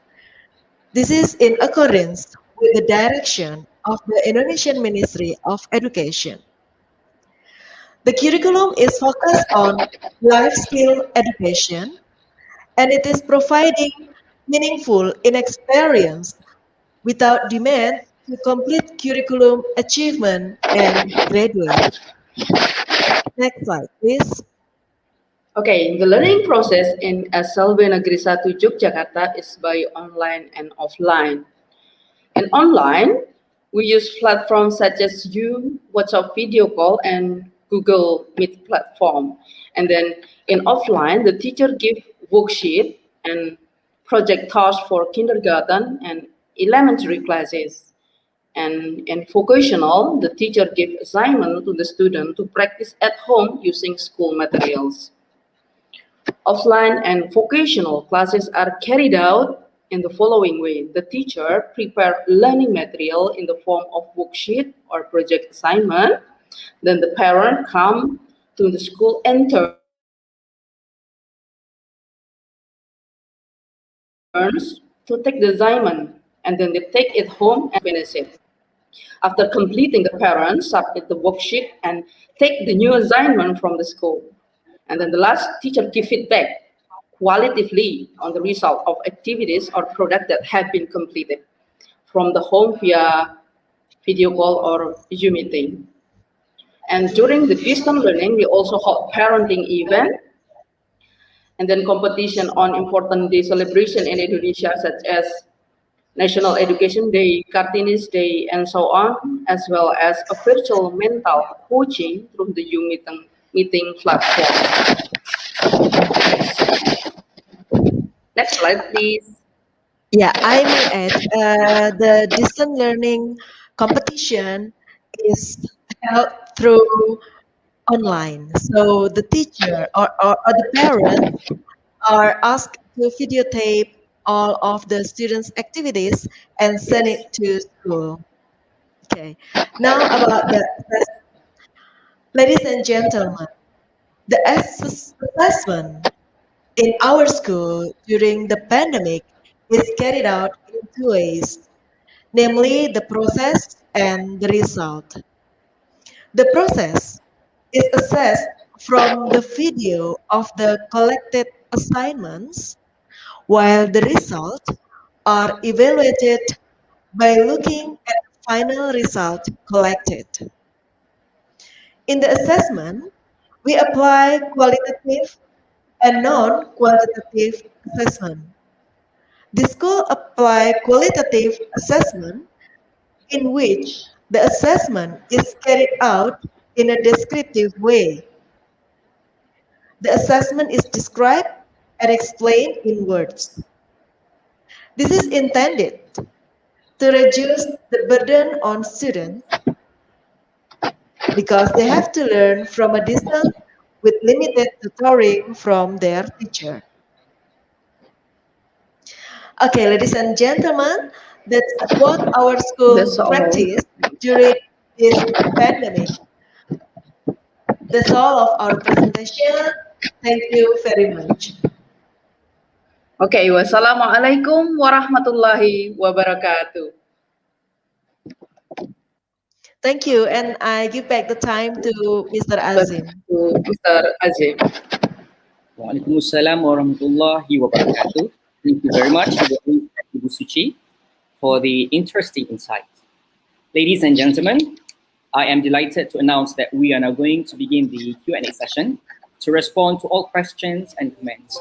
Speaker 7: This is in accordance with the direction of the Indonesian Ministry of Education. The curriculum is focused on life skill education and it is providing meaningful experience without demand to complete curriculum achievement and graduate. Next slide, please.
Speaker 6: Okay, the learning process in SLB Negeri 1 Yogyakarta is by online and offline. And online, we use platforms such as Zoom, WhatsApp video call, and Google Meet platform. And then in offline, the teacher give worksheet and project tasks for kindergarten and elementary classes. And in vocational, the teacher give assignment to the student to practice at home using school materials. Offline and vocational classes are carried out in the following way. The teacher prepare learning material in the form of worksheet or project assignment. Then the parent come to the school and turns to take the assignment, and then they take it home and finish it. After completing, the parents submit the worksheet and take the new assignment from the school. And then the last teacher give feedback qualitatively on the result of activities or product that have been completed from the home via video call or Zoom meeting. And during the distance learning, we also hold parenting event and then competition on important day celebration in Indonesia, such as National Education Day, Kartini's Day, and so on, as well as a virtual mental coaching through the Zoom meeting platform. Next slide, please.
Speaker 7: Yeah, I may add, the distance learning competition is held through online. So the teacher or the parents are asked to videotape all of the students' activities and send it to school. Okay. Now about the ladies and gentlemen, the assessment in our school during the pandemic is carried out in two ways, namely the process and the result. The process is assessed from the video of the collected assignments, while the results are evaluated by looking at the final result collected. In the assessment, we apply qualitative and non-quantitative assessment. The school apply qualitative assessment in which the assessment is carried out in a descriptive way. The assessment is described and explained in words. This is intended to reduce the burden on students because they have to learn from a distance with limited tutoring from their teacher. Okay, ladies and gentlemen, that's what our school
Speaker 6: That's all.
Speaker 7: practiced during this pandemic. That's all of our presentation. Thank you very much.
Speaker 6: Okay, wassalamualaikum warahmatullahi wabarakatuh.
Speaker 7: Thank you, and I give back the time to Mr. Azim.
Speaker 6: To Mr. Azim.
Speaker 1: Waalaikumsalam warahmatullahi wabarakatuh. Thank you very much, Ibu Suci, for the interesting insight. Ladies and gentlemen, I am delighted to announce that we are now going to begin the Q&A session to respond to all questions and comments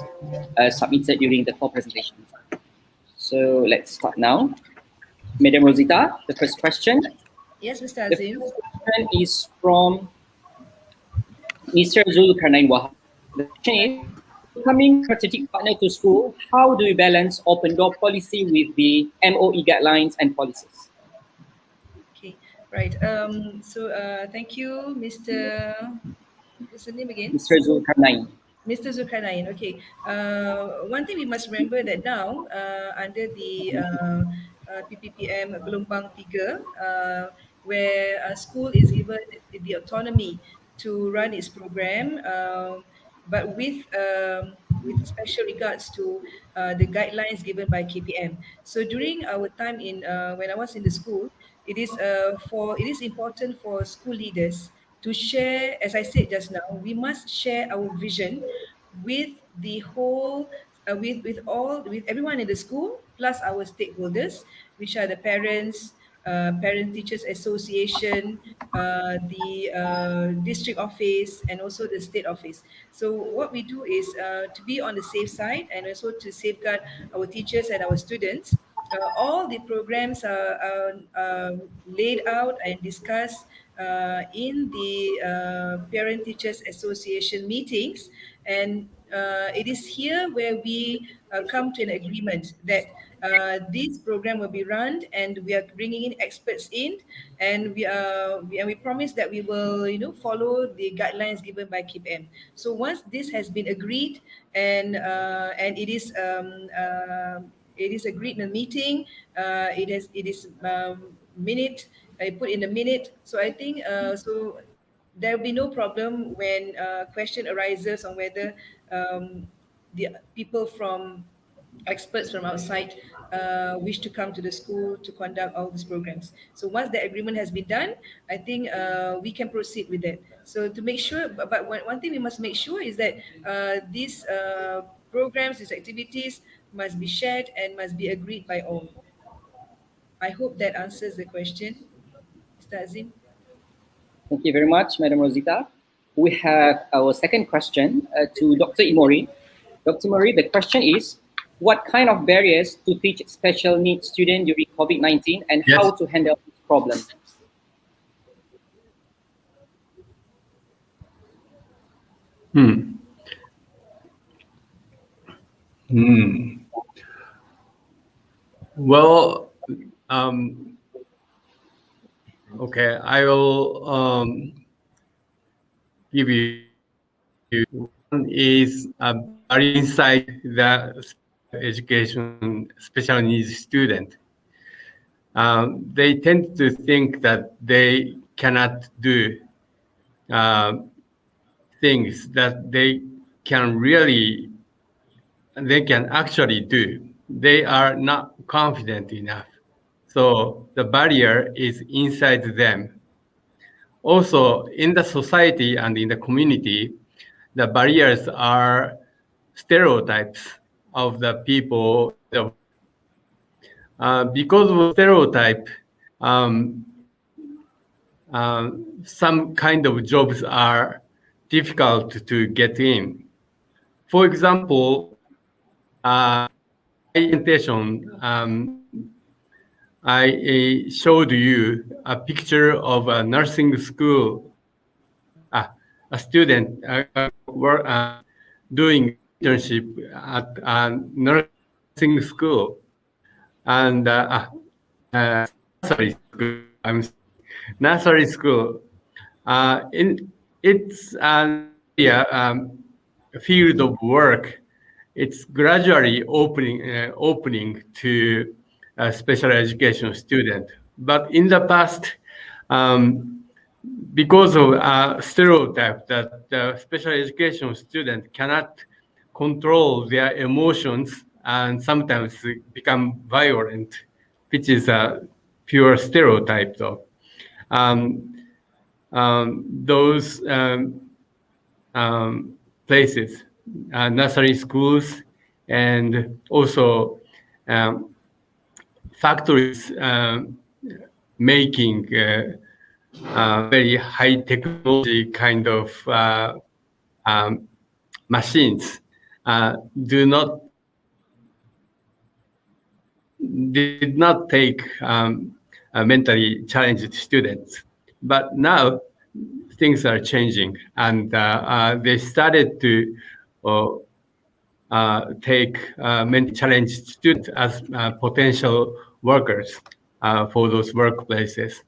Speaker 1: submitted during the four presentations. So let's start now. Madam Rosita, the first question.
Speaker 3: Yes, Mr.
Speaker 1: The
Speaker 3: Azim.
Speaker 1: first question is from Mr. Zulkarnain Wahab. The question is, becoming strategic partner to school, how do we balance open door policy with the MOE guidelines and policies?
Speaker 3: Okay, right. So thank you, Mr. What's the name again?
Speaker 1: Mr. Zulkarnain.
Speaker 3: Mr. Zulkarnain, okay. One thing we must remember that now under the PPPM Gelombang 3, where a school is given the autonomy to run its program, but with special regards to the guidelines given by KPM. So during our time in when I was in the school, it is important for school leaders to share, as I said just now, we must share our vision with the whole, with everyone in the school, plus our stakeholders, which are the parents, Parent Teachers Association, the district office, and also the state office. So what we do is to be on the safe side and also to safeguard our teachers and our students. All the programs are laid out and discussed in the Parent Teachers Association meetings, and it is here where we come to an agreement that this program will be run, and we are bringing in experts in, and we promise that we will follow the guidelines given by KPM. So once this has been agreed, and it is agreed in a meeting. It is minute. I put in a minute. So I think there will be no problem when question arises on whether the people from experts from outside wish to come to the school to conduct all these programs. So once the agreement has been done, I think we can proceed with that. So to make sure, but one thing we must make sure is that these programs, these activities must be shared and must be agreed by all. I hope that answers the question, Mr. Azim.
Speaker 1: Thank you very much, Madam Rosita. We have our second question to Dr. Imori. Dr. Imori, the question is, what kind of barriers to teach special needs students during COVID-19 and
Speaker 4: Yes.
Speaker 1: how to handle this problem?
Speaker 4: Well, okay, I will give you one is inside the education special needs student. They tend to think that they cannot do things that they can actually do. They are not confident enough. So the barrier is inside them. Also, in the society and in the community, the barriers are stereotypes of the people. Because of stereotype, some kind of jobs are difficult to get in. For example, presentation, I showed you a picture of a nursing school, a student doing internship at a nursing school, and nursery school. It's an area, field of work. It's gradually opening to a special education student. But in the past, because of a stereotype that the special education student cannot control their emotions and sometimes become violent, which is a pure stereotype though. Those places, nursery schools, and also factories making very high technology kind of machines did not take mentally challenged students. But now things are changing, and they started to take mentally challenged students as potential workers for those workplaces.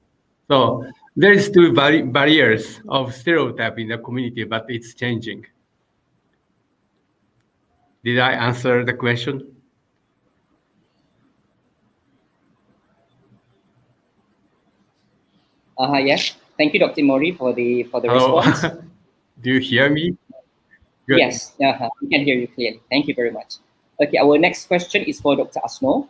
Speaker 4: So there is still barriers of stereotype in the community, but it's changing. Did I answer the question?
Speaker 1: Yes. Thank you, Dr. Mori, for the
Speaker 4: Hello.
Speaker 1: response.
Speaker 4: Do you hear me? Good.
Speaker 1: Yes, we can hear you clearly. Thank you very much. Okay, our next question is for Dr. Asno.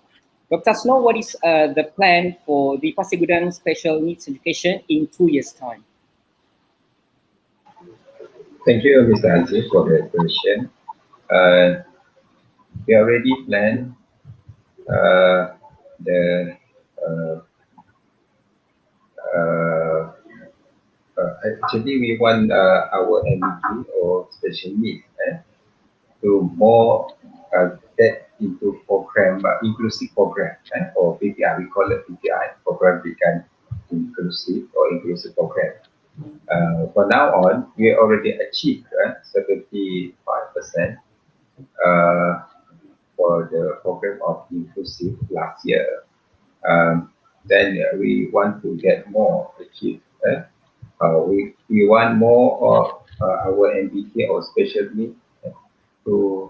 Speaker 1: Dr. Asno, what is the plan for the Pasir Gudang Special Needs Education in 2 years' time?
Speaker 5: Thank you, Mr. Aziz, for the question. We already planned the actually we want our MET or special needs to more get into program, inclusive program or PPI. We call it PPI, program Pendidikan Inclusive or inclusive program. For now on, we already achieved 75% for the program of inclusive last year. Then we want to get more achieved. We want more of our MBK or special needs to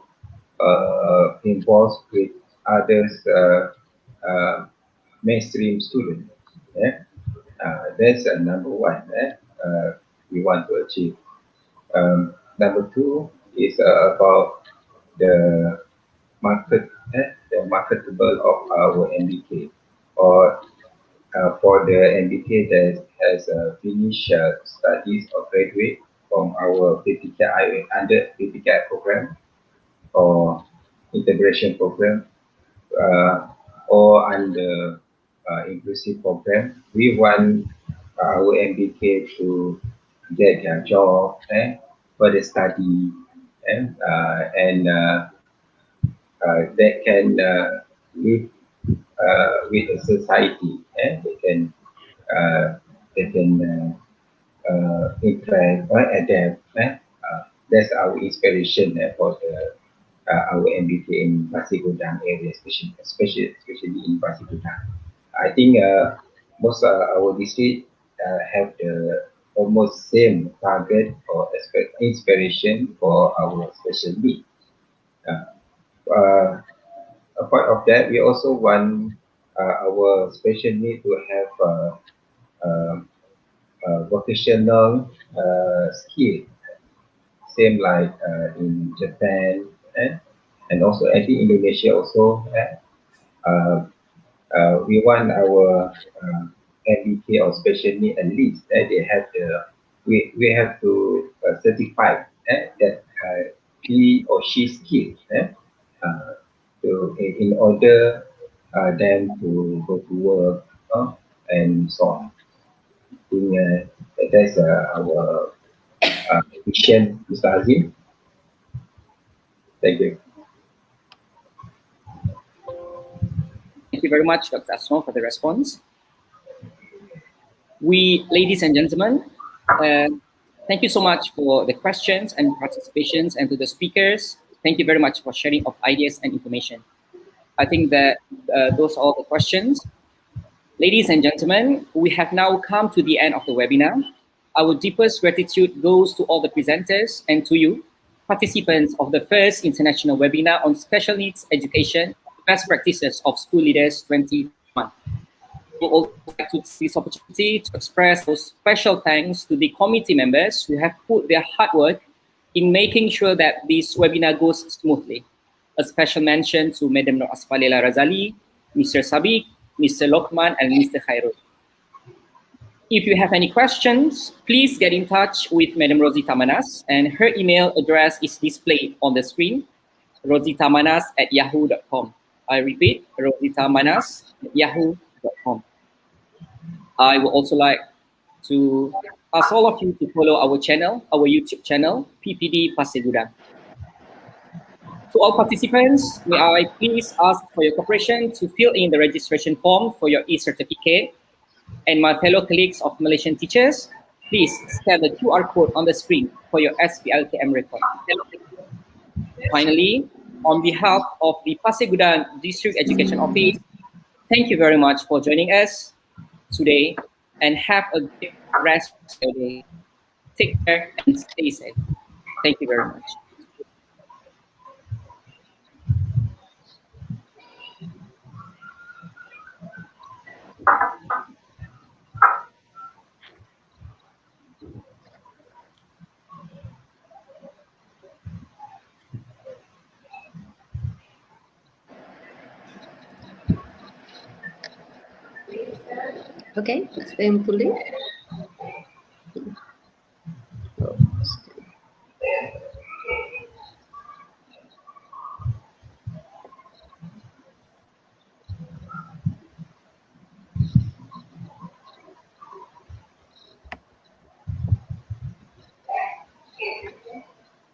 Speaker 5: involve with others mainstream students. That's number one. We want to achieve. Number two is about the market, the marketable of our MBK, or for the MBK that has finished studies or graduate from our PPKI under PPKI program or integration program or under inclusive program. We want our MBK to get their job, further study, and they can live with the society. They can interact or adapt. That's our inspiration for the our MBK in Pasir Gudang area, especially in Pasir Gudang. I think most our district have the almost same target or inspiration for our special needs. Apart of that, we also want our special need to have vocational skill, same like in Japan, and also I think Indonesia also. We want our MBK or special need at least they have the we have to certify that he or she skilled to in order them to go to work and so on. I think that's our vision, Mr. Azim. Thank you.
Speaker 1: Thank you very much, Dr. Asno, for the response. Ladies and gentlemen, thank you so much for the questions and participations, and to the speakers, thank you very much for sharing of ideas and information. I think that those are all the questions. Ladies and gentlemen, we have now come to the end of the webinar. Our deepest gratitude goes to all the presenters and to you, participants of the first international webinar on special needs education, best practices of school leaders 2021. We would also like to take this opportunity to express those special thanks to the committee members who have put their hard work in making sure that this webinar goes smoothly. A special mention to Madam Nur Asfalela Razali, Mr. Sabiq, Mr. Lokman, and Mr. Khairul. If you have any questions, please get in touch with Madam Rosita Manas, and her email address is displayed on the screen, rositamanas@yahoo.com. I repeat, rositamanas@yahoo.com. I would also like to ask all of you to follow our channel, our YouTube channel, PPD Pasir Gudang. To all participants, may I please ask for your cooperation to fill in the registration form for your e-certificate. And my fellow colleagues of Malaysian teachers, please scan the QR code on the screen for your SPLKM record. Finally, on behalf of the Pasir Gudang District Education Office, thank you very much for joining us today, and have a good rest of your day. Take care and stay safe. Thank you very much.
Speaker 6: Okay, it's time to leave.